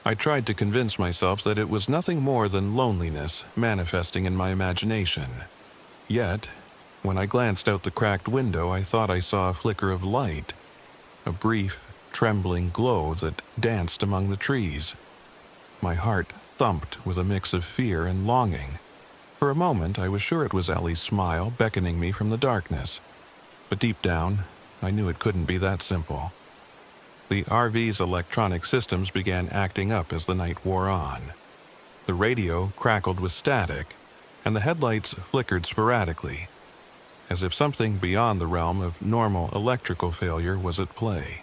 I tried to convince myself that it was nothing more than loneliness manifesting in my imagination. Yet, when I glanced out the cracked window, I thought I saw a flicker of light, a brief, trembling glow that danced among the trees. My heart thumped with a mix of fear and longing. For a moment, I was sure it was Ellie's smile beckoning me from the darkness, but deep down, I knew it couldn't be that simple. The RV's electronic systems began acting up as the night wore on. The radio crackled with static, and the headlights flickered sporadically, as if something beyond the realm of normal electrical failure was at play.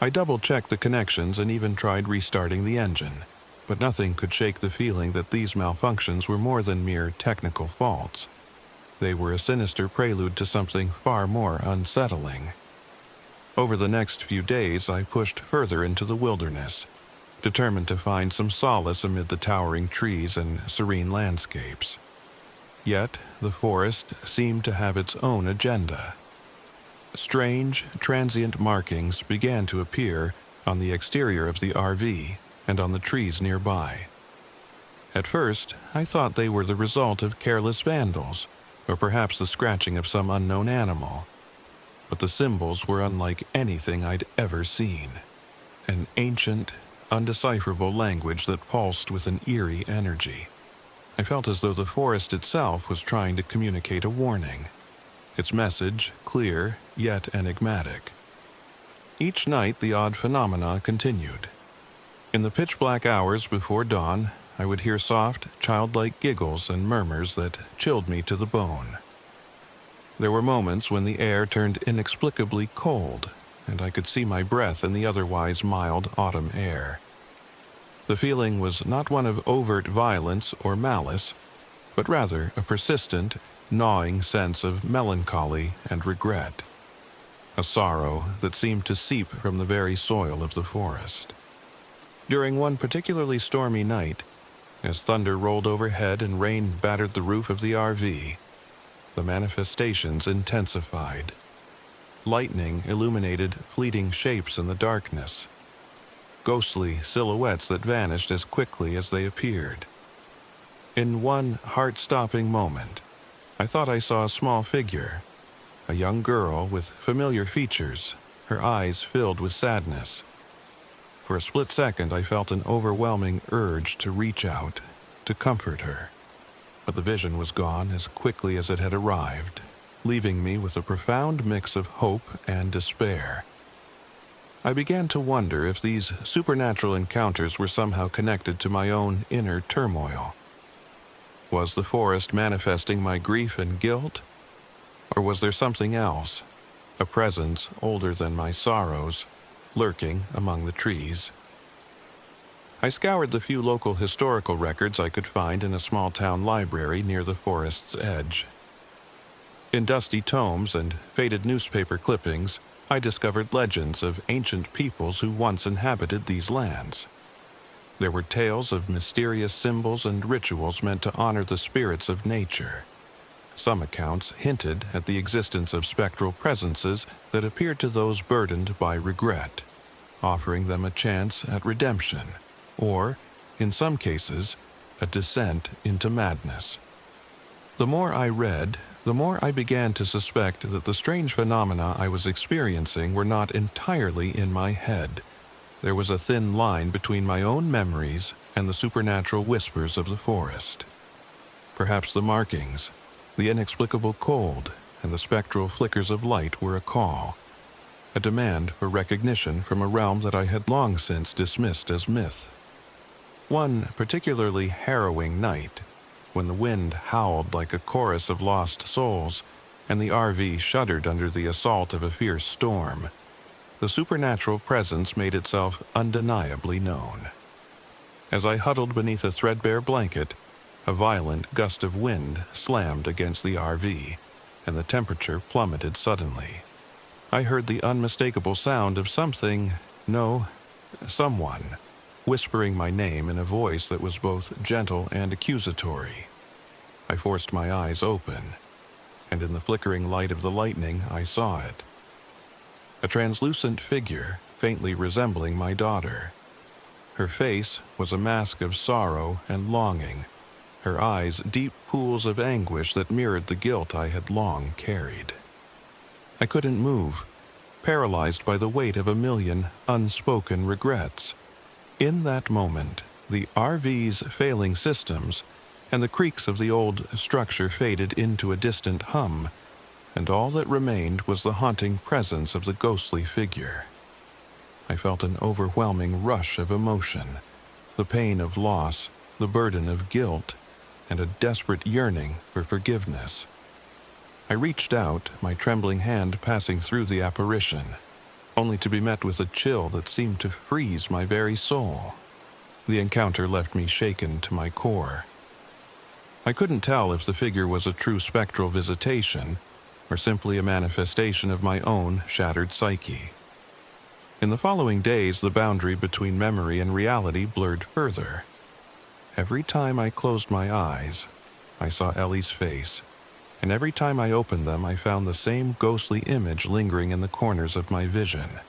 I double-checked the connections and even tried restarting the engine, but nothing could shake the feeling that these malfunctions were more than mere technical faults. They were a sinister prelude to something far more unsettling. Over the next few days, I pushed further into the wilderness, determined to find some solace amid the towering trees and serene landscapes. Yet, the forest seemed to have its own agenda. Strange, transient markings began to appear on the exterior of the RV and on the trees nearby. At first, I thought they were the result of careless vandals, or perhaps the scratching of some unknown animal. But the symbols were unlike anything I'd ever seen. An ancient, undecipherable language that pulsed with an eerie energy. I felt as though the forest itself was trying to communicate a warning, its message clear yet enigmatic. Each night the odd phenomena continued. In the pitch-black hours before dawn, I would hear soft, childlike giggles and murmurs that chilled me to the bone. There were moments when the air turned inexplicably cold, and I could see my breath in the otherwise mild autumn air. The feeling was not one of overt violence or malice, but rather a persistent, gnawing sense of melancholy and regret. a sorrow that seemed to seep from the very soil of the forest. During one particularly stormy night, as thunder rolled overhead and rain battered the roof of the RV, the manifestations intensified. Lightning illuminated fleeting shapes in the darkness, ghostly silhouettes that vanished as quickly as they appeared. In one heart-stopping moment, I thought I saw a small figure, a young girl with familiar features, her eyes filled with sadness. For a split second, I felt an overwhelming urge to reach out, to comfort her. But the vision was gone as quickly as it had arrived, leaving me with a profound mix of hope and despair. I began to wonder if these supernatural encounters were somehow connected to my own inner turmoil. Was the forest manifesting my grief and guilt? Or was there something else, a presence older than my sorrows, lurking among the trees? I scoured the few local historical records I could find in a small-town library near the forest's edge. In dusty tomes and faded newspaper clippings, I discovered legends of ancient peoples who once inhabited these lands. There were tales of mysterious symbols and rituals meant to honor the spirits of nature. Some accounts hinted at the existence of spectral presences that appeared to those burdened by regret, offering them a chance at redemption, or, in some cases, a descent into madness. The more I read, the more I began to suspect that the strange phenomena I was experiencing were not entirely in my head. There was a thin line between my own memories and the supernatural whispers of the forest. Perhaps the markings, the inexplicable cold, and the spectral flickers of light were a call, a demand for recognition from a realm that I had long since dismissed as myth. One particularly harrowing night, when the wind howled like a chorus of lost souls, and the RV shuddered under the assault of a fierce storm, the supernatural presence made itself undeniably known. As I huddled beneath a threadbare blanket, a violent gust of wind slammed against the RV, and the temperature plummeted suddenly. I heard the unmistakable sound of someone, whispering my name in a voice that was both gentle and accusatory. I forced my eyes open, and in the flickering light of the lightning, I saw it. A translucent figure, faintly resembling my daughter. Her face was a mask of sorrow and longing, her eyes deep pools of anguish that mirrored the guilt I had long carried. I couldn't move, paralyzed by the weight of a million unspoken regrets. In that moment, the RV's failing systems and the creaks of the old structure faded into a distant hum, and all that remained was the haunting presence of the ghostly figure. I felt an overwhelming rush of emotion, the pain of loss, the burden of guilt, and a desperate yearning for forgiveness. I reached out, my trembling hand passing through the apparition, only to be met with a chill that seemed to freeze my very soul. The encounter left me shaken to my core. I couldn't tell if the figure was a true spectral visitation, or simply a manifestation of my own shattered psyche. In the following days, the boundary between memory and reality blurred further. Every time I closed my eyes, I saw Ellie's face, and every time I opened them, I found the same ghostly image lingering in the corners of my vision.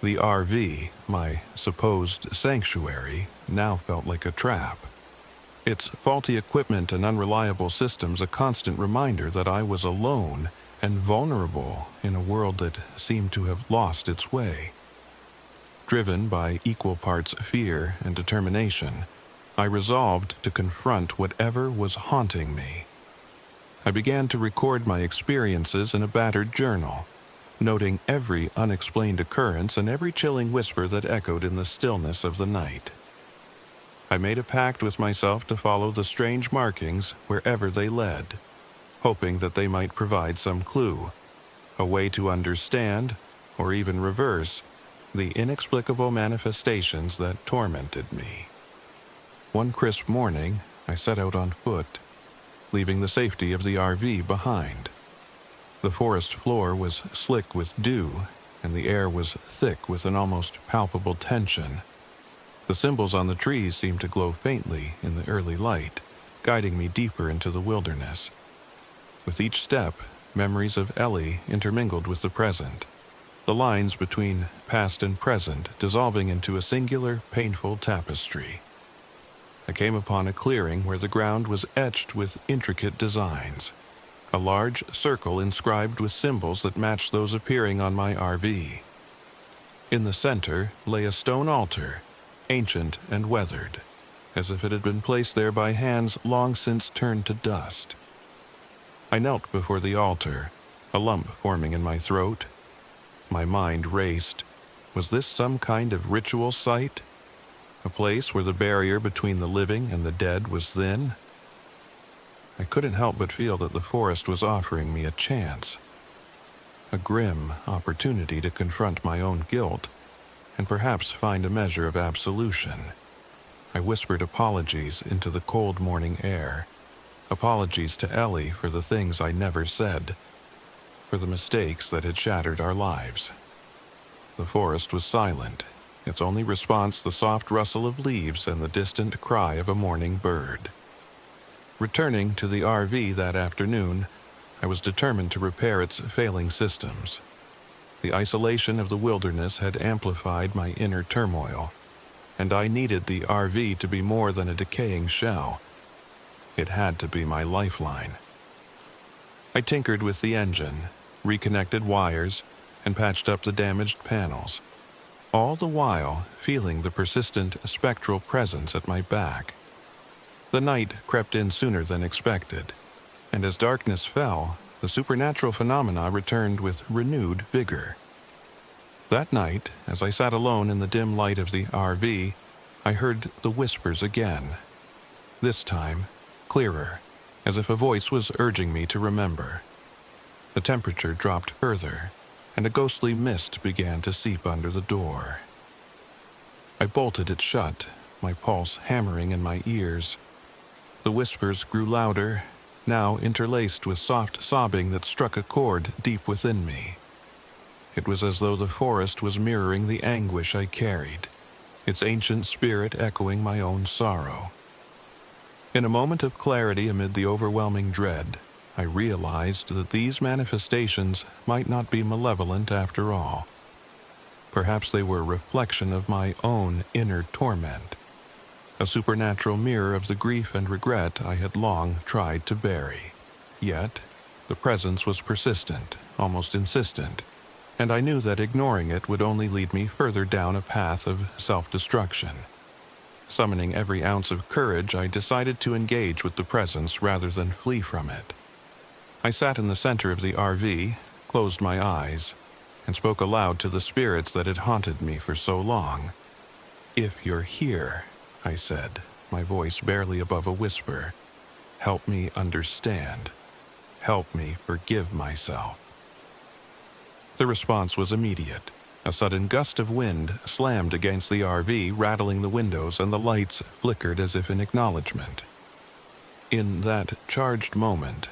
The RV, my supposed sanctuary, now felt like a trap. Its faulty equipment and unreliable systems a constant reminder that I was alone and vulnerable in a world that seemed to have lost its way. Driven by equal parts fear and determination, I resolved to confront whatever was haunting me. I began to record my experiences in a battered journal, noting every unexplained occurrence and every chilling whisper that echoed in the stillness of the night. I made a pact with myself to follow the strange markings wherever they led, hoping that they might provide some clue, a way to understand, or even reverse, the inexplicable manifestations that tormented me. One crisp morning, I set out on foot, leaving the safety of the RV behind. The forest floor was slick with dew, and the air was thick with an almost palpable tension. The symbols on the trees seemed to glow faintly in the early light, guiding me deeper into the wilderness. With each step, memories of Ellie intermingled with the present, the lines between past and present dissolving into a singular, painful tapestry. I came upon a clearing where the ground was etched with intricate designs, a large circle inscribed with symbols that matched those appearing on my RV. In the center lay a stone altar, ancient and weathered, as if it had been placed there by hands long since turned to dust. I knelt before the altar, a lump forming in my throat. My mind raced. Was this some kind of ritual site? A place where the barrier between the living and the dead was thin? I couldn't help but feel that the forest was offering me a chance. A grim opportunity to confront my own guilt and perhaps find a measure of absolution. I whispered apologies into the cold morning air. Apologies to Ellie for the things I never said, for the mistakes that had shattered our lives. The forest was silent, its only response the soft rustle of leaves and the distant cry of a morning bird. Returning to the RV that afternoon, I was determined to repair its failing systems. The isolation of the wilderness had amplified my inner turmoil, and I needed the RV to be more than a decaying shell. It had to be my lifeline. I tinkered with the engine, reconnected wires, and patched up the damaged panels, all the while feeling the persistent spectral presence at my back. The night crept in sooner than expected, and as darkness fell, the supernatural phenomena returned with renewed vigor. That night, as I sat alone in the dim light of the RV, I heard the whispers again. This time, clearer, as if a voice was urging me to remember. The temperature dropped further, and a ghostly mist began to seep under the door. I bolted it shut, my pulse hammering in my ears. The whispers grew louder, now interlaced with soft sobbing that struck a chord deep within me. It was as though the forest was mirroring the anguish I carried, its ancient spirit echoing my own sorrow. In a moment of clarity amid the overwhelming dread, I realized that these manifestations might not be malevolent after all. Perhaps they were a reflection of my own inner torment, a supernatural mirror of the grief and regret I had long tried to bury. Yet, the presence was persistent, almost insistent, and I knew that ignoring it would only lead me further down a path of self-destruction. Summoning every ounce of courage, I decided to engage with the presence rather than flee from it. I sat in the center of the RV, closed my eyes, and spoke aloud to the spirits that had haunted me for so long. "If you're here," I said, my voice barely above a whisper, "help me understand. Help me forgive myself." The response was immediate. A sudden gust of wind slammed against the RV, rattling the windows, and the lights flickered as if in acknowledgement. In that charged moment,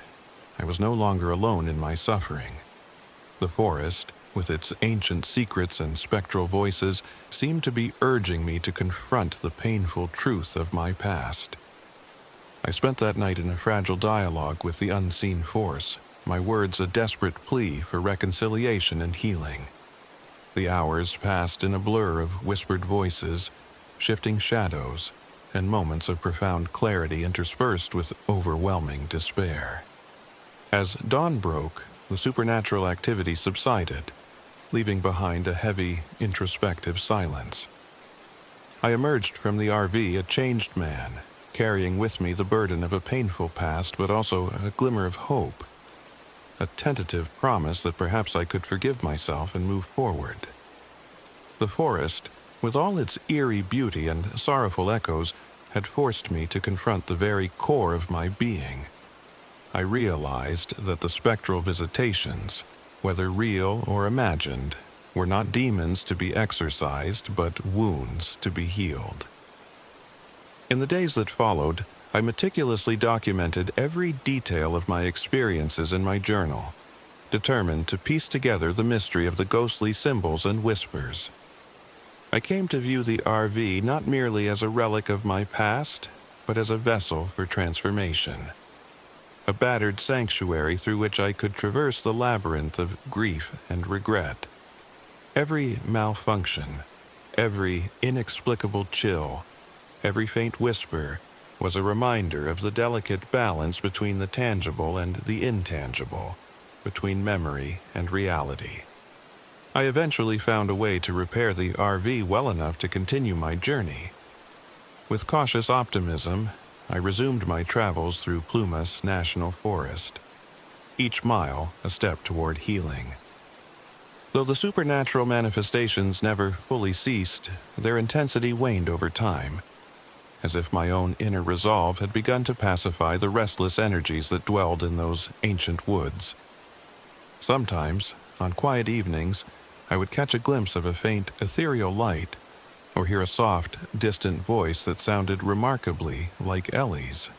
I was no longer alone in my suffering. The forest, with its ancient secrets and spectral voices, seemed to be urging me to confront the painful truth of my past. I spent that night in a fragile dialogue with the unseen force, my words a desperate plea for reconciliation and healing. The hours passed in a blur of whispered voices, shifting shadows, and moments of profound clarity interspersed with overwhelming despair. As dawn broke, the supernatural activity subsided, leaving behind a heavy, introspective silence. I emerged from the RV a changed man, carrying with me the burden of a painful past but also a glimmer of hope, a tentative promise that perhaps I could forgive myself and move forward. The forest, with all its eerie beauty and sorrowful echoes, had forced me to confront the very core of my being. I realized that the spectral visitations, whether real or imagined, were not demons to be exorcised, but wounds to be healed. In the days that followed, I meticulously documented every detail of my experiences in my journal. determined to piece together the mystery of the ghostly symbols and whispers. I came to view the RV not merely as a relic of my past, but as a vessel for transformation. A battered sanctuary through which I could traverse the labyrinth of grief and regret. Every malfunction, every inexplicable chill, every faint whisper was a reminder of the delicate balance between the tangible and the intangible, between memory and reality. I eventually found a way to repair the RV well enough to continue my journey. With cautious optimism, I resumed my travels through Plumas National Forest, each mile a step toward healing. Though the supernatural manifestations never fully ceased, their intensity waned over time, as if my own inner resolve had begun to pacify the restless energies that dwelled in those ancient woods. Sometimes, on quiet evenings, I would catch a glimpse of a faint, ethereal light, or hear a soft, distant voice that sounded remarkably like Ellie's.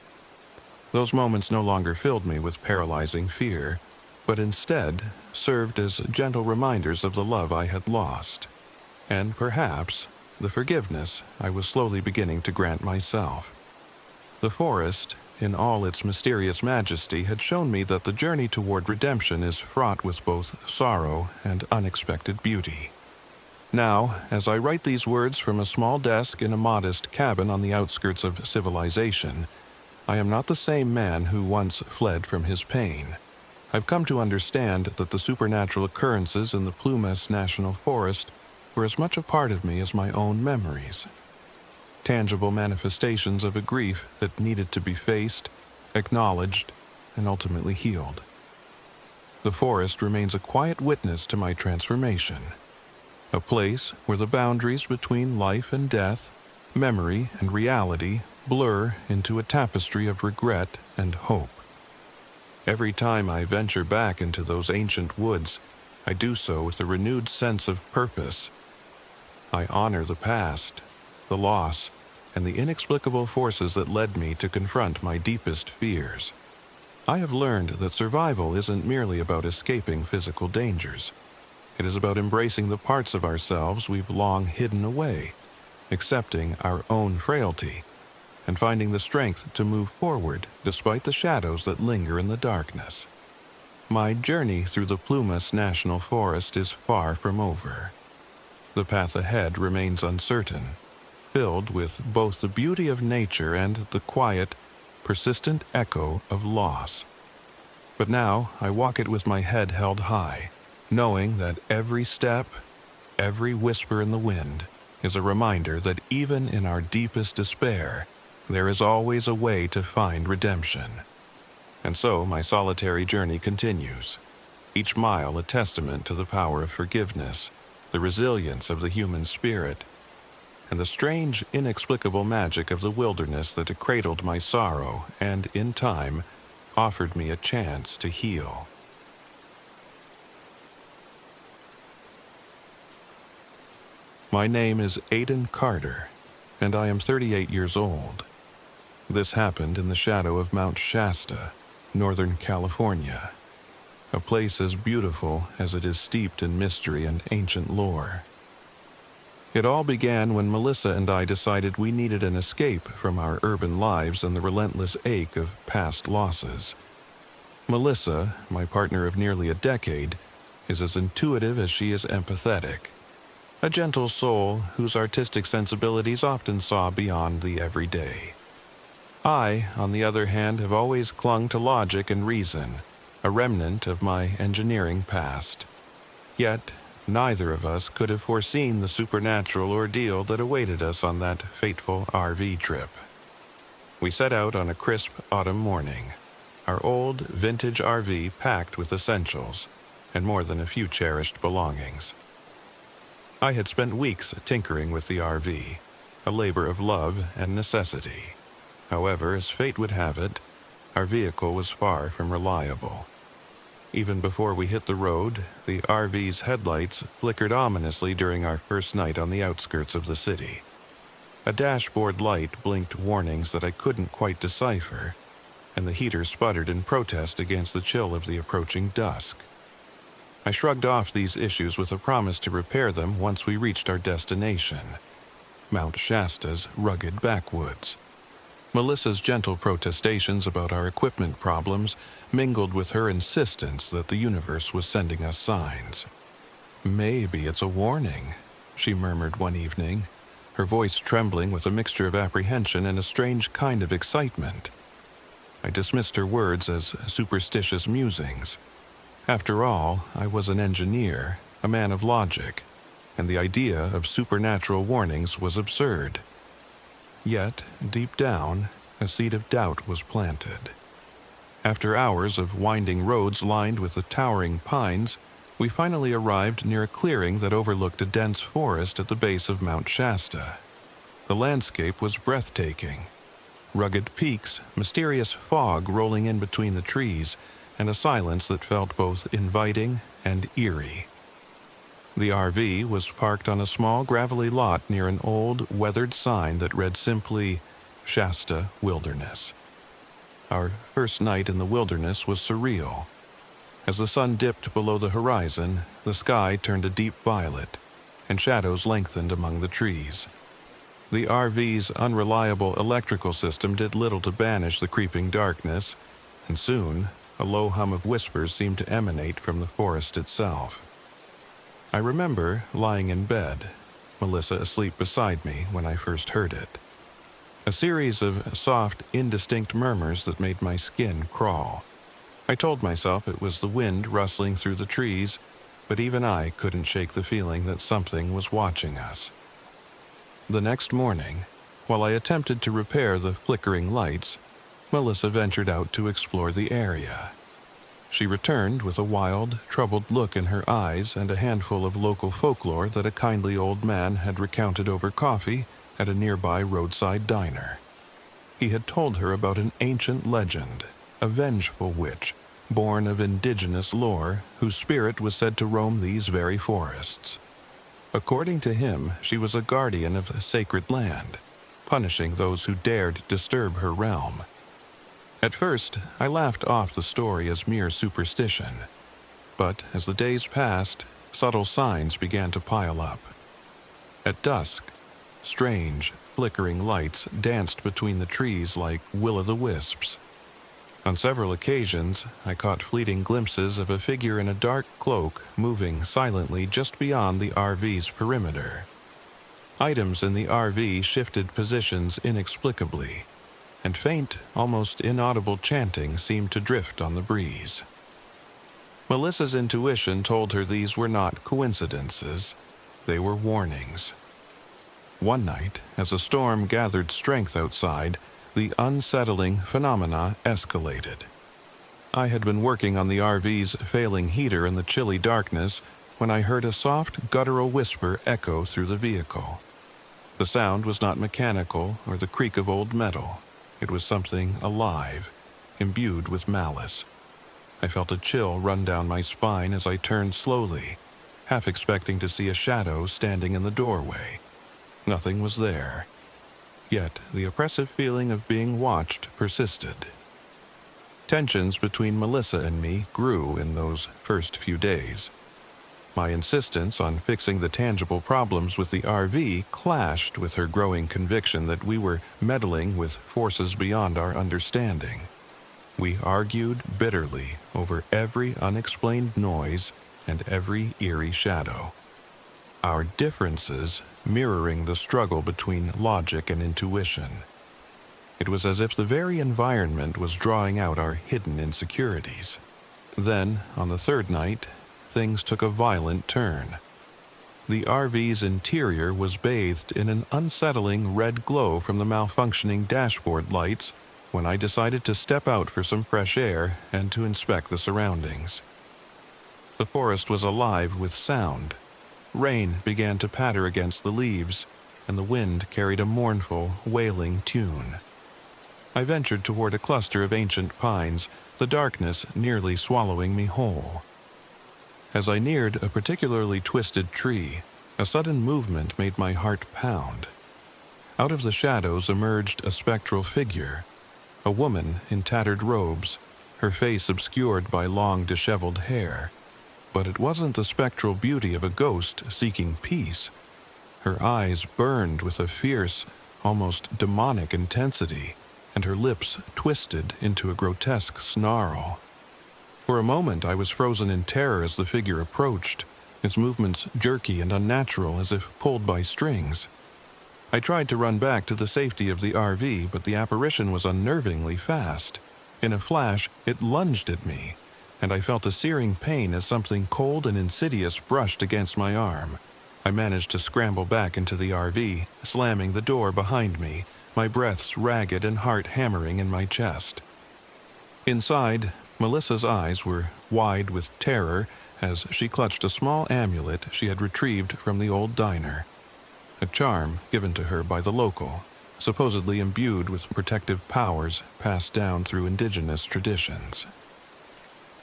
Those moments no longer filled me with paralyzing fear, but instead served as gentle reminders of the love I had lost, and perhaps the forgiveness I was slowly beginning to grant myself. The forest, in all its mysterious majesty, had shown me that the journey toward redemption is fraught with both sorrow and unexpected beauty. Now, as I write these words from a small desk in a modest cabin on the outskirts of civilization, I am not the same man who once fled from his pain. I've come to understand that the supernatural occurrences in the Plumas National Forest were as much a part of me as my own memories. Tangible manifestations of a grief that needed to be faced, acknowledged, and ultimately healed. The forest remains a quiet witness to my transformation, a place where the boundaries between life and death, memory and reality blur into a tapestry of regret and hope. Every time I venture back into those ancient woods, I do so with a renewed sense of purpose. I honor the past, the loss, and the inexplicable forces that led me to confront my deepest fears. I have learned that survival isn't merely about escaping physical dangers. It is about embracing the parts of ourselves we've long hidden away, accepting our own frailty, and finding the strength to move forward despite the shadows that linger in the darkness. My journey through the Plumas National Forest is far from over. The path ahead remains uncertain, filled with both the beauty of nature and the quiet, persistent echo of loss. But now I walk it with my head held high, knowing that every step, every whisper in the wind, is a reminder that even in our deepest despair, there is always a way to find redemption. And so my solitary journey continues, each mile a testament to the power of forgiveness, the resilience of the human spirit, and the strange, inexplicable magic of the wilderness that cradled my sorrow and, in time, offered me a chance to heal. My name is Aiden Carter, and I am 38 years old. This happened in the shadow of Mount Shasta, Northern California, a place as beautiful as it is steeped in mystery and ancient lore. It all began when Melissa and I decided we needed an escape from our urban lives and the relentless ache of past losses. Melissa, my partner of nearly a decade, is as intuitive as she is empathetic, a gentle soul whose artistic sensibilities often saw beyond the everyday. I, on the other hand, have always clung to logic and reason, a remnant of my engineering past. Yet, neither of us could have foreseen the supernatural ordeal that awaited us on that fateful RV trip. We set out on a crisp autumn morning, our old, vintage RV packed with essentials, and more than a few cherished belongings. I had spent weeks tinkering with the RV, a labor of love and necessity. However, as fate would have it, our vehicle was far from reliable. Even before we hit the road, the RV's headlights flickered ominously during our first night on the outskirts of the city. A dashboard light blinked warnings that I couldn't quite decipher, and the heater sputtered in protest against the chill of the approaching dusk. I shrugged off these issues with a promise to repair them once we reached our destination, Mount Shasta's rugged backwoods. Melissa's gentle protestations about our equipment problems mingled with her insistence that the universe was sending us signs. "Maybe it's a warning," she murmured one evening, her voice trembling with a mixture of apprehension and a strange kind of excitement. I dismissed her words as superstitious musings. After all, I was an engineer, a man of logic, and the idea of supernatural warnings was absurd. Yet, deep down, a seed of doubt was planted. After hours of winding roads lined with the towering pines, we finally arrived near a clearing that overlooked a dense forest at the base of Mount Shasta. The landscape was breathtaking. Rugged peaks, mysterious fog rolling in between the trees, and a silence that felt both inviting and eerie. The RV was parked on a small gravelly lot near an old, weathered sign that read simply, "Shasta Wilderness." Our first night in the wilderness was surreal. As the sun dipped below the horizon, the sky turned a deep violet, and shadows lengthened among the trees. The RV's unreliable electrical system did little to banish the creeping darkness, and soon a low hum of whispers seemed to emanate from the forest itself. I remember lying in bed, Melissa asleep beside me when I first heard it. A series of soft, indistinct murmurs that made my skin crawl. I told myself it was the wind rustling through the trees, but even I couldn't shake the feeling that something was watching us. The next morning, while I attempted to repair the flickering lights, Melissa ventured out to explore the area. She returned with a wild, troubled look in her eyes and a handful of local folklore that a kindly old man had recounted over coffee at a nearby roadside diner. He had told her about an ancient legend, a vengeful witch, born of indigenous lore, whose spirit was said to roam these very forests. According to him, she was a guardian of a sacred land, punishing those who dared disturb her realm. At first, I laughed off the story as mere superstition, but as the days passed, subtle signs began to pile up. At dusk, strange, flickering lights danced between the trees like will-o'-the-wisps. On several occasions, I caught fleeting glimpses of a figure in a dark cloak moving silently just beyond the RV's perimeter. Items in the RV shifted positions inexplicably, and faint, almost inaudible chanting seemed to drift on the breeze. Melissa's intuition told her these were not coincidences, they were warnings. One night, as a storm gathered strength outside, the unsettling phenomena escalated. I had been working on the RV's failing heater in the chilly darkness when I heard a soft, guttural whisper echo through the vehicle. The sound was not mechanical or the creak of old metal. It was something alive, imbued with malice. I felt a chill run down my spine as I turned slowly, half expecting to see a shadow standing in the doorway. Nothing was there. Yet the oppressive feeling of being watched persisted. Tensions between Melissa and me grew in those first few days. My insistence on fixing the tangible problems with the RV clashed with her growing conviction that we were meddling with forces beyond our understanding. We argued bitterly over every unexplained noise and every eerie shadow. Our differences mirroring the struggle between logic and intuition. It was as if the very environment was drawing out our hidden insecurities. Then, on the third night, things took a violent turn. The RV's interior was bathed in an unsettling red glow from the malfunctioning dashboard lights when I decided to step out for some fresh air and to inspect the surroundings. The forest was alive with sound. Rain began to patter against the leaves, and the wind carried a mournful, wailing tune. I ventured toward a cluster of ancient pines, the darkness nearly swallowing me whole. As I neared a particularly twisted tree, a sudden movement made my heart pound. Out of the shadows emerged a spectral figure, a woman in tattered robes, her face obscured by long disheveled hair. But it wasn't the spectral beauty of a ghost seeking peace. Her eyes burned with a fierce, almost demonic intensity, and her lips twisted into a grotesque snarl. For a moment I was frozen in terror as the figure approached, its movements jerky and unnatural as if pulled by strings. I tried to run back to the safety of the RV, but the apparition was unnervingly fast. In a flash, it lunged at me, and I felt a searing pain as something cold and insidious brushed against my arm. I managed to scramble back into the RV, slamming the door behind me, my breaths ragged and heart hammering in my chest. Inside, Melissa's eyes were wide with terror as she clutched a small amulet she had retrieved from the old diner, a charm given to her by the local, supposedly imbued with protective powers passed down through indigenous traditions.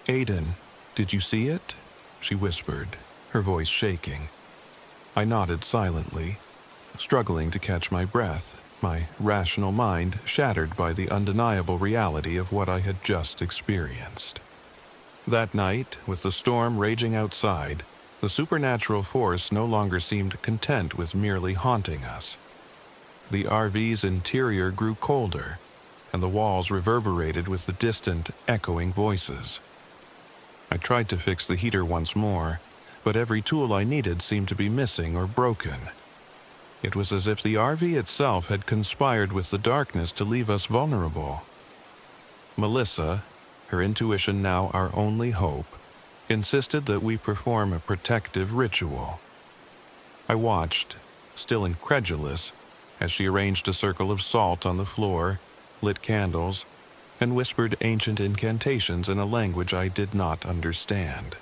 "Aiden, did you see it?" she whispered, her voice shaking. I nodded silently, struggling to catch my breath, my rational mind shattered by the undeniable reality of what I had just experienced. That night, with the storm raging outside, the supernatural force no longer seemed content with merely haunting us. The RV's interior grew colder, and the walls reverberated with the distant, echoing voices. I tried to fix the heater once more, but every tool I needed seemed to be missing or broken. It was as if the RV itself had conspired with the darkness to leave us vulnerable. Melissa, her intuition now our only hope, insisted that we perform a protective ritual. I watched, still incredulous, as she arranged a circle of salt on the floor, lit candles, and whispered ancient incantations in a language I did not understand.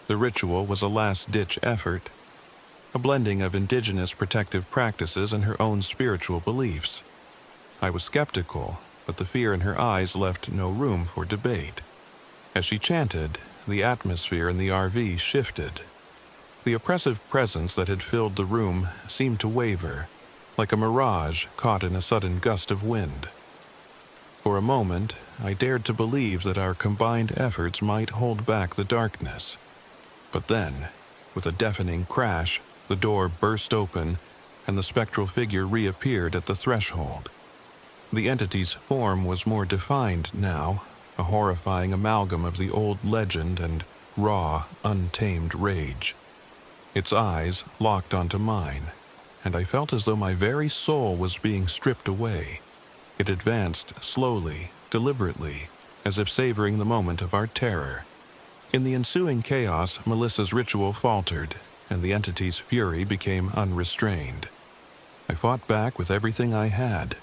The ritual was a last-ditch effort, a blending of indigenous protective practices and her own spiritual beliefs. I was skeptical, but the fear in her eyes left no room for debate. As she chanted, the atmosphere in the RV shifted. The oppressive presence that had filled the room seemed to waver, like a mirage caught in a sudden gust of wind. For a moment, I dared to believe that our combined efforts might hold back the darkness. But then, with a deafening crash, the door burst open, and the spectral figure reappeared at the threshold. The entity's form was more defined now, a horrifying amalgam of the old legend and raw, untamed rage. Its eyes locked onto mine, and I felt as though my very soul was being stripped away. It advanced slowly, deliberately, as if savoring the moment of our terror. In the ensuing chaos, Melissa's ritual faltered, and the entity's fury became unrestrained. I fought back with everything I had,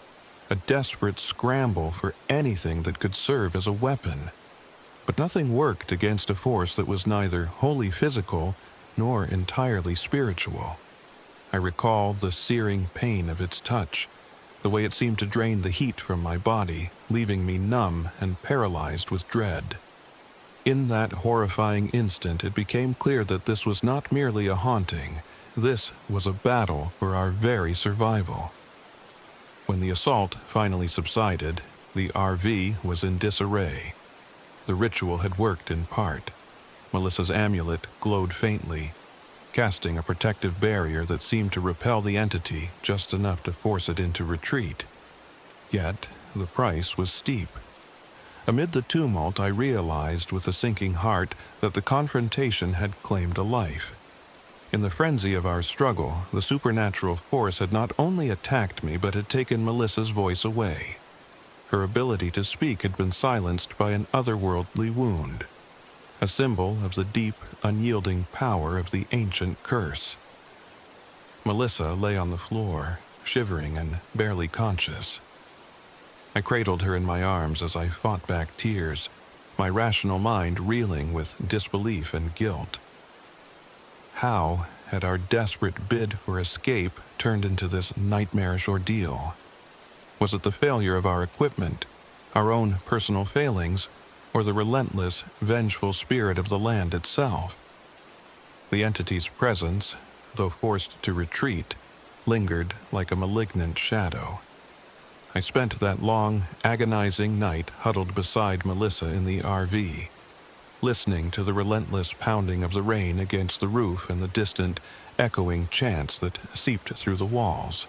a desperate scramble for anything that could serve as a weapon. But nothing worked against a force that was neither wholly physical nor entirely spiritual. I recall the searing pain of its touch, the way it seemed to drain the heat from my body, leaving me numb and paralyzed with dread. In that horrifying instant, it became clear that this was not merely a haunting. This was a battle for our very survival. When the assault finally subsided, the RV was in disarray. The ritual had worked in part. Melissa's amulet glowed faintly, casting a protective barrier that seemed to repel the entity just enough to force it into retreat. Yet, the price was steep. Amid the tumult, I realized with a sinking heart that the confrontation had claimed a life. In the frenzy of our struggle, the supernatural force had not only attacked me but had taken Melissa's voice away. Her ability to speak had been silenced by an otherworldly wound, a symbol of the deep, unyielding power of the ancient curse. Melissa lay on the floor, shivering and barely conscious. I cradled her in my arms as I fought back tears, my rational mind reeling with disbelief and guilt. How had our desperate bid for escape turned into this nightmarish ordeal? Was it the failure of our equipment, our own personal failings, or the relentless, vengeful spirit of the land itself? The entity's presence, though forced to retreat, lingered like a malignant shadow. I spent that long, agonizing night huddled beside Melissa in the RV, listening to the relentless pounding of the rain against the roof and the distant, echoing chants that seeped through the walls.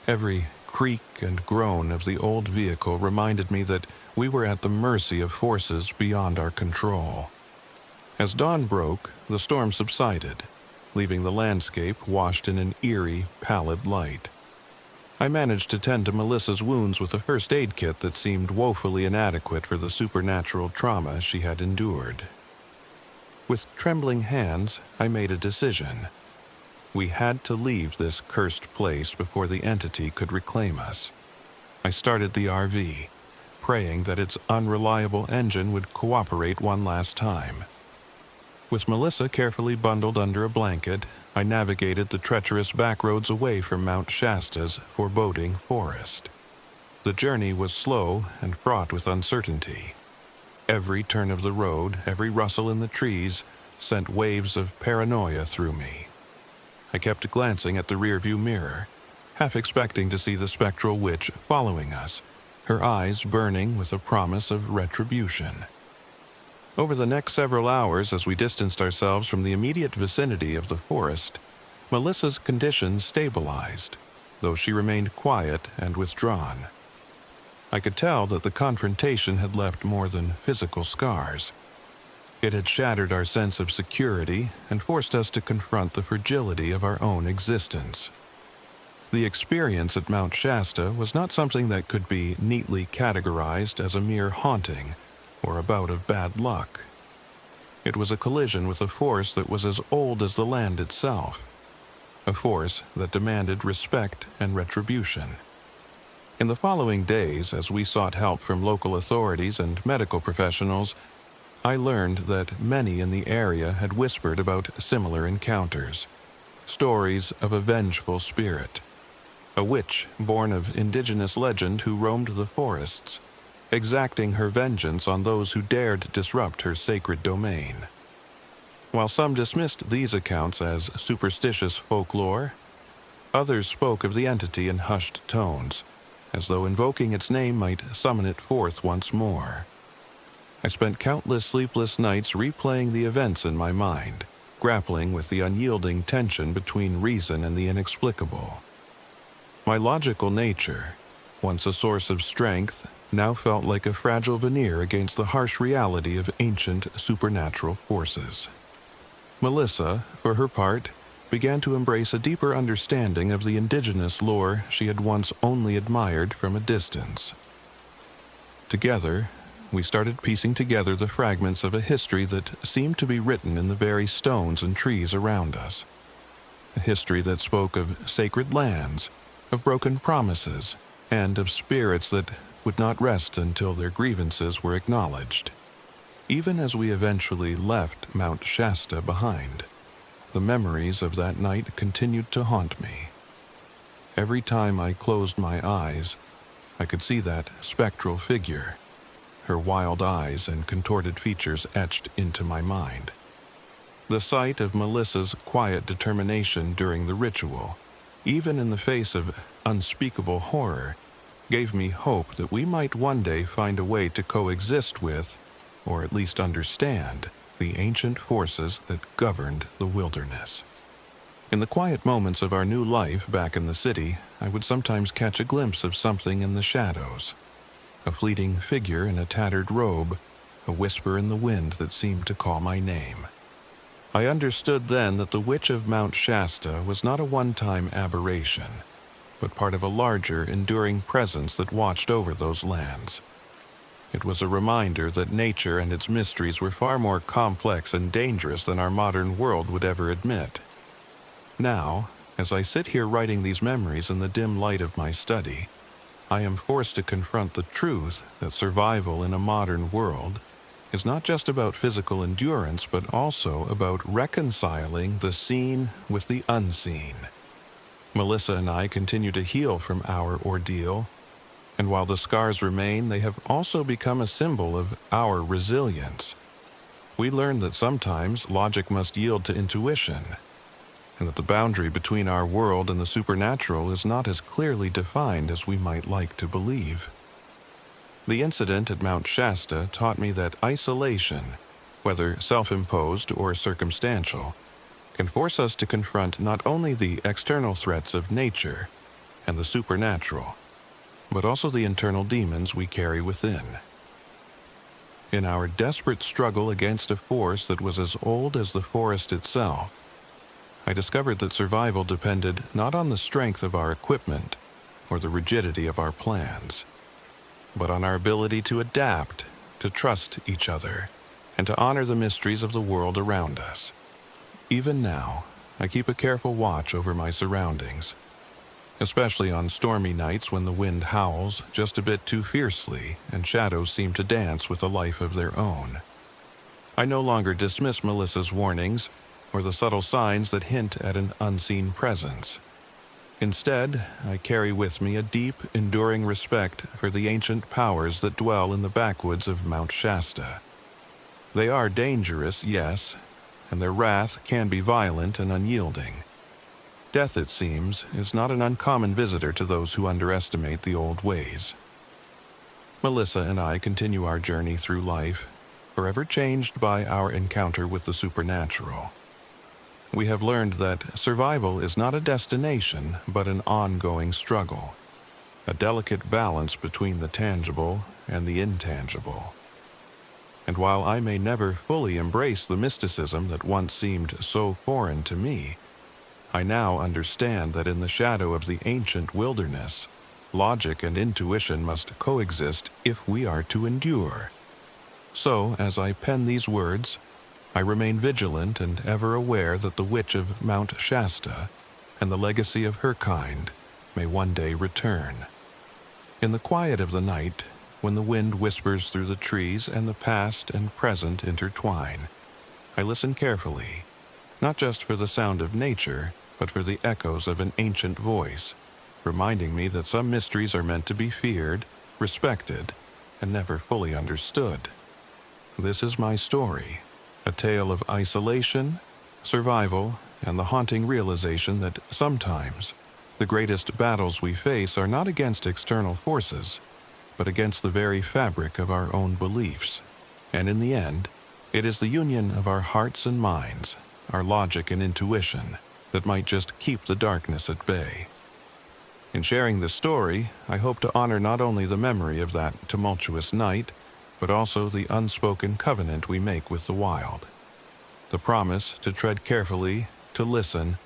Every creak and groan of the old vehicle reminded me that we were at the mercy of forces beyond our control. As dawn broke, the storm subsided, leaving the landscape washed in an eerie, pallid light. I managed to tend to Melissa's wounds with a first aid kit that seemed woefully inadequate for the supernatural trauma she had endured. With trembling hands, I made a decision. We had to leave this cursed place before the entity could reclaim us. I started the RV, praying that its unreliable engine would cooperate one last time. With Melissa carefully bundled under a blanket, I navigated the treacherous backroads away from Mount Shasta's foreboding forest. The journey was slow and fraught with uncertainty. Every turn of the road, every rustle in the trees, sent waves of paranoia through me. I kept glancing at the rearview mirror, half expecting to see the spectral witch following us, her eyes burning with a promise of retribution. Over the next several hours, as we distanced ourselves from the immediate vicinity of the forest, Melissa's condition stabilized, though she remained quiet and withdrawn. I could tell that the confrontation had left more than physical scars. It had shattered our sense of security and forced us to confront the fragility of our own existence. The experience at Mount Shasta was not something that could be neatly categorized as a mere haunting or a bout of bad luck. It was a collision with a force that was as old as the land itself, a force that demanded respect and retribution. In the following days, as we sought help from local authorities and medical professionals, I learned that many in the area had whispered about similar encounters, stories of a vengeful spirit, a witch born of indigenous legend who roamed the forests, exacting her vengeance on those who dared disrupt her sacred domain. While some dismissed these accounts as superstitious folklore, others spoke of the entity in hushed tones, as though invoking its name might summon it forth once more. I spent countless sleepless nights replaying the events in my mind, grappling with the unyielding tension between reason and the inexplicable. My logical nature, once a source of strength, now felt like a fragile veneer against the harsh reality of ancient supernatural forces. Melissa, for her part, began to embrace a deeper understanding of the indigenous lore she had once only admired from a distance. Together, we started piecing together the fragments of a history that seemed to be written in the very stones and trees around us. A history that spoke of sacred lands, of broken promises, and of spirits that would not rest until their grievances were acknowledged. Even as we eventually left Mount Shasta behind, the memories of that night continued to haunt me. Every time I closed my eyes, I could see that spectral figure, her wild eyes and contorted features etched into my mind. The sight of Melissa's quiet determination during the ritual, even in the face of unspeakable horror, gave me hope that we might one day find a way to coexist with, or at least understand, the ancient forces that governed the wilderness. In the quiet moments of our new life back in the city, I would sometimes catch a glimpse of something in the shadows. A fleeting figure in a tattered robe, a whisper in the wind that seemed to call my name. I understood then that the Witch of Mount Shasta was not a one-time aberration, but part of a larger, enduring presence that watched over those lands. It was a reminder that nature and its mysteries were far more complex and dangerous than our modern world would ever admit. Now, as I sit here writing these memories in the dim light of my study, I am forced to confront the truth that survival in a modern world is not just about physical endurance, but also about reconciling the seen with the unseen. Melissa and I continue to heal from our ordeal, and while the scars remain, they have also become a symbol of our resilience. We learn that sometimes logic must yield to intuition, and that the boundary between our world and the supernatural is not as clearly defined as we might like to believe. The incident at Mount Shasta taught me that isolation, whether self-imposed or circumstantial, can force us to confront not only the external threats of nature and the supernatural, but also the internal demons we carry within. In our desperate struggle against a force that was as old as the forest itself, I discovered that survival depended not on the strength of our equipment or the rigidity of our plans, but on our ability to adapt, to trust each other, and to honor the mysteries of the world around us. Even now, I keep a careful watch over my surroundings, especially on stormy nights when the wind howls just a bit too fiercely and shadows seem to dance with a life of their own. I no longer dismiss Melissa's warnings or the subtle signs that hint at an unseen presence. Instead, I carry with me a deep, enduring respect for the ancient powers that dwell in the backwoods of Mount Shasta. They are dangerous, yes, and their wrath can be violent and unyielding. Death, it seems, is not an uncommon visitor to those who underestimate the old ways. Melissa and I continue our journey through life, forever changed by our encounter with the supernatural. We have learned that survival is not a destination, but an ongoing struggle, a delicate balance between the tangible and the intangible. And while I may never fully embrace the mysticism that once seemed so foreign to me, I now understand that in the shadow of the ancient wilderness, logic and intuition must coexist if we are to endure. So, as I pen these words, I remain vigilant and ever aware that the witch of Mount Shasta and the legacy of her kind may one day return. In the quiet of the night, when the wind whispers through the trees and the past and present intertwine, I listen carefully, not just for the sound of nature, but for the echoes of an ancient voice, reminding me that some mysteries are meant to be feared, respected, and never fully understood. This is my story, a tale of isolation, survival, and the haunting realization that sometimes the greatest battles we face are not against external forces, but against the very fabric of our own beliefs. And in the end, it is the union of our hearts and minds, our logic and intuition, that might just keep the darkness at bay. In sharing this story, I hope to honor not only the memory of that tumultuous night, but also the unspoken covenant we make with the wild. The promise to tread carefully, to listen,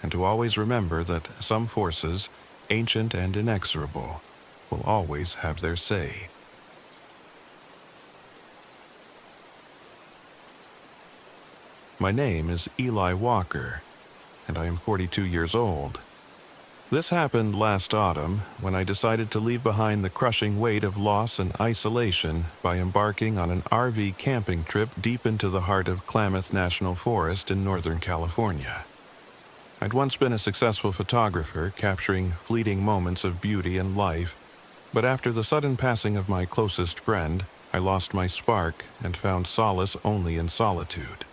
and to always remember that some forces, ancient and inexorable, will always have their say. My name is Eli Walker, and I am 42 years old. This happened last autumn when I decided to leave behind the crushing weight of loss and isolation by embarking on an RV camping trip deep into the heart of Klamath National Forest in Northern California. I'd once been a successful photographer capturing fleeting moments of beauty and life, but after the sudden passing of my closest friend, I lost my spark and found solace only in solitude.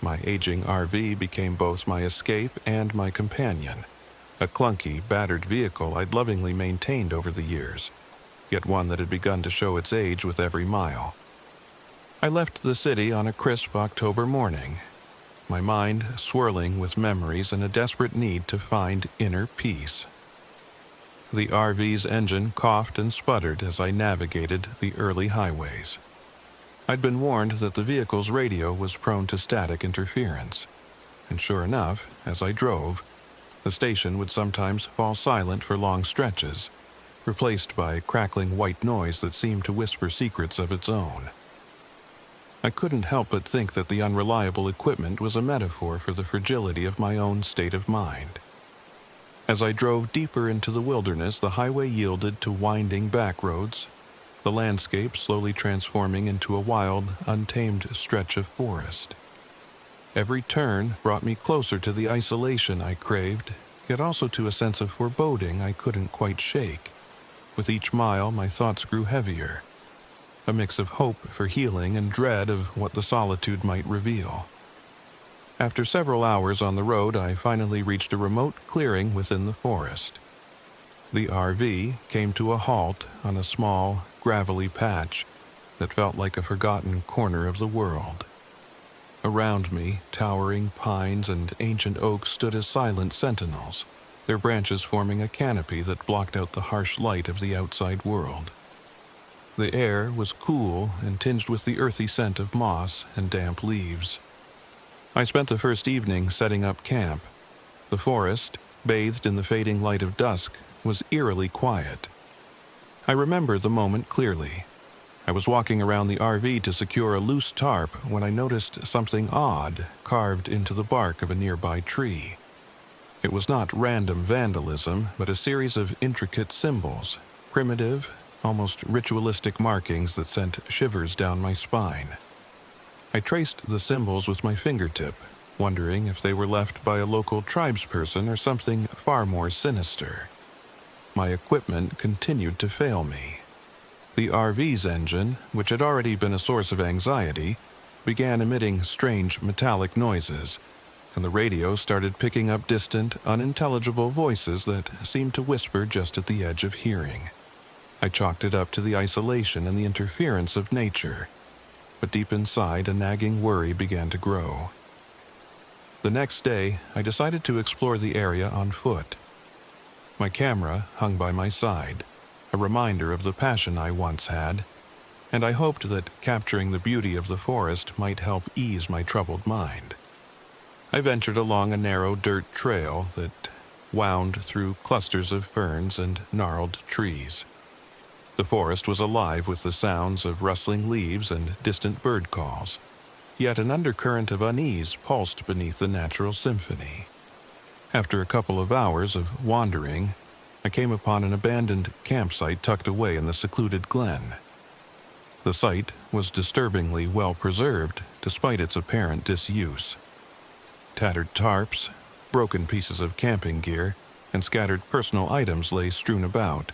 My aging RV became both my escape and my companion, a clunky, battered vehicle I'd lovingly maintained over the years, yet one that had begun to show its age with every mile. I left the city on a crisp October morning, my mind swirling with memories and a desperate need to find inner peace. The RV's engine coughed and sputtered as I navigated the early highways. I'd been warned that the vehicle's radio was prone to static interference, and sure enough, as I drove, the station would sometimes fall silent for long stretches, replaced by crackling white noise that seemed to whisper secrets of its own. I couldn't help but think that the unreliable equipment was a metaphor for the fragility of my own state of mind. As I drove deeper into the wilderness, the highway yielded to winding back roads, the landscape slowly transforming into a wild, untamed stretch of forest. Every turn brought me closer to the isolation I craved, yet also to a sense of foreboding I couldn't quite shake. With each mile, my thoughts grew heavier, a mix of hope for healing and dread of what the solitude might reveal. After several hours on the road, I finally reached a remote clearing within the forest. The RV came to a halt on a small, gravelly patch, that felt like a forgotten corner of the world. Around me, towering pines and ancient oaks stood as silent sentinels, their branches forming a canopy that blocked out the harsh light of the outside world. The air was cool and tinged with the earthy scent of moss and damp leaves. I spent the first evening setting up camp. The forest, bathed in the fading light of dusk, was eerily quiet. I remember the moment clearly. I was walking around the RV to secure a loose tarp when I noticed something odd carved into the bark of a nearby tree. It was not random vandalism, but a series of intricate symbols, primitive, almost ritualistic markings that sent shivers down my spine. I traced the symbols with my fingertip, wondering if they were left by a local tribesperson or something far more sinister. My equipment continued to fail me. The RV's engine, which had already been a source of anxiety, began emitting strange metallic noises, and the radio started picking up distant, unintelligible voices that seemed to whisper just at the edge of hearing. I chalked it up to the isolation and the interference of nature, but deep inside a nagging worry began to grow. The next day, I decided to explore the area on foot. My camera hung by my side, a reminder of the passion I once had, and I hoped that capturing the beauty of the forest might help ease my troubled mind. I ventured along a narrow dirt trail that wound through clusters of ferns and gnarled trees. The forest was alive with the sounds of rustling leaves and distant bird calls, yet an undercurrent of unease pulsed beneath the natural symphony. After a couple of hours of wandering, I came upon an abandoned campsite tucked away in the secluded glen. The site was disturbingly well preserved despite its apparent disuse. Tattered tarps, broken pieces of camping gear, and scattered personal items lay strewn about,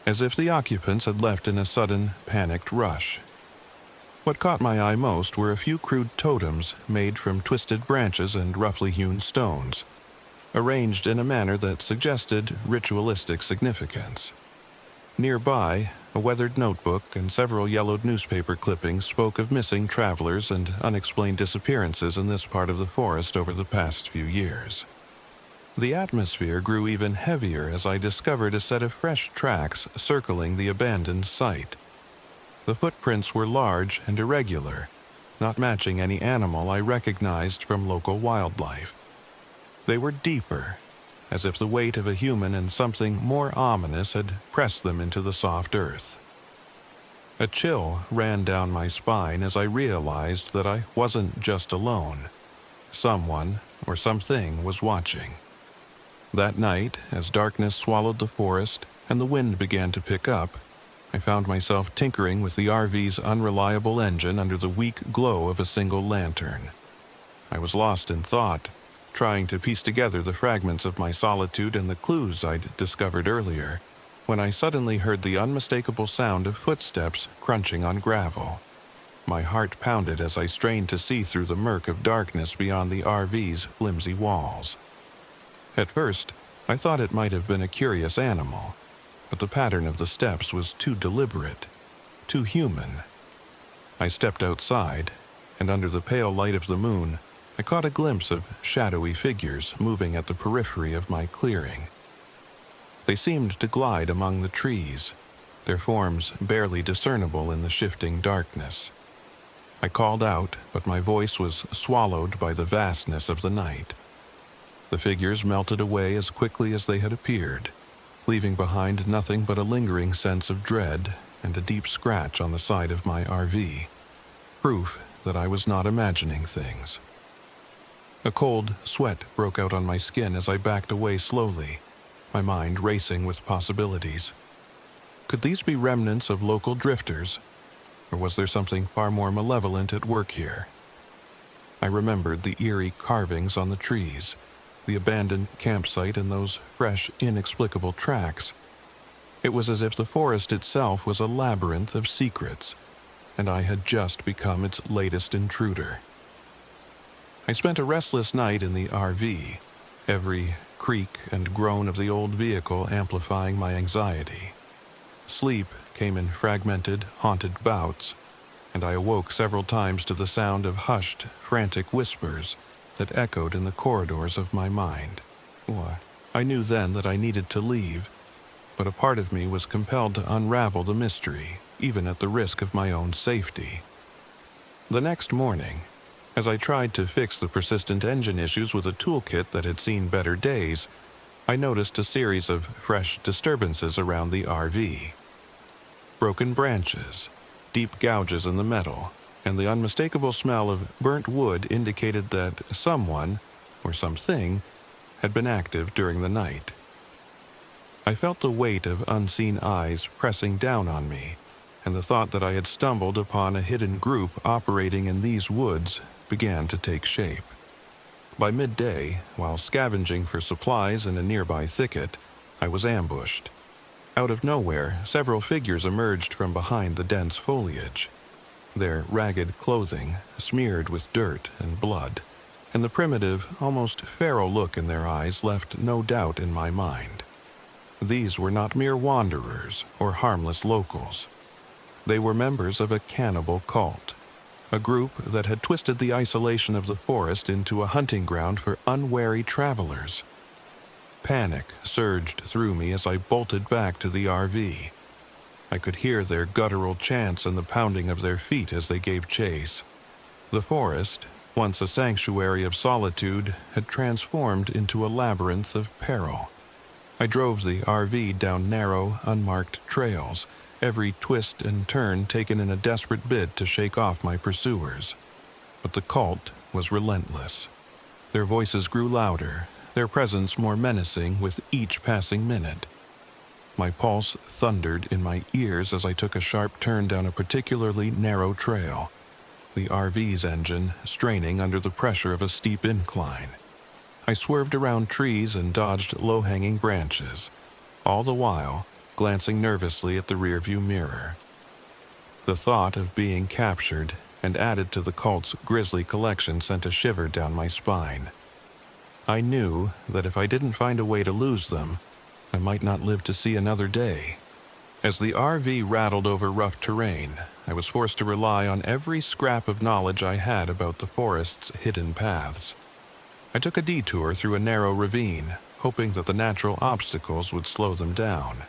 as if the occupants had left in a sudden, panicked rush. What caught my eye most were a few crude totems made from twisted branches and roughly hewn stones, arranged in a manner that suggested ritualistic significance. Nearby, a weathered notebook and several yellowed newspaper clippings spoke of missing travelers and unexplained disappearances in this part of the forest over the past few years. The atmosphere grew even heavier as I discovered a set of fresh tracks circling the abandoned site. The footprints were large and irregular, not matching any animal I recognized from local wildlife. They were deeper, as if the weight of a human and something more ominous had pressed them into the soft earth. A chill ran down my spine as I realized that I wasn't just alone. Someone or something was watching. That night, as darkness swallowed the forest and the wind began to pick up, I found myself tinkering with the RV's unreliable engine under the weak glow of a single lantern. I was lost in thought, trying to piece together the fragments of my solitude and the clues I'd discovered earlier, when I suddenly heard the unmistakable sound of footsteps crunching on gravel. My heart pounded as I strained to see through the murk of darkness beyond the RV's flimsy walls. At first, I thought it might have been a curious animal, but the pattern of the steps was too deliberate, too human. I stepped outside, and under the pale light of the moon, I caught a glimpse of shadowy figures moving at the periphery of my clearing. They seemed to glide among the trees, their forms barely discernible in the shifting darkness. I called out, but my voice was swallowed by the vastness of the night. The figures melted away as quickly as they had appeared, leaving behind nothing but a lingering sense of dread and a deep scratch on the side of my RV, proof that I was not imagining things. A cold sweat broke out on my skin as I backed away slowly, my mind racing with possibilities. Could these be remnants of local drifters, or was there something far more malevolent at work here? I remembered the eerie carvings on the trees, the abandoned campsite, and those fresh, inexplicable tracks. It was as if the forest itself was a labyrinth of secrets, and I had just become its latest intruder. I spent a restless night in the RV, every creak and groan of the old vehicle amplifying my anxiety. Sleep came in fragmented, haunted bouts, and I awoke several times to the sound of hushed, frantic whispers that echoed in the corridors of my mind. I knew then that I needed to leave, but a part of me was compelled to unravel the mystery, even at the risk of my own safety. The next morning, as I tried to fix the persistent engine issues with a toolkit that had seen better days, I noticed a series of fresh disturbances around the RV. Broken branches, deep gouges in the metal, and the unmistakable smell of burnt wood indicated that someone, or something, had been active during the night. I felt the weight of unseen eyes pressing down on me, and the thought that I had stumbled upon a hidden group operating in these woods began to take shape. By midday, while scavenging for supplies in a nearby thicket, I was ambushed. Out of nowhere, several figures emerged from behind the dense foliage, their ragged clothing smeared with dirt and blood, and the primitive, almost feral look in their eyes left no doubt in my mind. These were not mere wanderers or harmless locals. They were members of a cannibal cult, a group that had twisted the isolation of the forest into a hunting ground for unwary travelers. Panic surged through me as I bolted back to the RV. I could hear their guttural chants and the pounding of their feet as they gave chase. The forest, once a sanctuary of solitude, had transformed into a labyrinth of peril. I drove the RV down narrow, unmarked trails, every twist and turn taken in a desperate bid to shake off my pursuers. But the cult was relentless. Their voices grew louder, their presence more menacing with each passing minute. My pulse thundered in my ears as I took a sharp turn down a particularly narrow trail, the RV's engine straining under the pressure of a steep incline. I swerved around trees and dodged low-hanging branches, all the while glancing nervously at the rearview mirror. The thought of being captured and added to the cult's grisly collection sent a shiver down my spine. I knew that if I didn't find a way to lose them, I might not live to see another day. As the RV rattled over rough terrain, I was forced to rely on every scrap of knowledge I had about the forest's hidden paths. I took a detour through a narrow ravine, hoping that the natural obstacles would slow them down.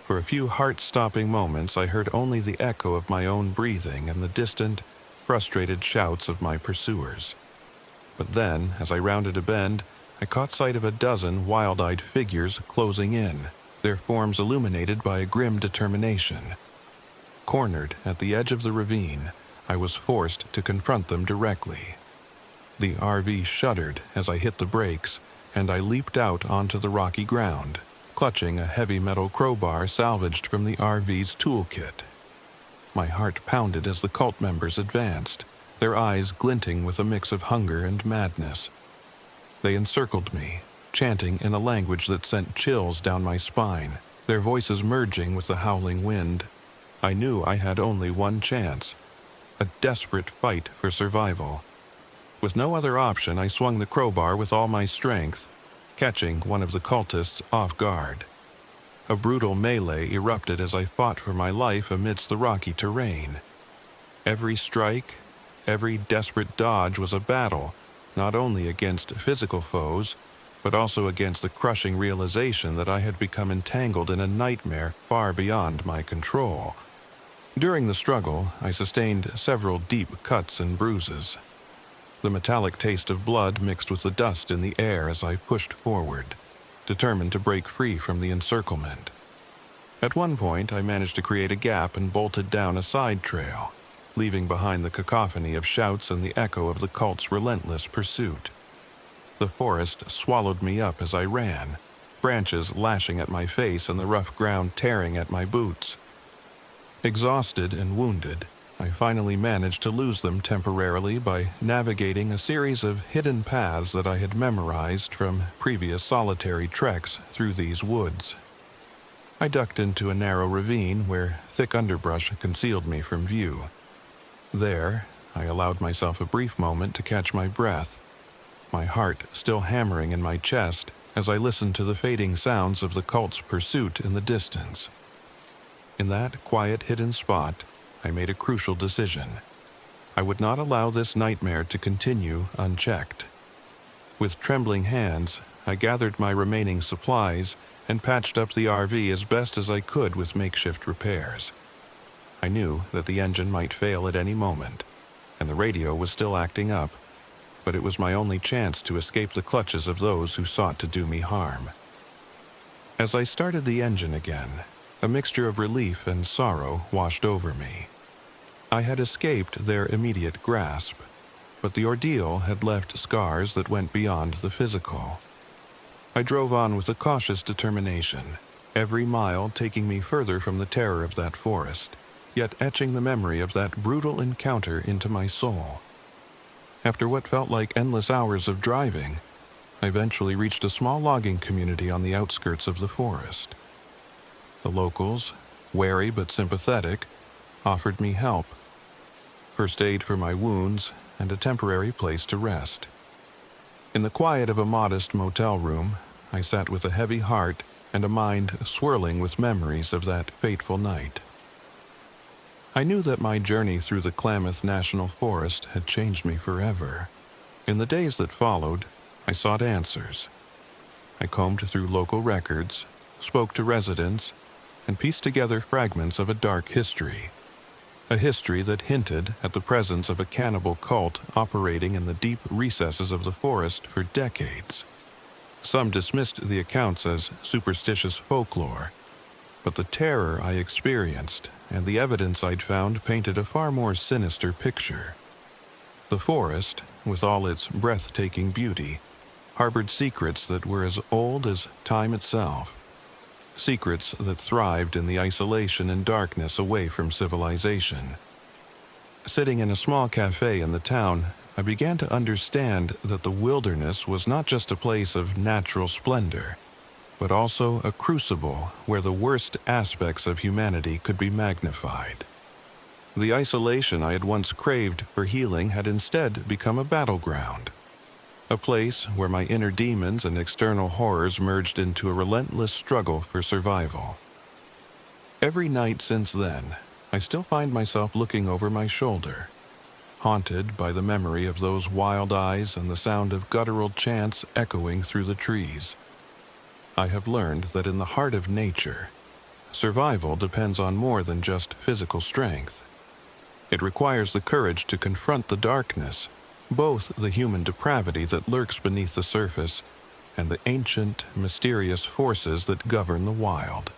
For a few heart-stopping moments, I heard only the echo of my own breathing and the distant, frustrated shouts of my pursuers. But then, as I rounded a bend, I caught sight of a dozen wild-eyed figures closing in, their forms illuminated by a grim determination. Cornered at the edge of the ravine, I was forced to confront them directly. The RV shuddered as I hit the brakes, and I leaped out onto the rocky ground, clutching a heavy metal crowbar salvaged from the RV's toolkit. My heart pounded as the cult members advanced, their eyes glinting with a mix of hunger and madness. They encircled me, chanting in a language that sent chills down my spine, their voices merging with the howling wind. I knew I had only one chance, a desperate fight for survival. With no other option, I swung the crowbar with all my strength, catching one of the cultists off guard. A brutal melee erupted as I fought for my life amidst the rocky terrain. Every strike, every desperate dodge was a battle, not only against physical foes, but also against the crushing realization that I had become entangled in a nightmare far beyond my control. During the struggle, I sustained several deep cuts and bruises. The metallic taste of blood mixed with the dust in the air as I pushed forward, determined to break free from the encirclement. At one point, I managed to create a gap and bolted down a side trail, leaving behind the cacophony of shouts and the echo of the cult's relentless pursuit. The forest swallowed me up as I ran, branches lashing at my face and the rough ground tearing at my boots. Exhausted and wounded, I finally managed to lose them temporarily by navigating a series of hidden paths that I had memorized from previous solitary treks through these woods. I ducked into a narrow ravine where thick underbrush concealed me from view. There, I allowed myself a brief moment to catch my breath, my heart still hammering in my chest as I listened to the fading sounds of the cult's pursuit in the distance. In that quiet hidden spot, I made a crucial decision. I would not allow this nightmare to continue unchecked. With trembling hands, I gathered my remaining supplies and patched up the RV as best as I could with makeshift repairs. I knew that the engine might fail at any moment, and the radio was still acting up, but it was my only chance to escape the clutches of those who sought to do me harm. As I started the engine again, a mixture of relief and sorrow washed over me. I had escaped their immediate grasp, but the ordeal had left scars that went beyond the physical. I drove on with a cautious determination, every mile taking me further from the terror of that forest, yet etching the memory of that brutal encounter into my soul. After what felt like endless hours of driving, I eventually reached a small logging community on the outskirts of the forest. The locals, wary but sympathetic, offered me help, first aid for my wounds, and a temporary place to rest. In the quiet of a modest motel room, I sat with a heavy heart and a mind swirling with memories of that fateful night. I knew that my journey through the Klamath National Forest had changed me forever. In the days that followed, I sought answers. I combed through local records, spoke to residents, and pieced together fragments of a dark history. A history that hinted at the presence of a cannibal cult operating in the deep recesses of the forest for decades. Some dismissed the accounts as superstitious folklore, but the terror I experienced and the evidence I'd found painted a far more sinister picture. The forest, with all its breathtaking beauty, harbored secrets that were as old as time itself. Secrets that thrived in the isolation and darkness away from civilization. Sitting in a small cafe in the town, I began to understand that the wilderness was not just a place of natural splendor, but also a crucible where the worst aspects of humanity could be magnified. The isolation I had once craved for healing had instead become a battleground. A place where my inner demons and external horrors merged into a relentless struggle for survival. Every night since then, I still find myself looking over my shoulder, haunted by the memory of those wild eyes and the sound of guttural chants echoing through the trees. I have learned that in the heart of nature, survival depends on more than just physical strength. It requires the courage to confront the darkness, both the human depravity that lurks beneath the surface and the ancient, mysterious forces that govern the wild.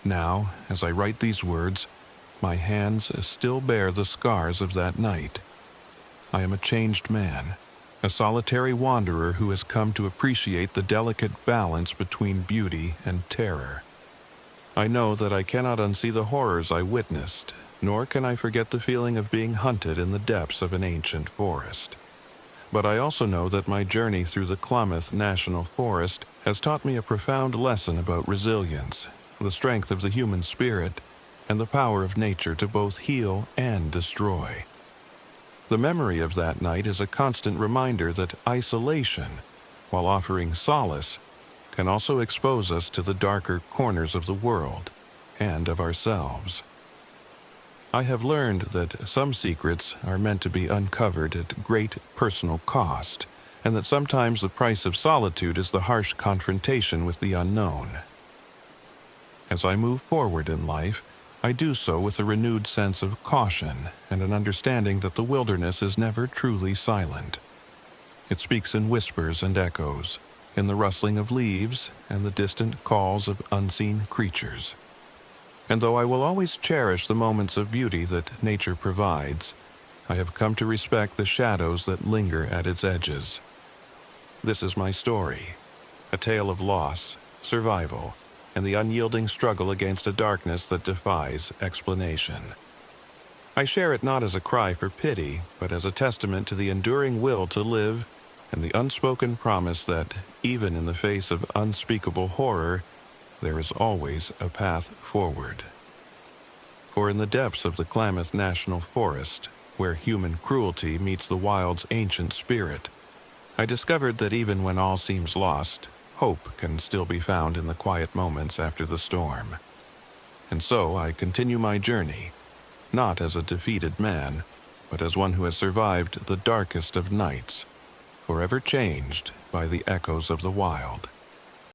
Now, as I write these words, my hands still bear the scars of that night. I am a changed man, a solitary wanderer who has come to appreciate the delicate balance between beauty and terror. I know that I cannot unsee the horrors I witnessed, nor can I forget the feeling of being hunted in the depths of an ancient forest. But I also know that my journey through the Klamath National Forest has taught me a profound lesson about resilience, the strength of the human spirit, and the power of nature to both heal and destroy. The memory of that night is a constant reminder that isolation, while offering solace, can also expose us to the darker corners of the world and of ourselves. I have learned that some secrets are meant to be uncovered at great personal cost, and that sometimes the price of solitude is the harsh confrontation with the unknown. As I move forward in life, I do so with a renewed sense of caution and an understanding that the wilderness is never truly silent. It speaks in whispers and echoes, in the rustling of leaves and the distant calls of unseen creatures. And though I will always cherish the moments of beauty that nature provides, I have come to respect the shadows that linger at its edges. This is my story, a tale of loss, survival, and the unyielding struggle against a darkness that defies explanation. I share it not as a cry for pity, but as a testament to the enduring will to live and the unspoken promise that, even in the face of unspeakable horror, there is always a path forward. For in the depths of the Klamath National Forest, where human cruelty meets the wild's ancient spirit, I discovered that even when all seems lost, hope can still be found in the quiet moments after the storm. And so I continue my journey, not as a defeated man, but as one who has survived the darkest of nights, forever changed by the echoes of the wild.